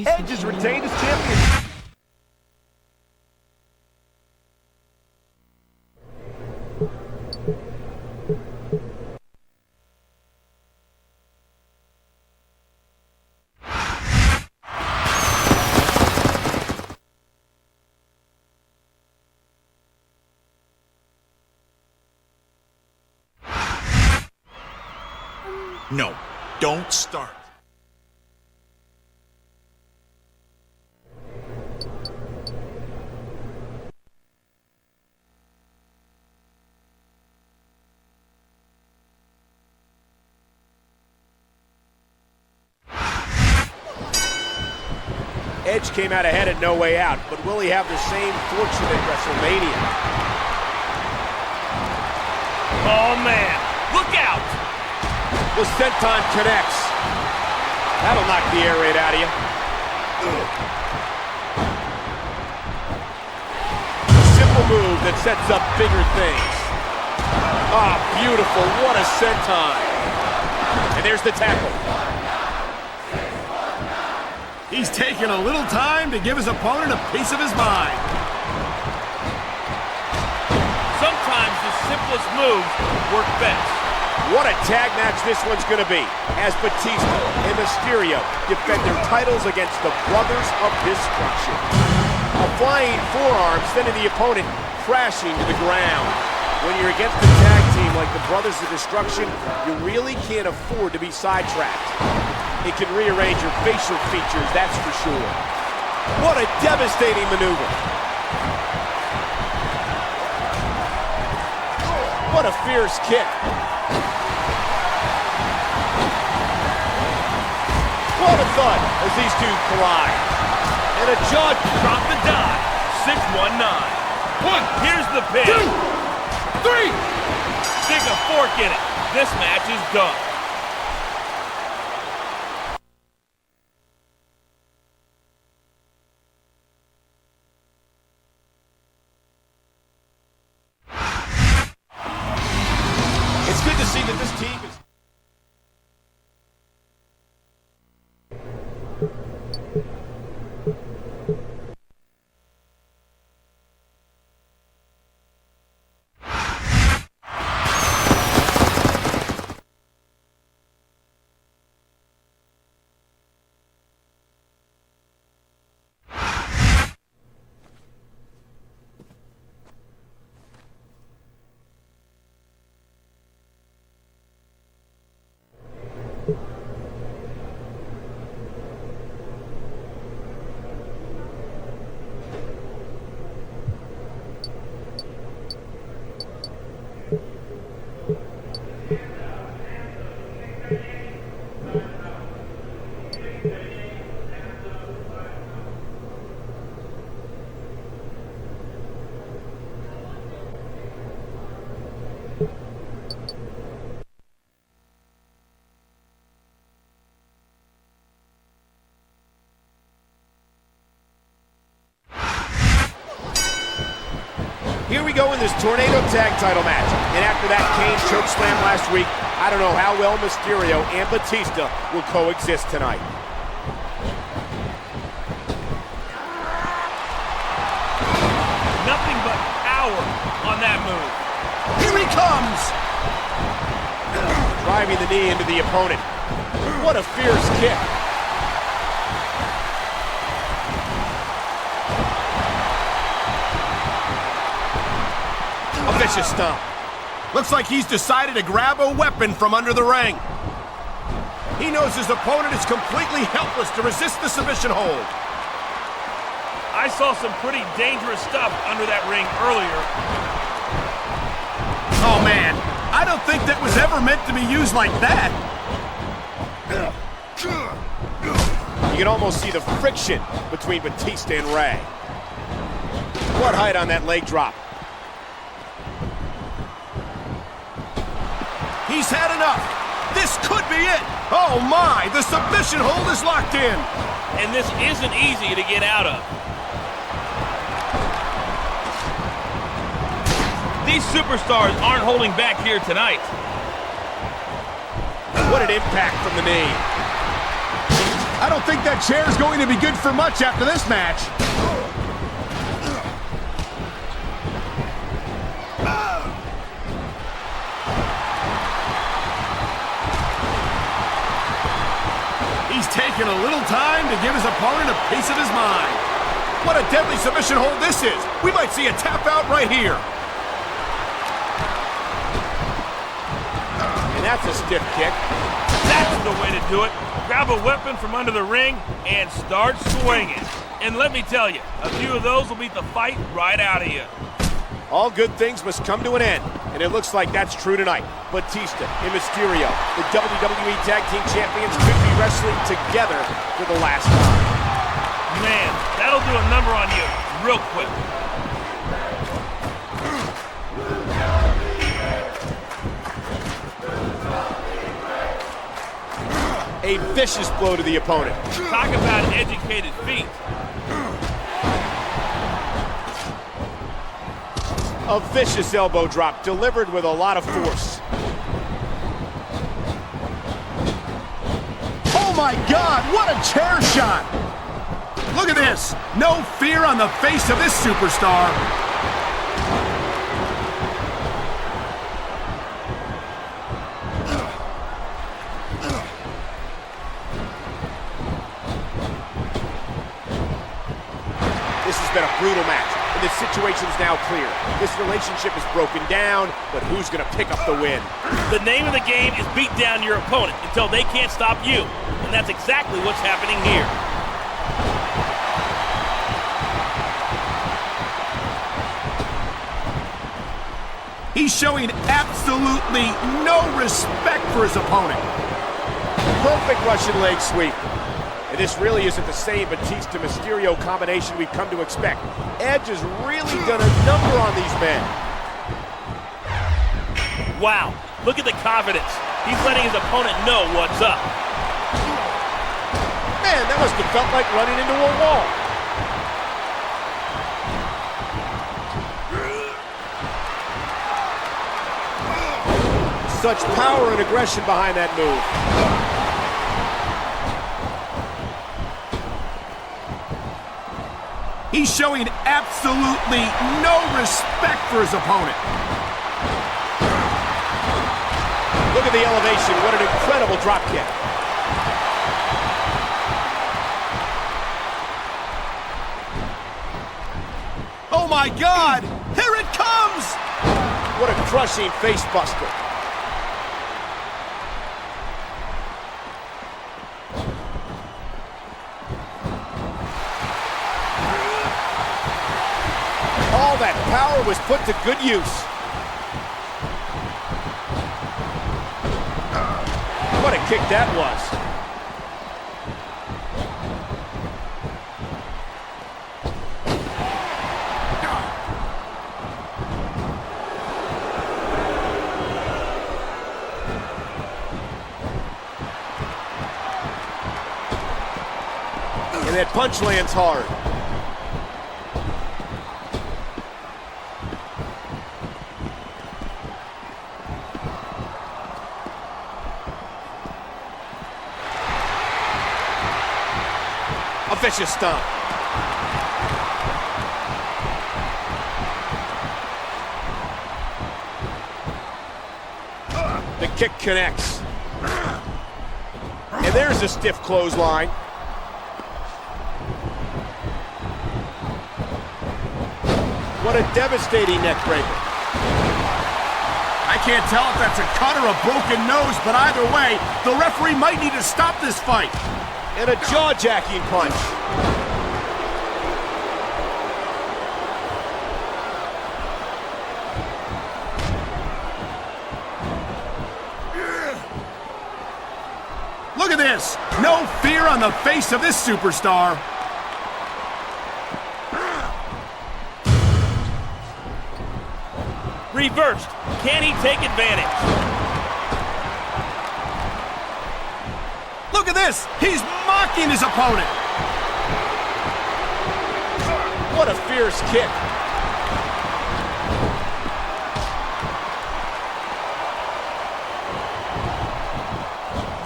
Edge is retained as champion. No, don't start. Edge came out ahead at No Way Out, but will he have the same fortune at WrestleMania? Oh, man. Look out. The senton connects. That'll knock the air raid out of you. A simple move that sets up bigger things. Ah, beautiful. What a senton. And there's the tackle. He's taking a little time to give his opponent a piece of his mind. Sometimes the simplest moves work best. What a tag match this one's going to be, as Batista and Mysterio defend their titles against the Brothers of Destruction. A flying forearm sending the opponent crashing to the ground. When you're against a tag team like the Brothers of Destruction, you really can't afford to be sidetracked. It can rearrange your facial features, that's for sure. What a devastating maneuver. What a fierce kick. What a thud as these two collide. And a jaw drop the die. 619. 1, here's the pin. 2, 3! Stick a fork in it. This match is done. It's good to see that this team is... Here we go in this Tornado Tag title match. And after that Kane chokeslam last week, I don't know how well Mysterio and Batista will coexist tonight. Nothing but power on that move. Here he comes! Driving the knee into the opponent. What a fierce kick. A vicious stomp. Looks like he's decided to grab a weapon from under the ring. He knows his opponent is completely helpless to resist the submission hold. I saw some pretty dangerous stuff under that ring earlier. Oh man, I don't think that was ever meant to be used like that. You can almost see the friction between Batista and Ray. What height on that leg drop. He's had enough. This could be it. Oh my, the submission hold is locked in. And this isn't easy to get out of. These superstars aren't holding back here tonight. What an impact from the knee. I don't think that chair is going to be good for much after this match. He's taken a little time to give his opponent a piece of his mind. What a deadly submission hold this is. We might see a tap out right here. And that's a stiff kick. That's the way to do it. Grab a weapon from under the ring and start swinging. And let me tell you, a few of those will beat the fight right out of you. All good things must come to an end, and it looks like that's true tonight. Batista and Mysterio, the WWE Tag Team Champions, could be wrestling together for the last time. Man, that'll do a number on you real quick. A vicious blow to the opponent. Talk about educated feet. A vicious elbow drop delivered with a lot of force. Oh my God, what a chair shot! Look at this, no fear on the face of this superstar. This has been a brutal match, and the situation's now clear. This relationship is broken down, but who's gonna pick up the win? The name of the game is beat down your opponent until they can't stop you. And that's exactly what's happening here. He's showing absolutely no respect for his opponent. Perfect Russian leg sweep. And this really isn't the same Batista-Mysterio combination we've come to expect. Edge has really done a number on these men. Wow, look at the confidence. He's letting his opponent know what's up. Man, that must have felt like running into a wall. Such power and aggression behind that move. He's showing absolutely no respect for his opponent. Look at the elevation. What an incredible drop kick. Oh my God! Here it comes! What a crushing face buster. All that power was put to good use. What a kick that was. And that punch lands hard. A vicious stomp. The kick connects. And there's a stiff clothesline. What a devastating neck breaker. I can't tell if that's a cut or a broken nose, but either way, the referee might need to stop this fight. And a jaw-jacking punch. Look at this. No fear on the face of this superstar. Reversed. Can he take advantage? Look at this. He's mocking his opponent. What a fierce kick.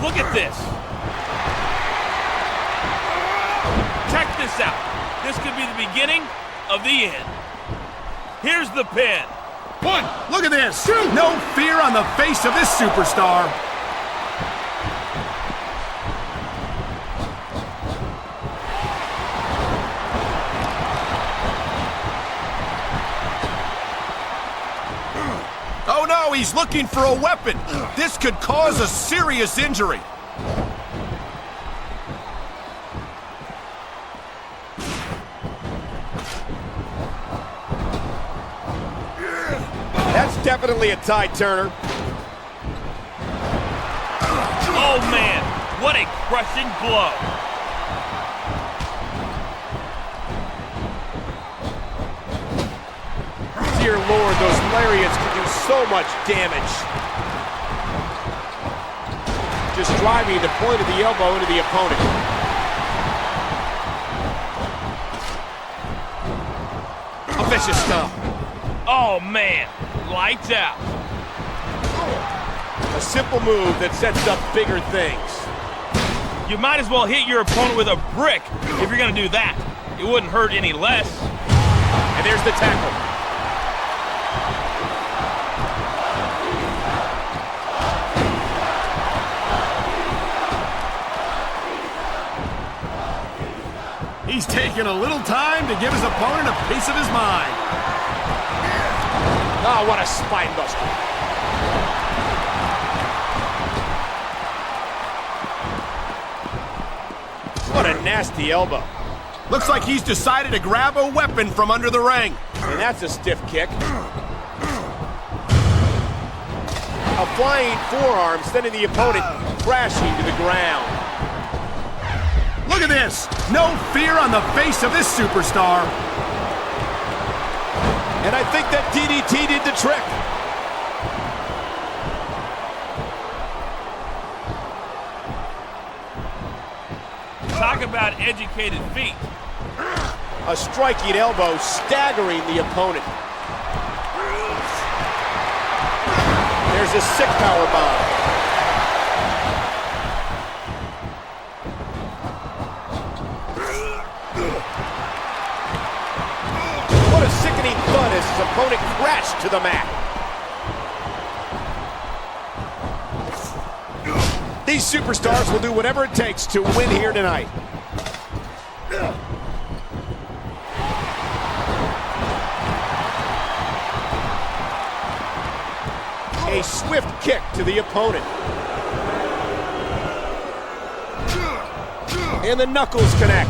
Look at this. Check this out. This could be the beginning of the end. Here's the pin. 1. Look at this. 2. No fear on the face of this superstar. Oh no, he's looking for a weapon. This could cause a serious injury. That's definitely a tie turner. Oh man, what a crushing blow. Dear Lord, those lariats can do so much damage. Just driving the point of the elbow into the opponent. A vicious stomp. Oh man, lights out. A simple move that sets up bigger things. You might as well hit your opponent with a brick if you're gonna do that. It wouldn't hurt any less. And there's the tackle. He's taking a little time to give his opponent a piece of his mind. Oh, what a spine buster. What a nasty elbow. Looks like he's decided to grab a weapon from under the ring. And that's a stiff kick. A flying forearm sending the opponent crashing to the ground. Look at this. No fear on the face of this superstar. And I think that DDT did the trick. Talk about educated feet. A striking elbow staggering the opponent. There's a sick power bomb. What a sickening thud as his opponent crashed to the mat. These superstars will do whatever it takes to win here tonight. A swift kick to the opponent. And the knuckles connect.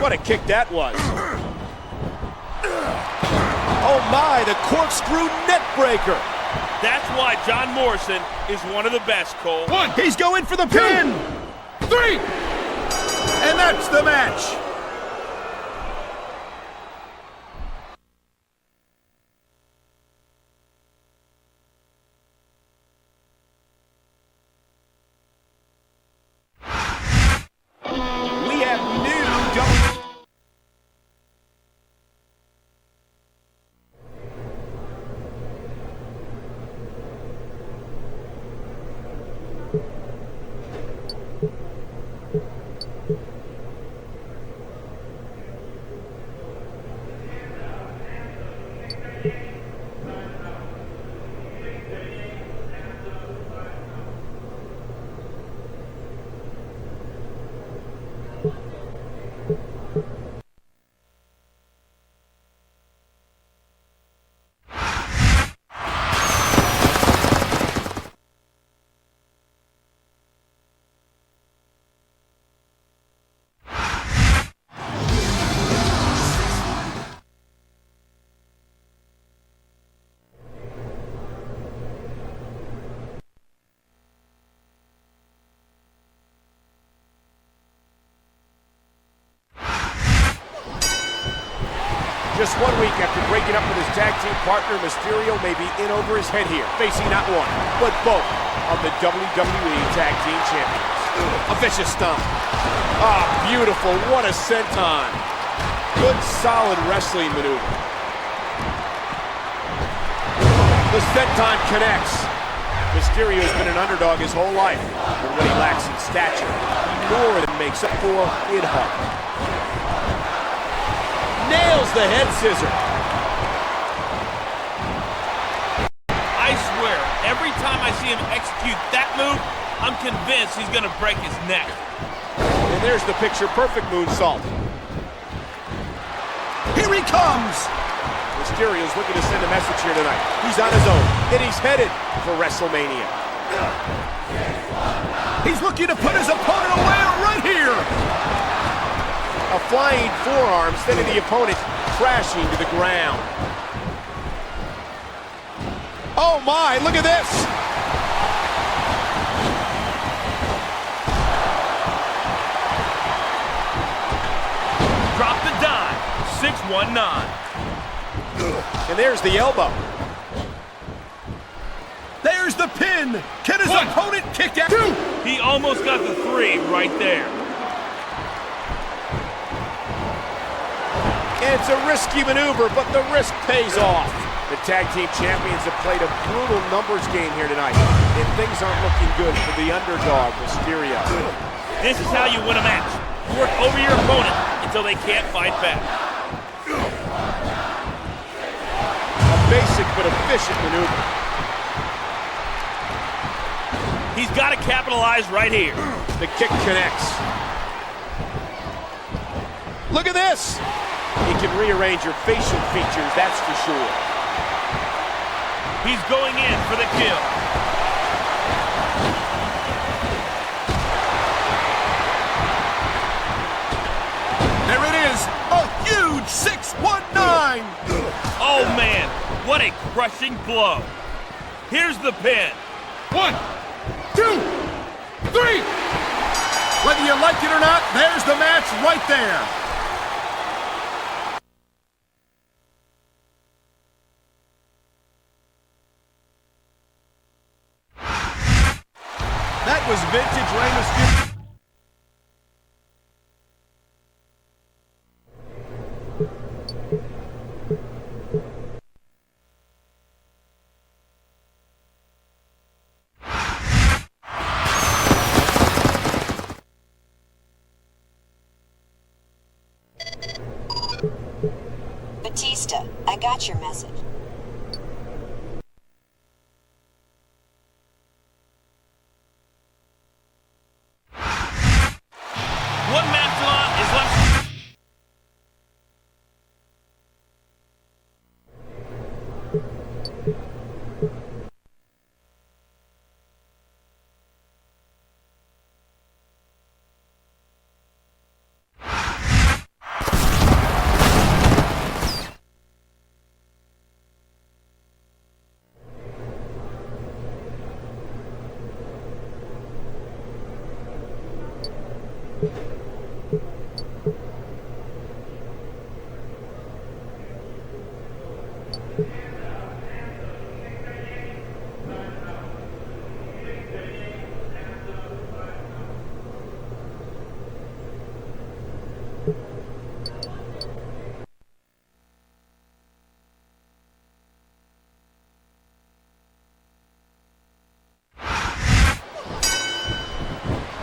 What a kick that was. Oh my, the corkscrew neck breaker. That's why John Morrison is one of the best, Cole. 1. He's going for the pin. 3. And that's the match. We have new W. Just 1 week after breaking up with his tag team partner, Mysterio may be in over his head here, facing not one, but both of the WWE Tag Team Champions. A vicious stomp. Ah, beautiful. What a senton. Good, solid wrestling maneuver. The senton connects. Mysterio's been an underdog his whole life, but what he lacks in stature, he more than makes up for in heart. Nails the head scissor. I swear, every time I see him execute that move, I'm convinced he's gonna break his neck. And there's the picture-perfect moonsault. Here he comes! Mysterio's looking to send a message here tonight. He's on his own, and he's headed for WrestleMania. He's looking to put his opponent away right here! A flying forearm sending the opponent crashing to the ground. Oh my, look at this! Drop the dime, 619. And there's the elbow. There's the pin! Can his opponent kick out? He almost got the 3 right there. It's a risky maneuver, but the risk pays off. The tag team champions have played a brutal numbers game here tonight, and things aren't looking good for the underdog, Mysterio. This is how you win a match. You work over your opponent until they can't fight back. A basic but efficient maneuver. He's got to capitalize right here. The kick connects. Look at this! You can rearrange your facial features, that's for sure. He's going in for the kill. There it is, a huge 619! Oh man, what a crushing blow. Here's the pin. 1, 2, 3! Whether you like it or not, there's the match right there. That was vintage Rey Mysterio. Batista, I got your message. One Mastodon is left.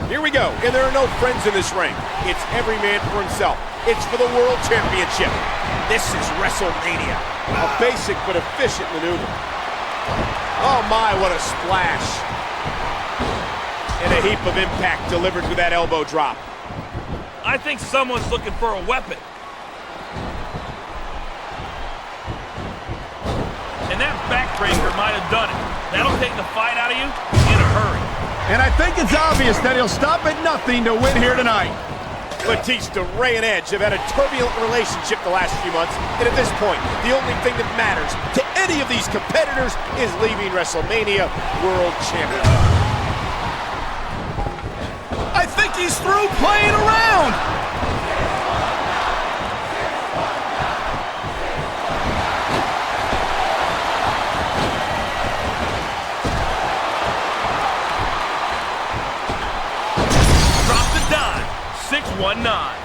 Here we go, and there are no friends in this ring. It's every man for himself. It's for the World Championship. This is WrestleMania. A basic but efficient maneuver. Oh my, what a splash. And a heap of impact delivered with that elbow drop. I think someone's looking for a weapon. And that backbreaker might have done it. That'll take the fight out of you in a hurry. And I think it's obvious that he'll stop at nothing to win here tonight. Batista, Rey, and Edge have had a turbulent relationship the last few months, and at this point, the only thing that matters to any of these competitors is leaving WrestleMania World Champion. I think he's through playing around. 9.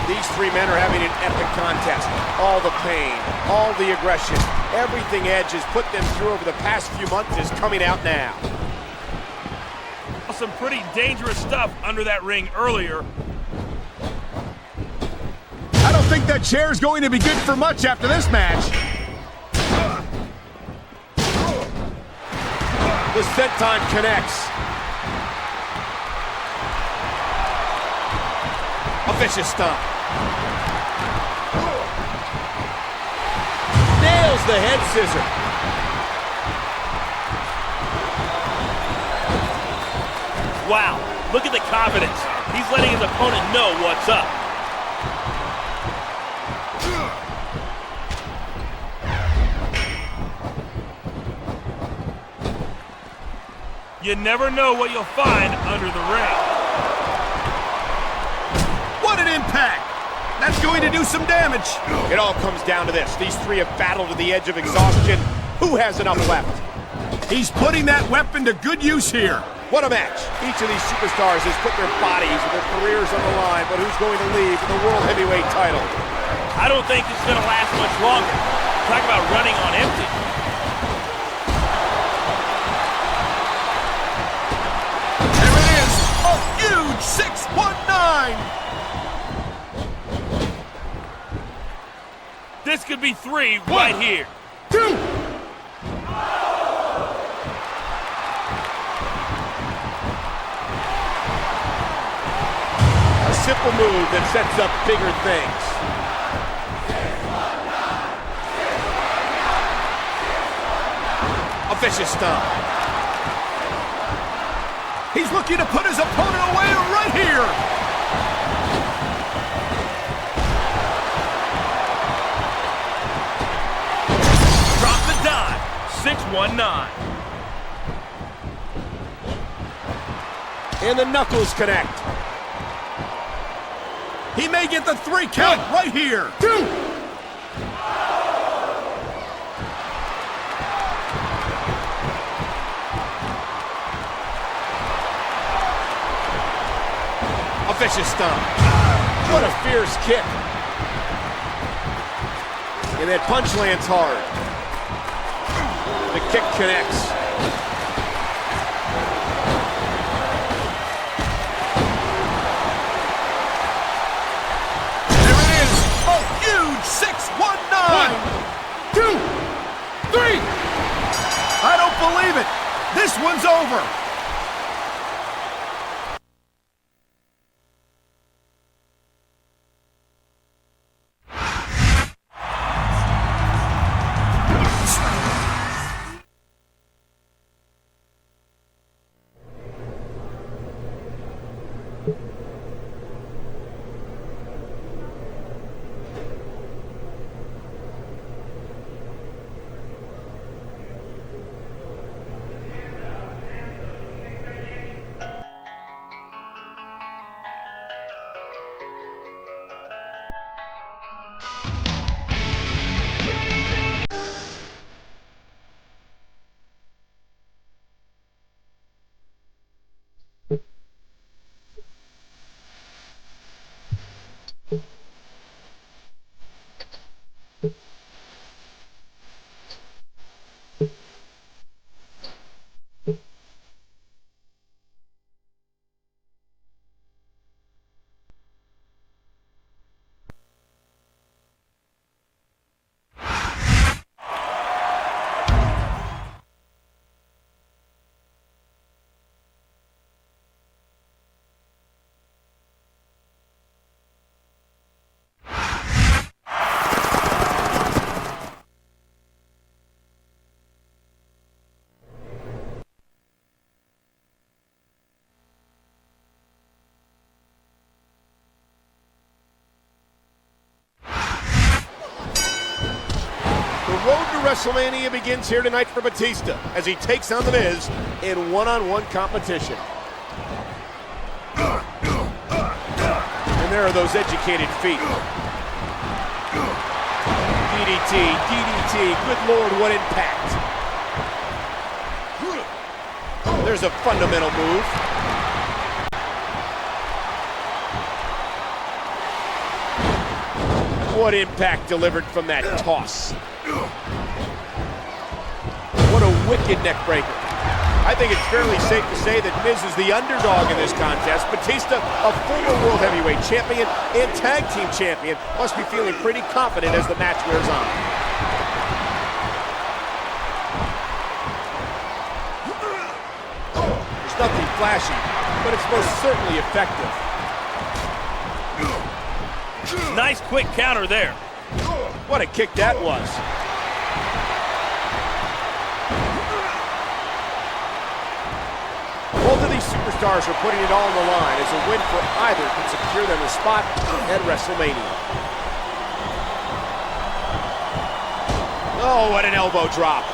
These three men are having an epic contest. All the pain, all the aggression, everything Edge has put them through over the past few months is coming out now. Some pretty dangerous stuff under that ring earlier. I don't think that chair is going to be good for much after this match. The senton connects. A vicious stomp. Nails the head scissor. Wow, look at the confidence. He's letting his opponent know what's up. You never know what you'll find under the ring. What an impact! That's going to do some damage. It all comes down to this. These three have battled to the edge of exhaustion. Who has enough left? He's putting that weapon to good use here. What a match. Each of these superstars has put their bodies and their careers on the line, but who's going to leave with the World Heavyweight title? I don't think it's going to last much longer. Talk about running on empty. There it is, a huge 619. This could be 3 right here. 2. A simple move that sets up bigger things. A vicious stomp. He's looking to put his opponent away right here. Drop the dive. 619. And the knuckles connect. He may get the 3 count right here. 2. A vicious stomp. What a fierce kick. And that punch lands hard. The kick connects. There it is, a huge 619. 1, 2, 3. I don't believe it. This one's over. The road to WrestleMania begins here tonight for Batista as he takes on The Miz in one-on-one competition. And there are those educated feet. DDT, DDT, good Lord, what impact. There's a fundamental move. What impact delivered from that toss. What a wicked neck breaker. I think it's fairly safe to say that Miz is the underdog in this contest. Batista, a former World Heavyweight Champion and Tag Team Champion, must be feeling pretty confident as the match wears on. There's nothing flashy, but it's most certainly effective. Nice quick counter there. What a kick that was. Both of these superstars are putting it all on the line as a win for either can secure them a spot at WrestleMania. Oh, what an elbow drop.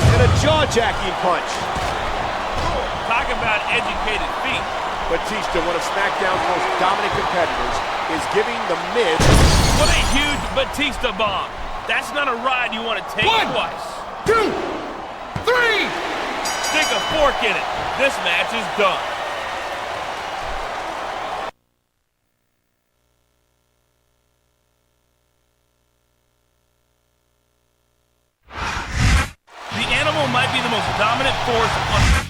And a jaw-jacking punch. Talk about educated feet. Batista, one of SmackDown's most dominant competitors, is giving the Miz. What a huge Batista bomb. That's not a ride you want to take twice. 2, 3! Stick a fork in it. This match is done. The animal might be the most dominant force on...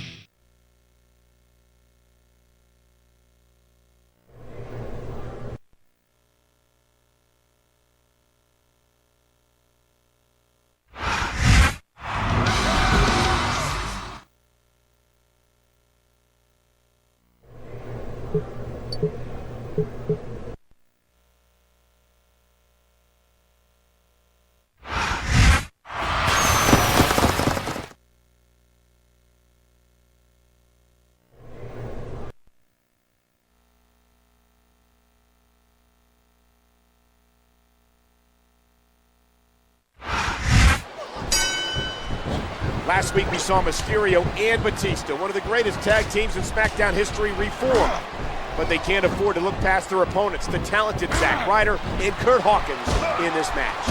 Last week we saw Mysterio and Batista, one of the greatest tag teams in SmackDown history, reform. But they can't afford to look past their opponents, the talented Zack Ryder and Kurt Hawkins, in this match.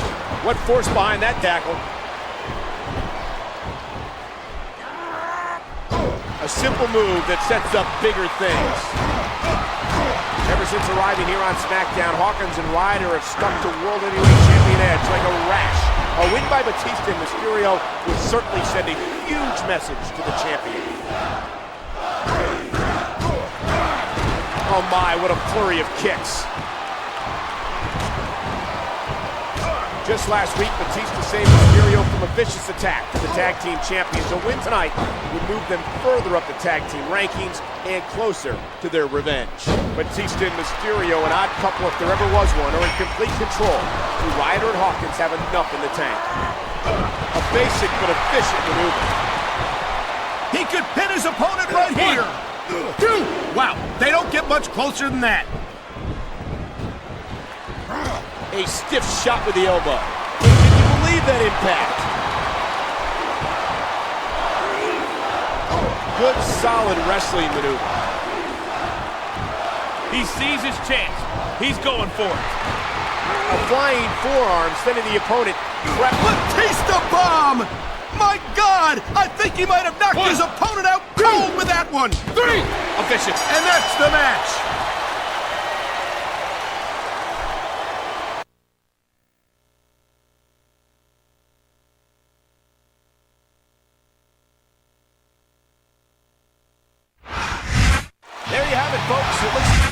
What force behind that tackle? A simple move that sets up bigger things. Ever since arriving here on SmackDown, Hawkins and Ryder have stuck to World Heavyweight Champion Edge like a rash. A win by Batista and Mysterio would certainly send a huge message to the champion. Oh my, what a flurry of kicks. Just last week, Batista saved Mysterio from a vicious attack to the tag team champions. A win tonight would move them further up the tag team rankings and closer to their revenge. Batista and Mysterio, an odd couple if there ever was one, are in complete control. Ryder and Hawkins have enough in the tank. A basic but efficient maneuver. He could pin his opponent right here. 2! Wow, they don't get much closer than that. A stiff shot with the elbow. Can you believe that impact? Good, solid wrestling maneuver. He sees his chance. He's going for it. A flying forearm sending the opponent crap. Batista bomb! My God! I think he might have knocked his opponent out cold with that one. 3! Efficient. And that's the match. There you have it, folks. It looks...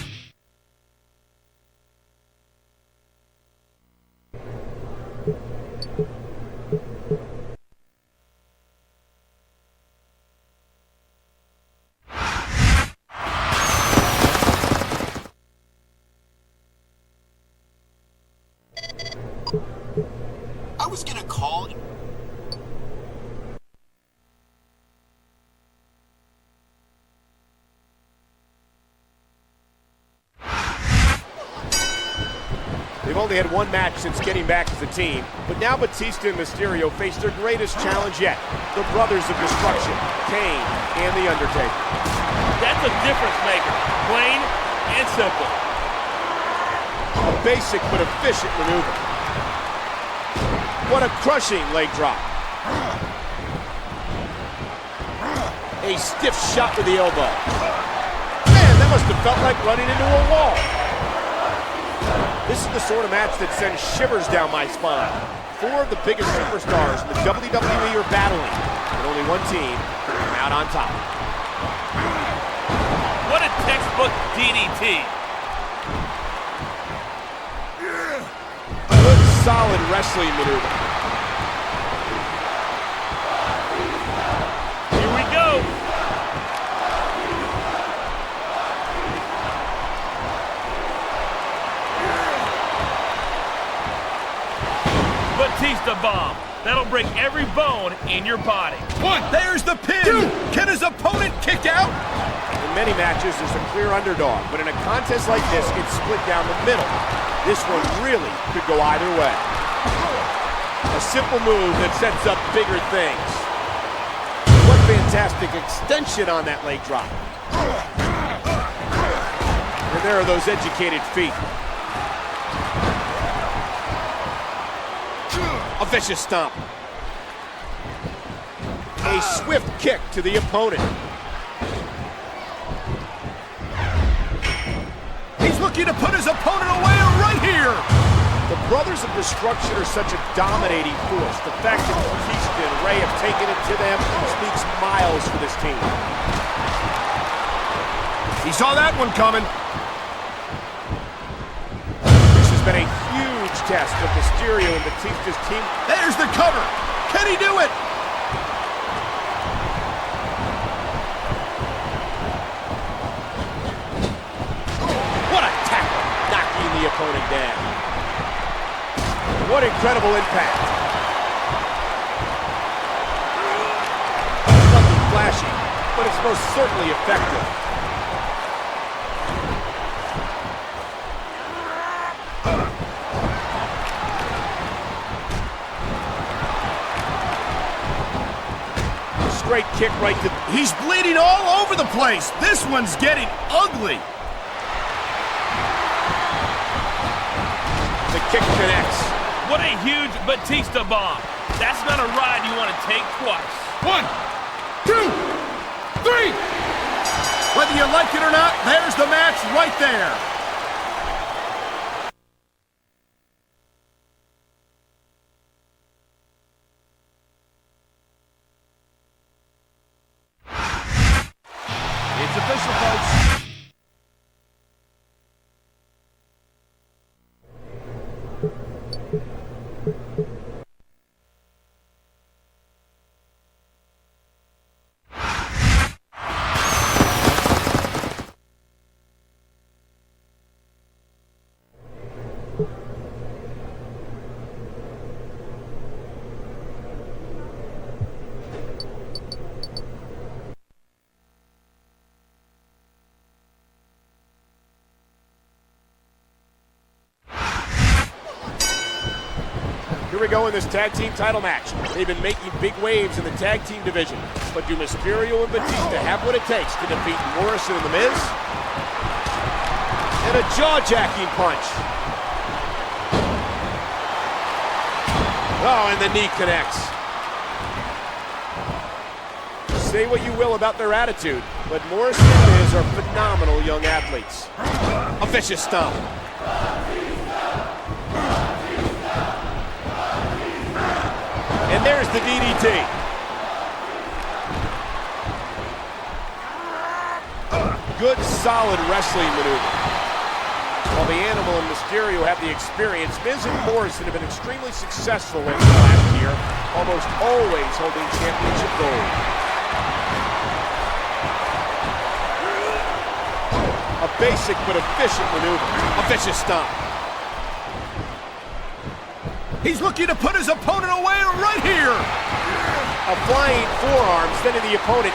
I was gonna call. They've only had one match since getting back as a team, but now Batista and Mysterio face their greatest challenge yet, the Brothers of Destruction, Kane and The Undertaker. That's a difference maker, plain and simple. A basic but efficient maneuver. What a crushing leg drop. A stiff shot with the elbow. Man, that must have felt like running into a wall. This is the sort of match that sends shivers down my spine. Four of the biggest superstars in the WWE are battling, and only one team can come out on top. What a textbook DDT. Good, solid wrestling maneuver. Here we go. Batista bomb. That'll break every bone in your body. One, there's the pin. Two. Can his opponent kick out? In many matches, there's a clear underdog, but in a contest like this, it's split down the middle. This one really could go either way. A simple move that sets up bigger things. What fantastic extension on that leg drop. And there are those educated feet. A vicious stomp. A swift kick to the opponent. He's looking to put his opponent away right here. The Brothers of Destruction are such a dominating force. The fact that Batista and Ray have taken it to them speaks miles for this team. He saw that one coming. This has been a huge test of Mysterio and Batista's team. There's the cover. Can he do it? What a tackle, knocking the opponent down. What incredible impact. Nothing flashy, but it's most certainly effective. Straight kick right to... He's bleeding all over the place. This one's getting ugly. The kick connects. What a huge Batista bomb. That's not a ride you want to take twice. 1, 2, 3. Whether you like it or not, there's the match right there. It's official, folks. Here we go in this tag team title match. They've been making big waves in the tag team division. But do Mysterio and Batista have what it takes to defeat Morrison and The Miz? And a jaw-jacking punch. Oh, and the knee connects. Say what you will about their attitude, but Morrison and Miz are phenomenal young athletes. A vicious stomp. And there's the DDT. Good, solid wrestling maneuver. While the Animal and Mysterio have the experience, Miz and Morrison have been extremely successful over the last year, almost always holding championship gold. A basic but efficient maneuver. A vicious stomp. He's looking to put his opponent away right here. A flying forearm sending the opponent.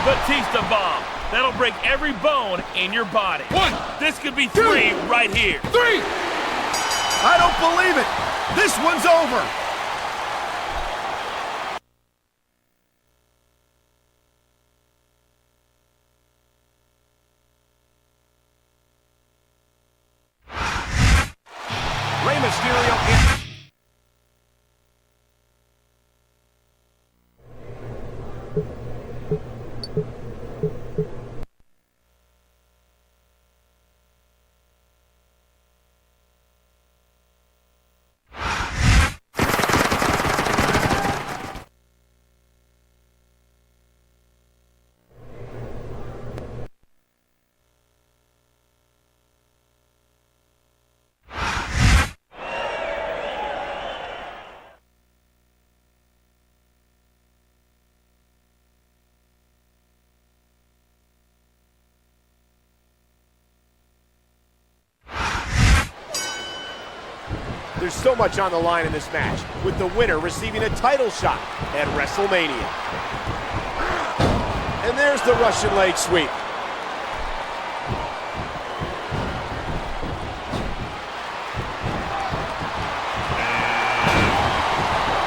Batista bomb. That'll break every bone in your body. 1. This could be 3 right here. 3. I don't believe it. This one's over. Rey Mysterio. there's so much on the line in this match, with the winner receiving a title shot at WrestleMania. And there's the Russian leg sweep.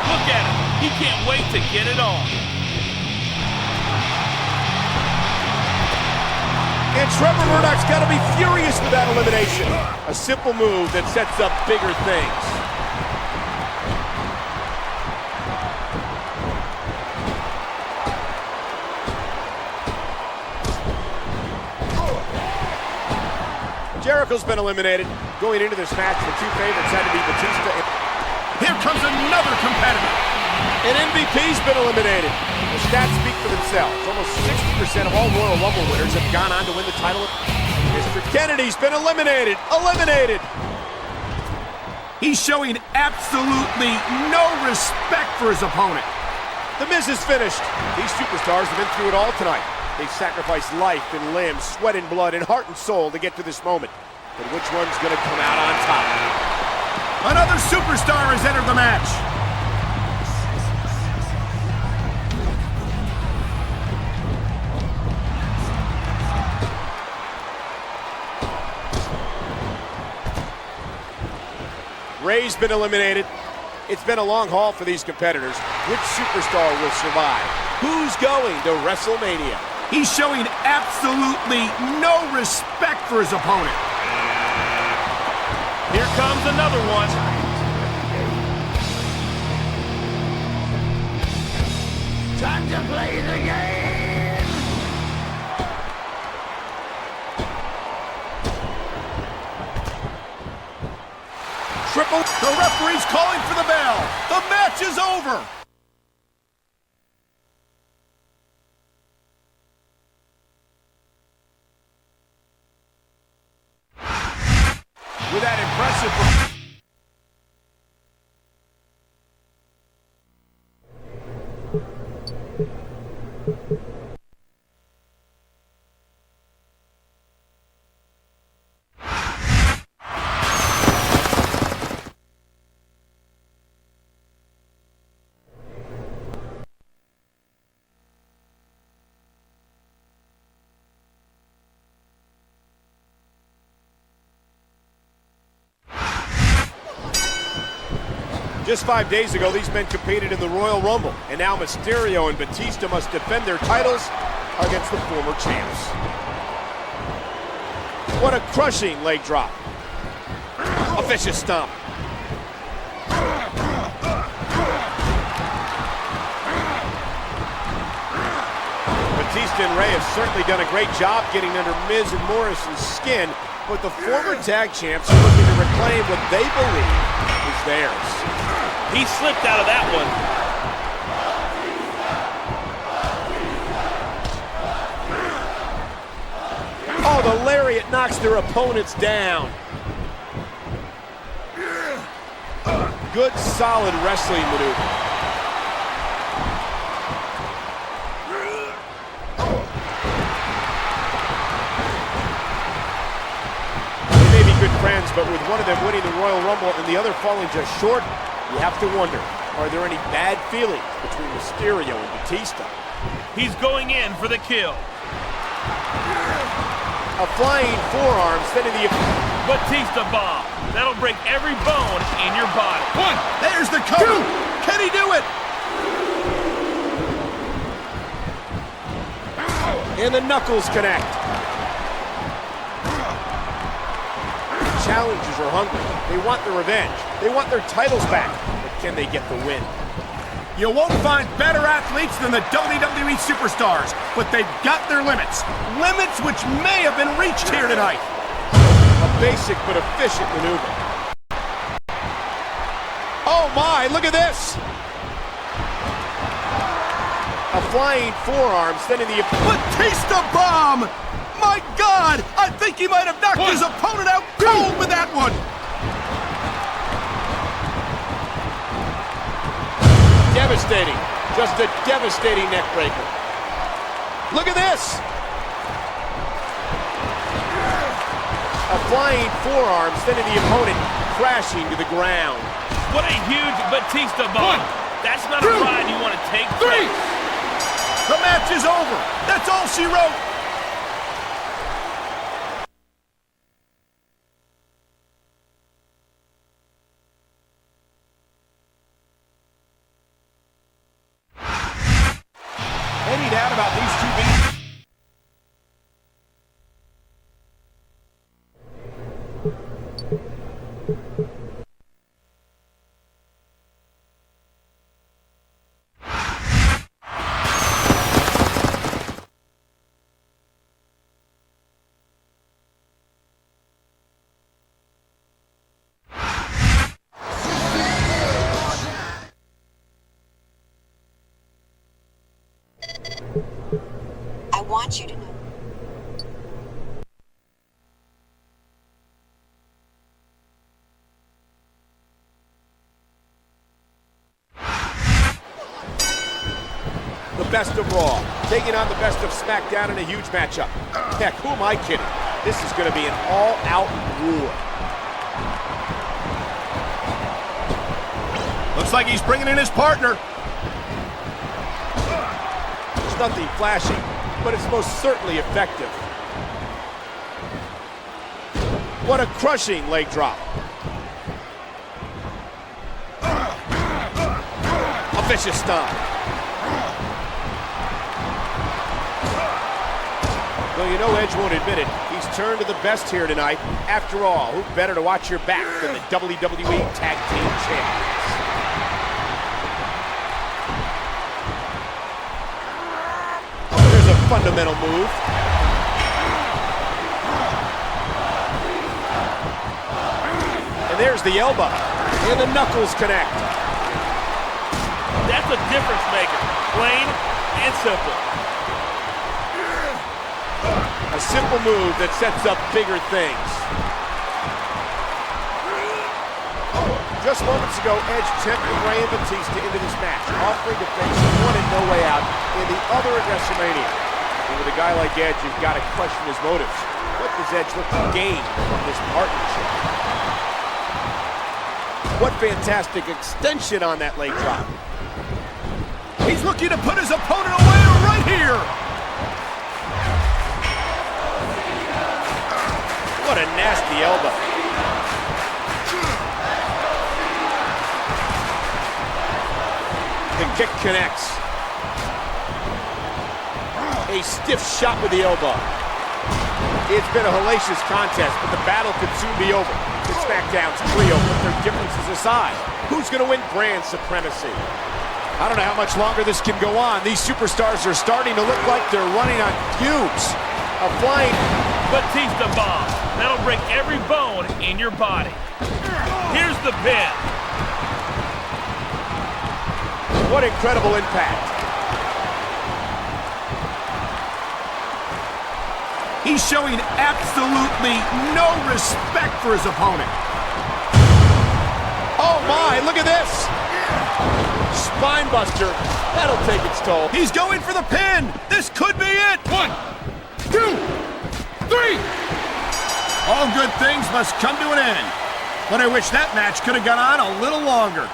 Look at him. He can't wait to get it on. And Trevor Murdoch's got to be furious with that elimination. A simple move that sets up bigger things. Jericho's been eliminated. Going into this match, the two favorites had to be Batista and... Here comes another competitor. And MVP's been eliminated. The stats speak for themselves. Almost 60% of all Royal Rumble winners have gone on to win the title. Mr. Kennedy's been eliminated. Eliminated. He's showing absolutely no respect for his opponent. The Miz is finished. These superstars have been through it all tonight. They've sacrificed life and limbs, sweat and blood, and heart and soul to get to this moment. But which one's going to come out on top? Another superstar has entered the match. Ray's been eliminated. It's been a long haul for these competitors. Which superstar will survive? Who's going to WrestleMania? He's showing absolutely no respect for his opponent. Here comes another one. Time to play the game! Triple. The referee's calling for the bell. The match is over. With that impressive... Just 5 days ago, these men competed in the Royal Rumble, and now Mysterio and Batista must defend their titles against the former champs. What a crushing leg drop. A vicious stomp. Batista and Ray have certainly done a great job getting under Miz and Morrison's skin, but the former tag champs are looking to reclaim what they believe is theirs. He slipped out of that one. Oh, the lariat knocks their opponents down. Good, solid wrestling maneuver. They may be good friends, but with one of them winning the Royal Rumble and the other falling just short, you have to wonder, are there any bad feelings between Mysterio and Batista? He's going in for the kill. A flying forearm sending the... Batista bomb. That'll break every bone in your body. One. There's the cover. Two. Can he do it? And the knuckles connect. Challengers are hungry. They want their revenge. They want their titles back. But can they get the win? You won't find better athletes than the WWE superstars, but they've got their limits. Limits which may have been reached here tonight. A basic but efficient maneuver. Oh my, look at this! A flying forearm sending the... Batista bomb! My God! I think he might have knocked his opponent out cold with that one! Devastating. Just a devastating neck breaker. Look at this! A flying forearm sending the opponent crashing to the ground. What a huge Batista bomb. That's not a ride you want to take. 3. The match is over. That's all she wrote. Any doubt about these two being... I want you to know. The best of Raw, taking on the best of SmackDown in a huge matchup. Heck, who am I kidding? This is going to be an all-out war. Looks like he's bringing in his partner. There's nothing flashy, but it's most certainly effective. What a crushing leg drop. A vicious stomp. Though you know Edge won't admit it, he's turned to the best here tonight. After all, who better to watch your back than the WWE Tag Team Champions? There's a fundamental move. And there's the elbow. And the knuckles connect. That's a difference maker. Plain and simple. A simple move that sets up bigger things. Just moments ago, Edge tempted Rey and Batista into this match, offering to face one and no way out in the other at WrestleMania. And with a guy like Edge, you've got to question his motives. What does Edge look to gain from this partnership? What fantastic extension on that leg drop. He's looking to put his opponent away right here. What a nasty elbow. The kick connects. A stiff shot with the elbow. It's been a hellacious contest, but the battle could soon be over. The SmackDown's trio put their differences aside. Who's going to win brand supremacy? I don't know how much longer this can go on. These superstars are starting to look like they're running on fumes. A flying Batista bomb. That'll break every bone in your body. Here's the pin. What incredible impact. He's showing absolutely no respect for his opponent. Oh my, look at this. Spine buster. That'll take its toll. He's going for the pin. This could be it. 1, 2, 3. All good things must come to an end. But I wish that match could have gone on a little longer.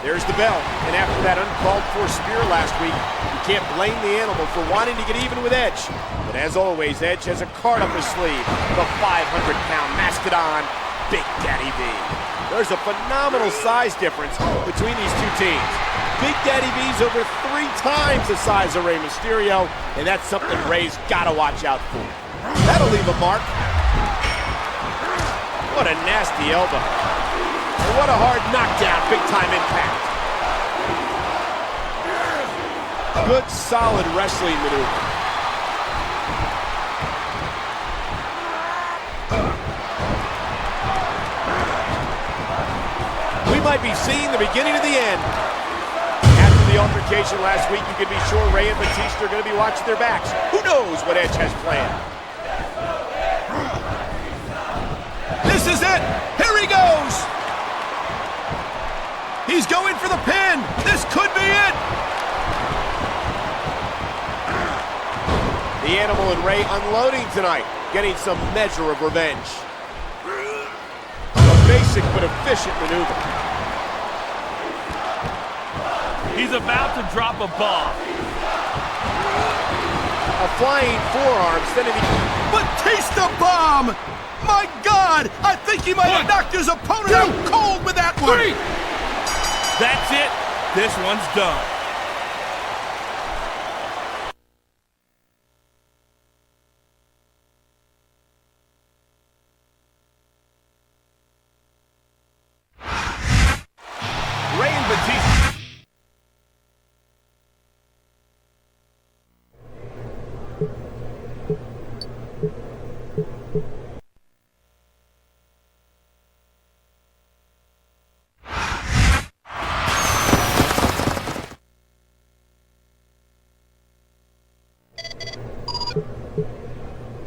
There's the bell, and after that uncalled-for spear last week, you can't blame the animal for wanting to get even with Edge. But as always, Edge has a card up his sleeve, the 500-pound mastodon, Big Daddy V. There's a phenomenal size difference between these two teams. Big Daddy V's over 3 times the size of Rey Mysterio, and that's something Rey's got to watch out for. That'll leave a mark. What a nasty elbow. And what a hard knockdown, big-time impact. Good, solid wrestling maneuver. We might be seeing the beginning of the end. After the altercation last week, you can be sure Rey and Batista are going to be watching their backs. Who knows what Edge has planned? This is it! Here he goes! He's going for the pin! This could be it! The Animal and Rey unloading tonight, getting some measure of revenge. A basic but efficient maneuver. He's about to drop a bomb. A flying forearm sending the... Batista bomb! My God! I think he might have knocked his opponent out cold with that one! That's it. This one's done. Rey and Batista.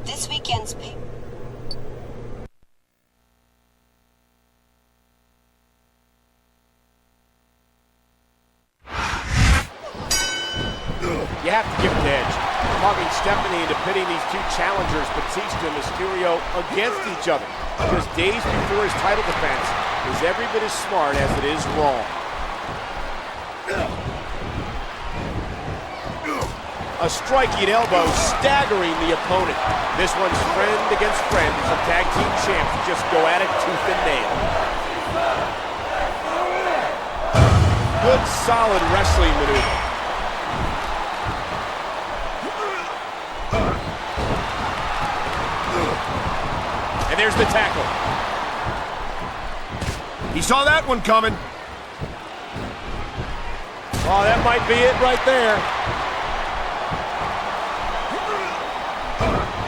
This weekend's pay. You have to give it to Edge. Talking Stephanie into pitting these two challengers, Batista and Mysterio, against each other just days before his title defense is every bit as smart as it is wrong. A striking elbow staggering the opponent. This one's friend against friend. Some tag team champs just go at it tooth and nail. Good, solid wrestling maneuver. And there's the tackle. He saw that one coming. Oh, that might be it right there.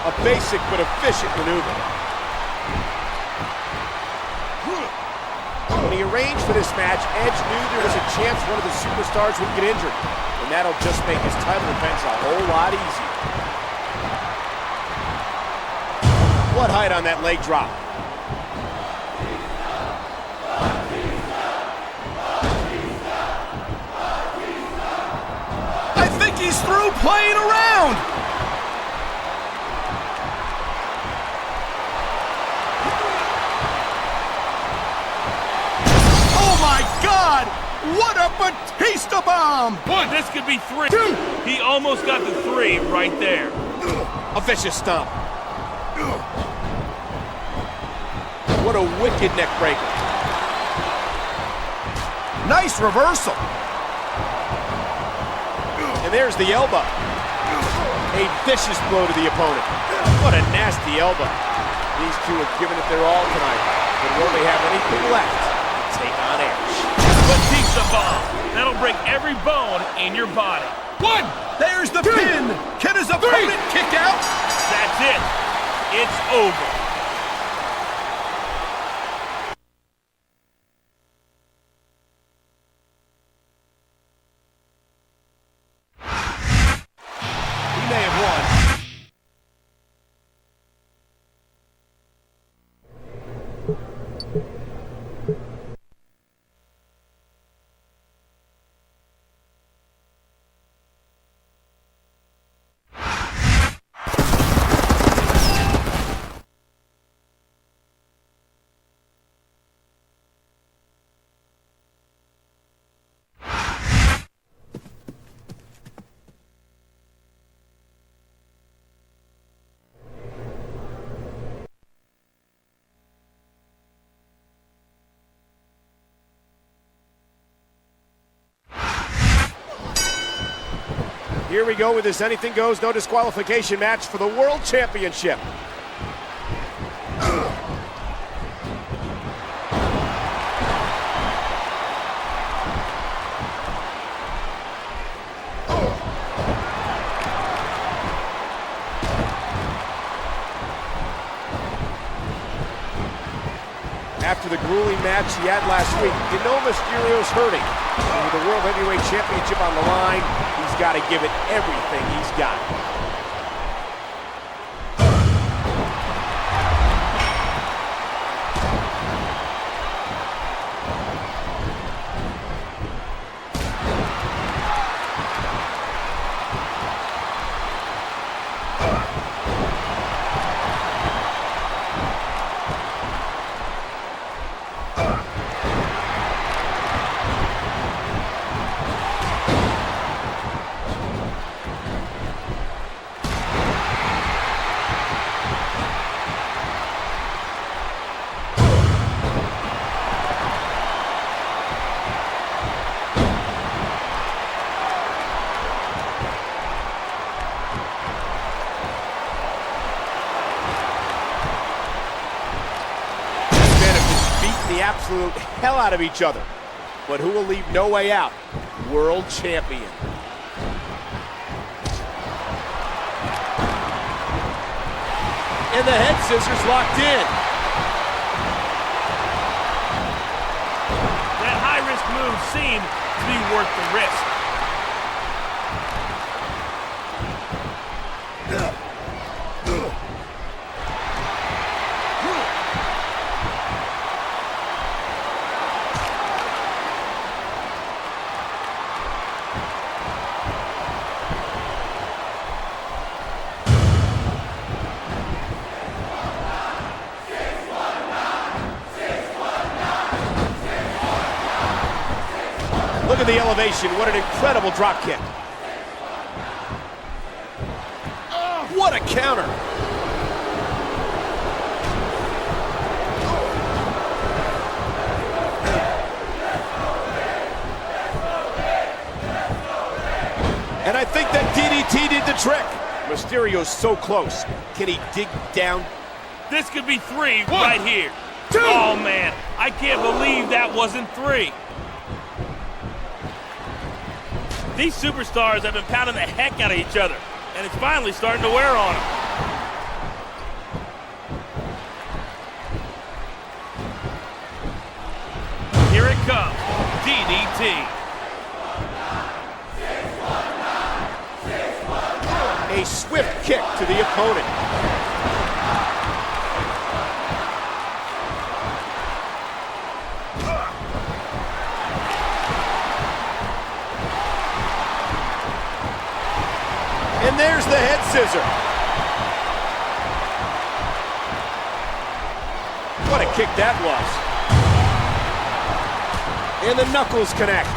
A basic but efficient maneuver. When he arranged for this match, Edge knew there was a chance one of the superstars would get injured. And that'll just make his title defense a whole lot easier. What height on that leg drop? I think he's through playing around! Oh my God! What a Batista bomb! One, this could be three. Two. He almost got the three right there. A vicious stomp. What a wicked neck breaker. Nice reversal. And there's the elbow. A vicious blow to the opponent. What a nasty elbow. These two have given it their all tonight, but will they have anything left to take on Edge? Batista bomb. That'll break every bone in your body. One. There's the pin. Can his opponent kick out? That's it. It's over. He may have won. Here we go with this anything goes, no disqualification match for the World Championship. after the grueling match he had last week, you know Mysterio's hurting. And with the World Heavyweight Championship on the line, he's got to give it everything he's got. The absolute hell out of each other. But who will leave no way out? World champion. And the head scissors locked in. That high-risk move seemed to be worth the risk. Look at the elevation. What an incredible drop kick. What a counter. And I think that DDT did the trick. Mysterio's so close. Can he dig down? This could be 3 right here. 2. Oh, man. I can't believe that wasn't 3. These superstars have been pounding the heck out of each other, and it's finally starting to wear on them. Here it comes, DDT. A swift kick to the opponent. And there's the head scissor. What a kick that was. And the knuckles connect.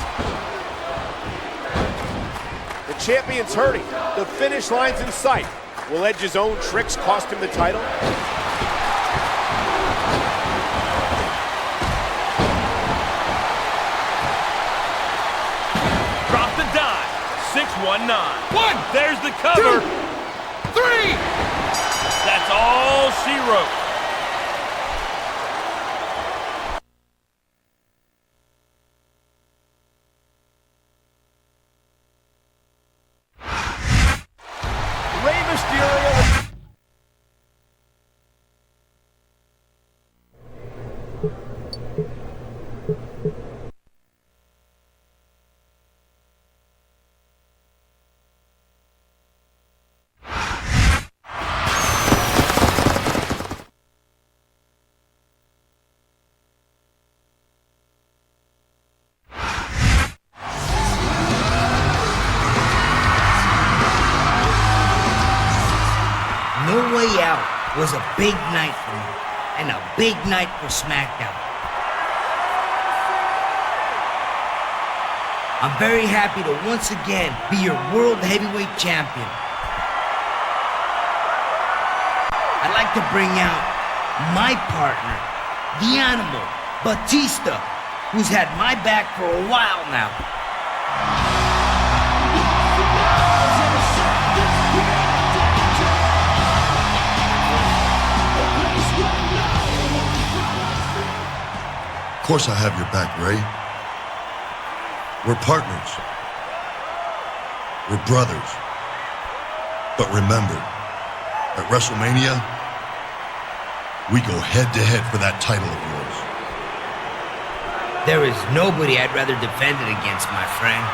The champion's hurting. The finish line's in sight. Will Edge's own tricks cost him the title? Drop the dime. 619. 1. There's the cover. 2. 3. That's all she wrote. Rey Mysterio. No Way Out was a big night for me, and a big night for SmackDown. I'm very happy to once again be your World Heavyweight Champion. I'd like to bring out my partner, the Animal, Batista, who's had my back for a while now. Of course I have your back, Ray. We're partners. We're brothers. But remember, at WrestleMania, we go head to head for that title of yours. There is nobody I'd rather defend it against, my friend.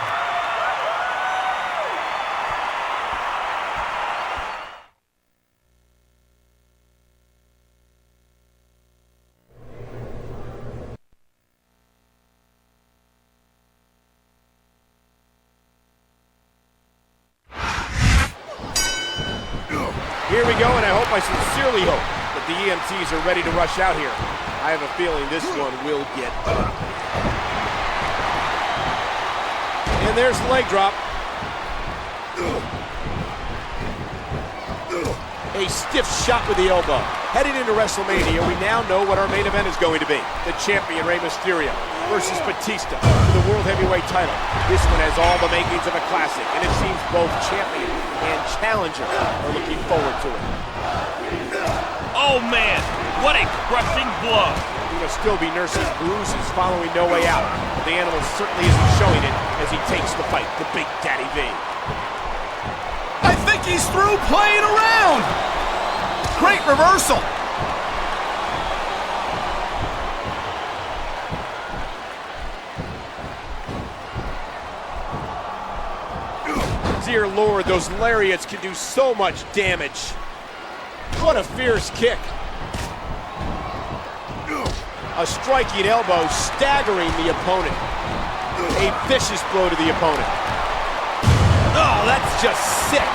Here we go, and I sincerely hope that the EMTs are ready to rush out here. I have a feeling this one will get done. And there's the leg drop. A stiff shot with the elbow. Heading into WrestleMania, we now know what our main event is going to be. The champion, Rey Mysterio, versus Batista for the World Heavyweight title. This one has all the makings of a classic, and it seems both champion and challenger are looking forward to it. Oh man, what a crushing blow. He will still be nursing bruises following No Way Out. The animal certainly isn't showing it as he takes the fight to Big Daddy V. I think he's through playing around. Great reversal. Dear Lord, those lariats can do so much damage. What a fierce kick. A striking elbow staggering the opponent. A vicious blow to the opponent. Oh, that's just sick.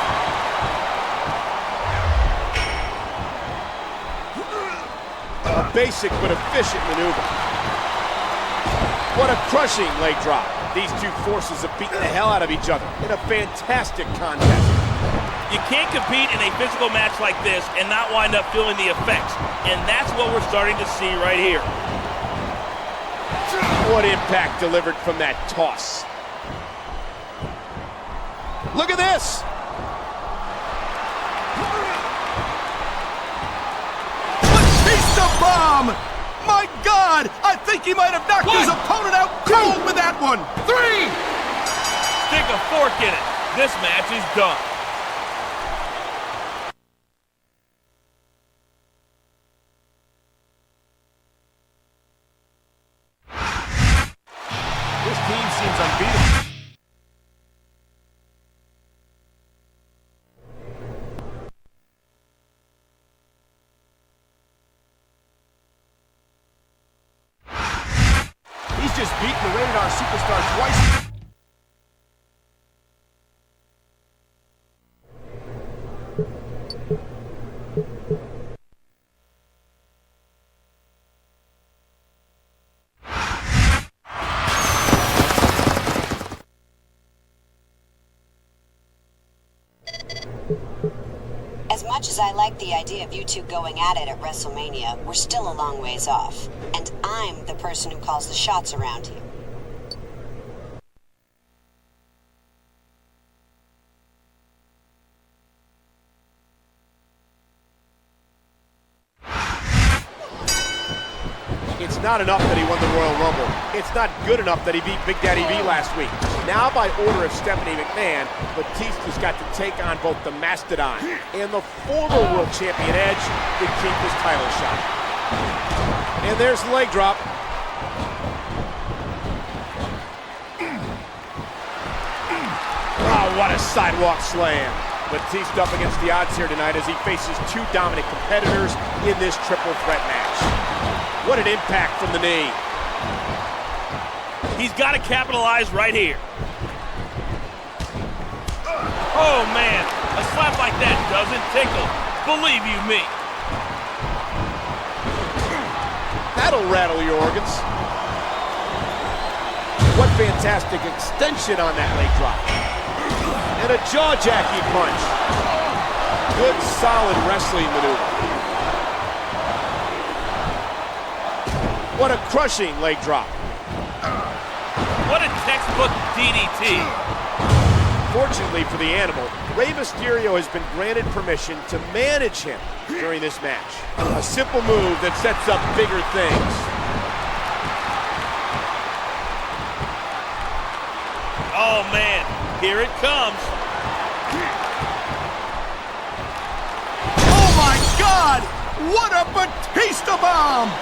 A basic but efficient maneuver. What a crushing leg drop. These two forces have beaten the hell out of each other in a fantastic contest. You can't compete in a physical match like this and not wind up feeling the effects. And that's what we're starting to see right here. What impact delivered from that toss. Look at this. Batista bomb! My God! I think he might have knocked his opponent out cold with that one! 3! Stick a fork in it. This match is done. This team seems unbeatable. He's just beaten the Rated R superstar twice. As much as I like the idea of you two going at it at WrestleMania, we're still a long ways off. And I'm the person who calls the shots around here. It's not enough that he won the Royal Rumble. It's not good enough that he beat Big Daddy V last week. Now, by order of Stephanie McMahon, Batista's got to take on both the Mastodon and the former world champion Edge to keep his title shot. And there's the leg drop. Oh, what a sidewalk slam. Batista up against the odds here tonight as he faces two dominant competitors in this triple threat match. What an impact from the knee. He's got to capitalize right here. Oh, man. A slap like that doesn't tickle. Believe you me. That'll rattle your organs. What fantastic extension on that leg drop. And a jaw-jacking punch. Good, solid wrestling maneuver. What a crushing leg drop. What a textbook DDT. Fortunately for the animal, Rey Mysterio has been granted permission to manage him during this match. A simple move that sets up bigger things. Oh, man. Here it comes. Oh my God! What a Batista bomb!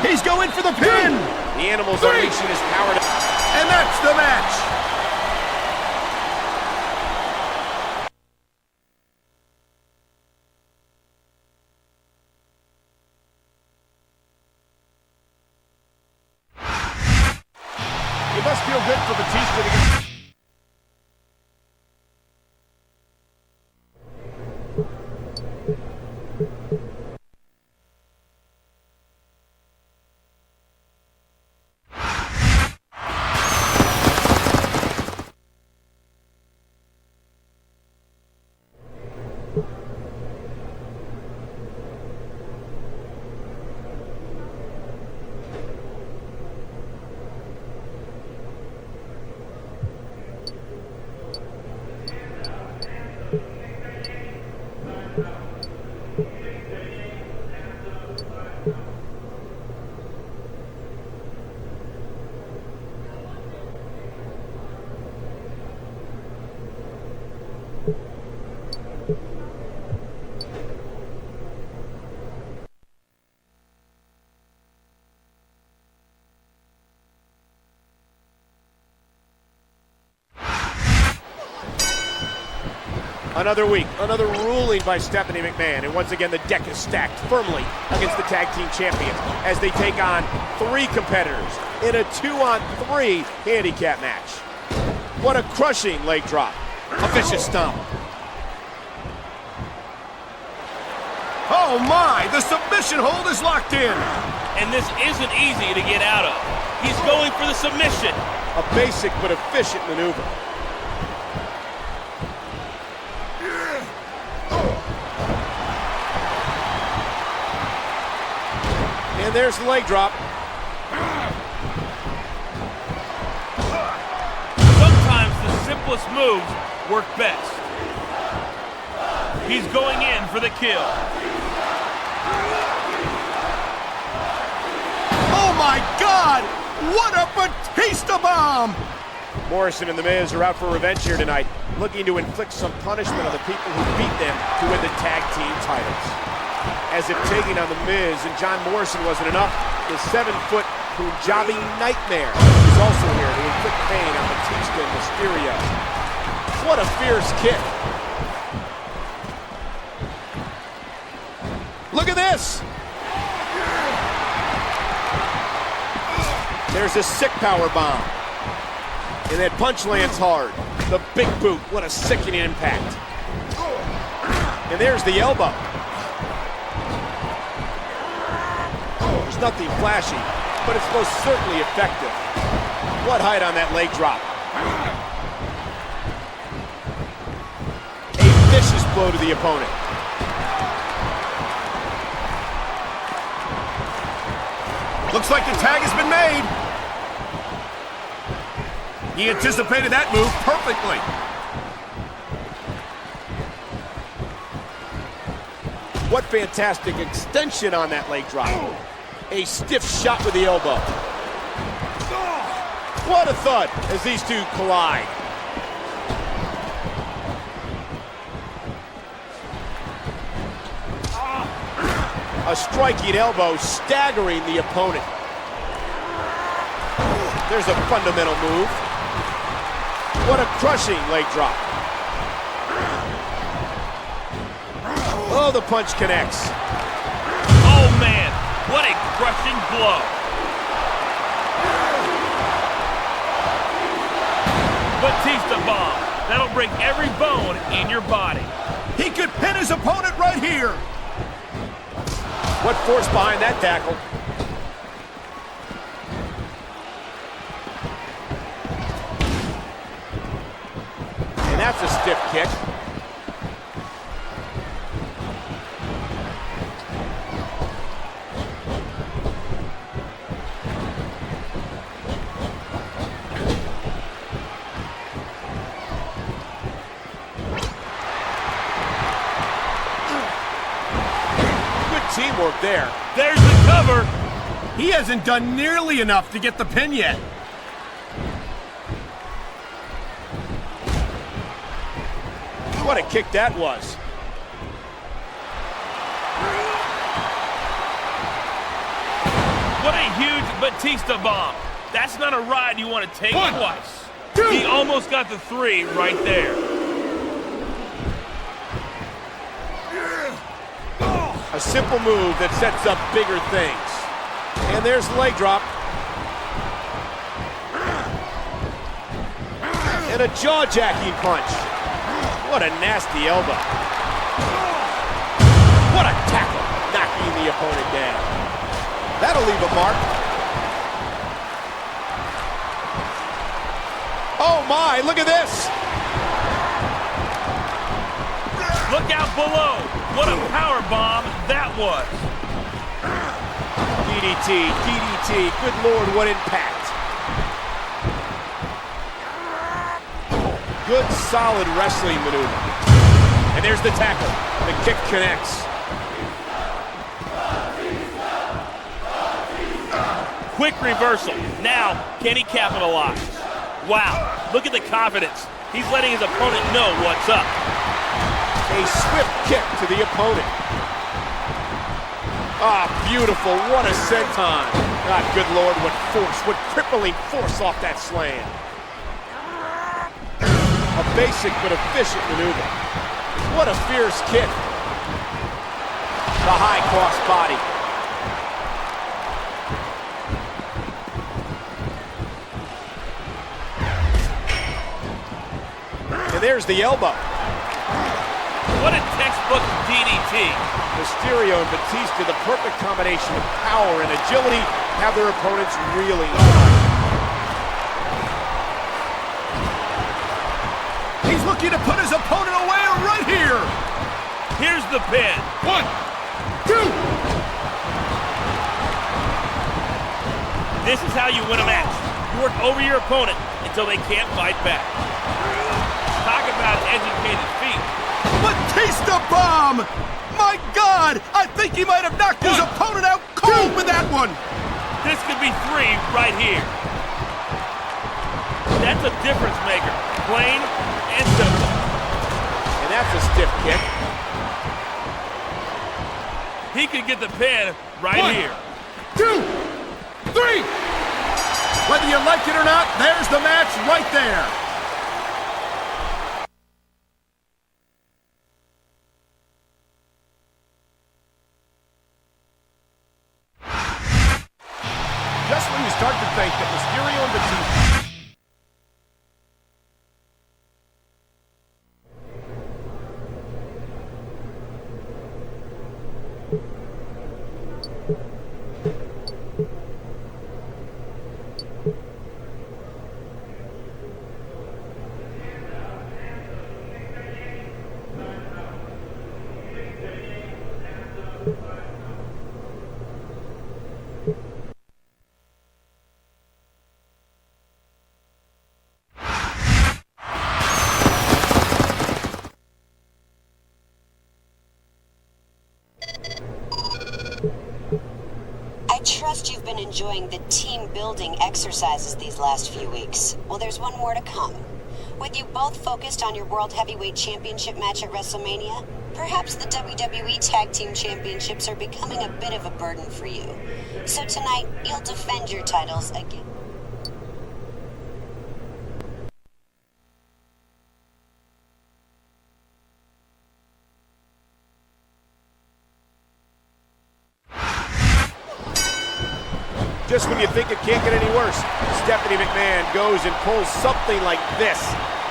He's going for the pin! The Animal's unleashing his power. And that's the match. It must feel good for Batista to get... Another week, another ruling by Stephanie McMahon, and once again the deck is stacked firmly against the tag team champions as they take on 3 competitors in a 2-on-3 handicap match. What a crushing leg drop, a vicious stomp. Oh my, the submission hold is locked in. And this isn't easy to get out of. He's going for the submission. A basic but efficient maneuver. And there's the leg drop. Sometimes the simplest moves work best. He's going in for the kill. Oh my God! What a Batista bomb! Morrison and The Miz are out for revenge here tonight, looking to inflict some punishment on the people who beat them to win the tag team titles. As if taking on The Miz and John Morrison wasn't enough, the 7-foot Punjabi Nightmare is also here to inflict pain on Batista and Mysterio. What a fierce kick. Look at this! There's a sick power bomb. And that punch lands hard. The big boot, what a sickening impact. And there's the elbow. There's nothing flashy, but it's most certainly effective. What height on that leg drop. A vicious blow to the opponent. Looks like the tag has been made. He anticipated that move perfectly. What fantastic extension on that leg drop. A stiff shot with the elbow. What a thud as these two collide. A striking elbow staggering the opponent. There's a fundamental move. What a crushing leg drop. Oh, the punch connects. Oh man, what a crushing blow. Batista bomb. That'll break every bone in your body. He could pin his opponent right here. What force behind that tackle? And that's a stiff kick. Teamwork there. There's the cover. He hasn't done nearly enough to get the pin yet. What a kick that was. What a huge Batista bomb. That's not a ride you want to take twice. He almost got the 3 right there. A simple move that sets up bigger things. And there's the leg drop. And a jaw-jacking punch. What a nasty elbow. What a tackle, knocking the opponent down. That'll leave a mark. Oh my, look at this. Look out below. What a power bomb that was. DDT, DDT, good Lord, what impact. Good, solid wrestling maneuver. And there's the tackle. The kick connects. Quick reversal. Now, can he capitalize? Wow, look at the confidence. He's letting his opponent know what's up. A swift kick to the opponent. Ah, beautiful. What a senton. God, good Lord, what force, what crippling force off that slam. A basic but efficient maneuver. What a fierce kick. The high cross body. And there's the elbow. What a textbook DDT. Mysterio and Batista, the perfect combination of power and agility, have their opponents reeling. He's looking to put his opponent away right here. Here's the pin. 1, 2. This is how you win a match. You work over your opponent until they can't fight back. Talk about educated feet. Batista bomb! My God! I think he might have knocked his opponent out cold with that one. This could be 3 right here. That's a difference maker. Plain and simple. And that's a stiff kick. He could get the pin right 1, here. 2, 3. Whether you like it or not, there's the match right there. Just when you start to think that Mysterio and Batista... I trust you've been enjoying the team-building exercises these last few weeks. Well, there's one more to come. With you both focused on your World Heavyweight Championship match at WrestleMania, perhaps the WWE Tag Team Championships are becoming a bit of a burden for you. So tonight, you'll defend your titles again. Just when you think it can't get any worse, Stephanie McMahon goes and pulls something like this.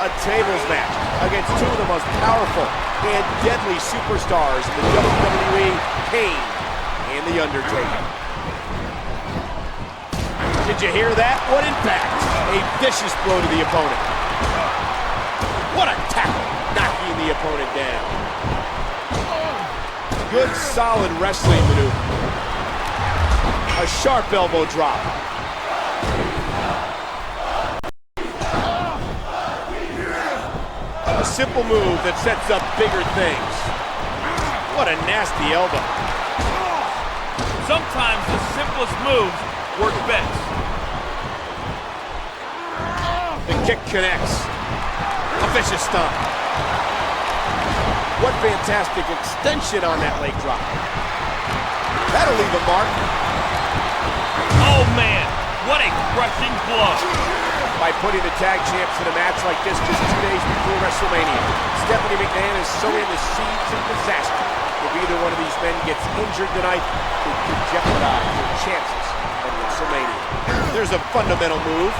A tables match against 2 of the most powerful and deadly superstars in the WWE, Kane and The Undertaker. Did you hear that? What impact! A vicious blow to the opponent. What a tackle, knocking the opponent down. Good, solid wrestling maneuver. A sharp elbow drop. A simple move that sets up bigger things. What a nasty elbow. Sometimes the simplest moves work best. The kick connects. A vicious stomp. What fantastic extension on that leg drop. That'll leave a mark. Oh, man. What a crushing blow. By putting the tag champs in a match like this just 2 days before WrestleMania, Stephanie McMahon is sowing the seeds of disaster. If either one of these men gets injured tonight, it could jeopardize their chances at WrestleMania. There's a fundamental move.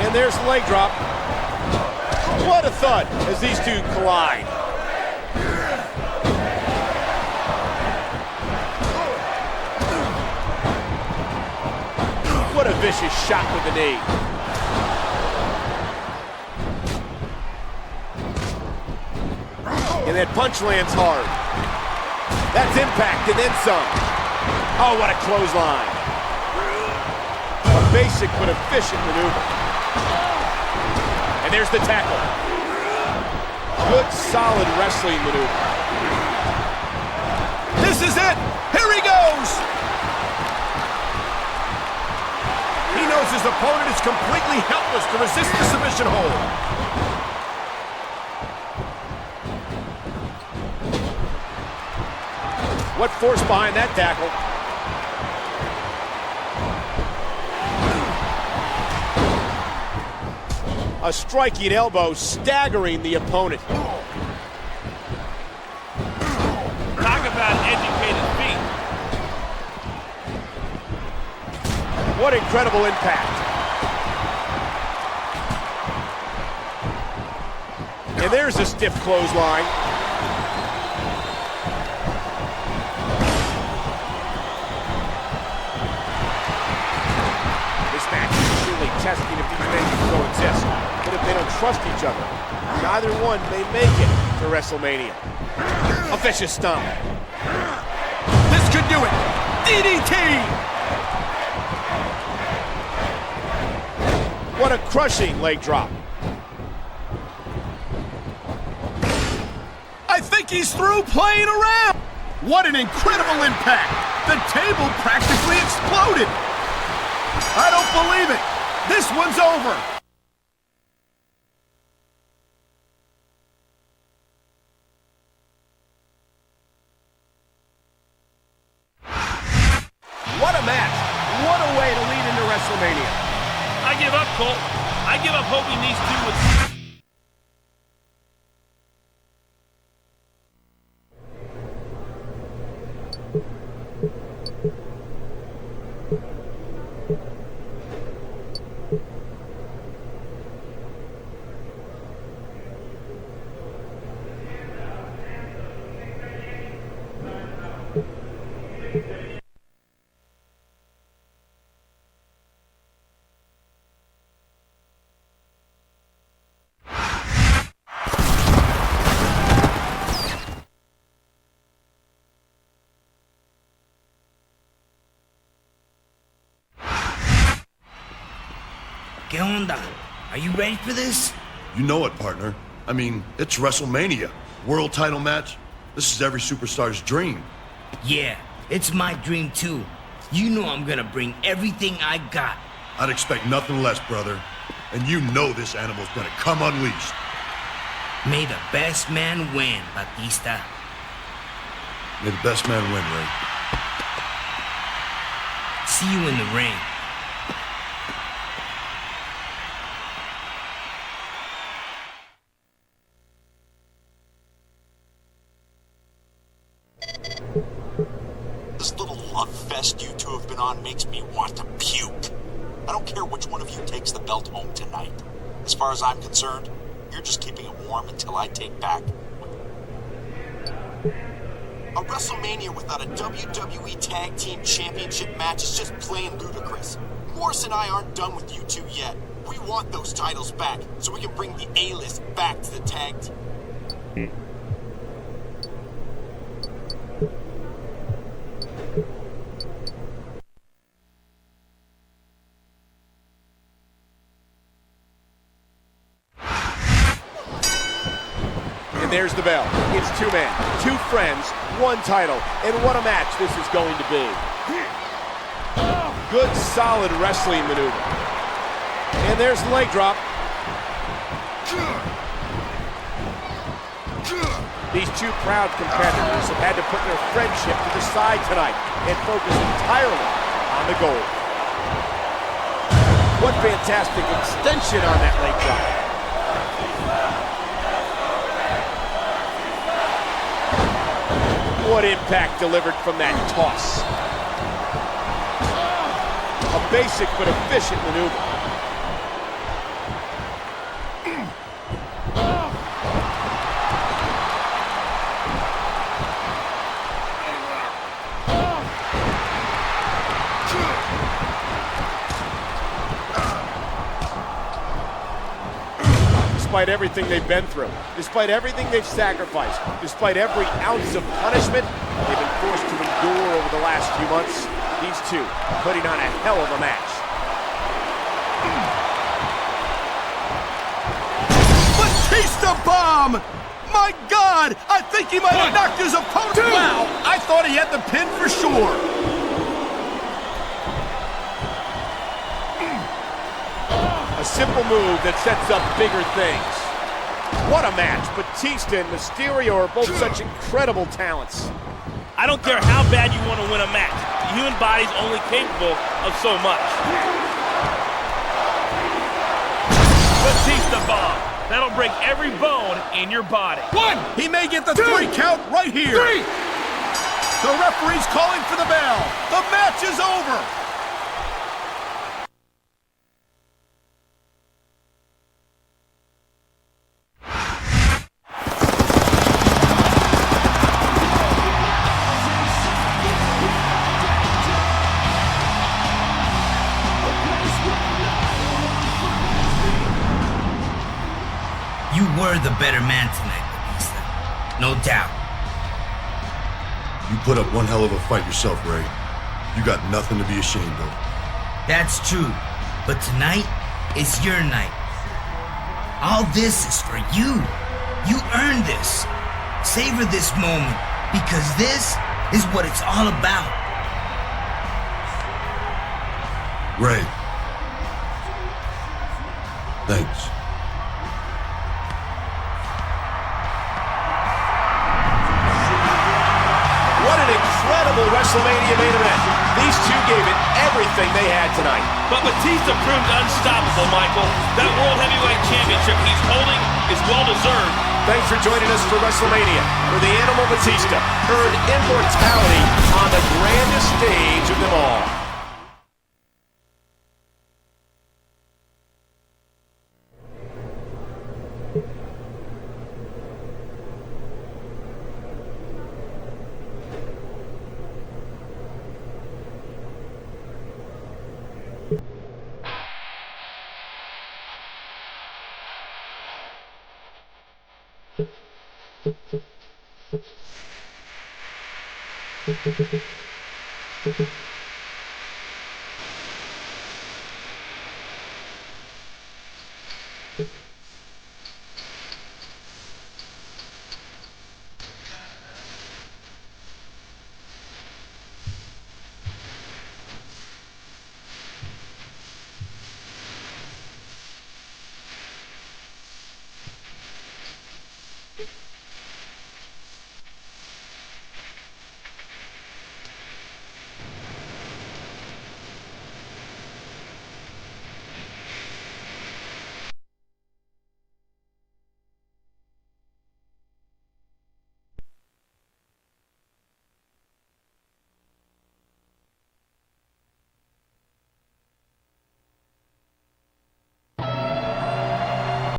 And there's the leg drop. What a thud as these two collide. What a vicious shot with the knee. And that punch lands hard. That's impact and then some. Oh, what a clothesline. A basic but efficient maneuver. And there's the tackle. Good, solid wrestling maneuver. This is it! Here he goes! He knows his opponent is completely helpless to resist the submission hold. What force behind that tackle? A striking elbow staggering the opponent. Talk about educated feet. What incredible impact. And there's a stiff clothesline. This match is truly testing if these men can coexist. But if they don't trust each other, neither one may make it to WrestleMania. A vicious stomp. This could do it! DDT! What a crushing leg drop. I think he's through playing around! What an incredible impact! The table practically exploded! I don't believe it! This one's over! What a match! What a way to lead into WrestleMania! I give up, Colt. I give up hoping these two would... ¿Qué onda? Are you ready for this? You know it, partner. I mean, it's WrestleMania. World title match. This is every superstar's dream. Yeah, it's my dream too. You know I'm gonna bring everything I got. I'd expect nothing less, brother. And you know this animal's gonna come unleashed. May the best man win, Batista. May the best man win, Ray. See you in the ring. This little love fest you two have been on makes me want to puke. I don't care which one of you takes the belt home tonight. As far as I'm concerned, you're just keeping it warm until I take back. A WrestleMania without a WWE Tag Team Championship match is just plain ludicrous. Morris and I aren't done with you two yet. We want those titles back so we can bring the A-list back to the tag team. There's the bell. It's two men, two friends, one title, and what a match this is going to be. Good, solid wrestling maneuver. And there's the leg drop. These two proud competitors have had to put their friendship to the side tonight and focus entirely on the goal. What fantastic extension on that leg drop. What impact delivered from that toss. A basic but efficient maneuver. Despite everything they've been through, despite everything they've sacrificed, despite every ounce of punishment they've been forced to endure over the last few months, these two are putting on a hell of a match. Batista bomb! My God! I think he might have knocked his opponent. Wow! I thought he had the pin for sure. A simple move that sets up bigger things. What a match. Batista and Mysterio are both such incredible talents. I don't care how bad you want to win a match. The human body's only capable of so much. Batista bomb. That'll break every bone in your body. One! He may get the 3 count right here. 3! The referee's calling for the bell. The match is over. You were the better man tonight, Batista. No doubt. You put up one hell of a fight yourself, Ray. You got nothing to be ashamed of. That's true. But tonight is your night. All this is for you. You earned this. Savor this moment, because this is what it's all about. Ray. Thanks. What an incredible WrestleMania main event. These two gave it everything they had tonight. But Batista proved unstoppable, Michael. That World Heavyweight Championship he's holding is well-deserved. Thanks for joining us for WrestleMania, where the Animal Batista earned immortality on the grandest stage of them all. Thank you.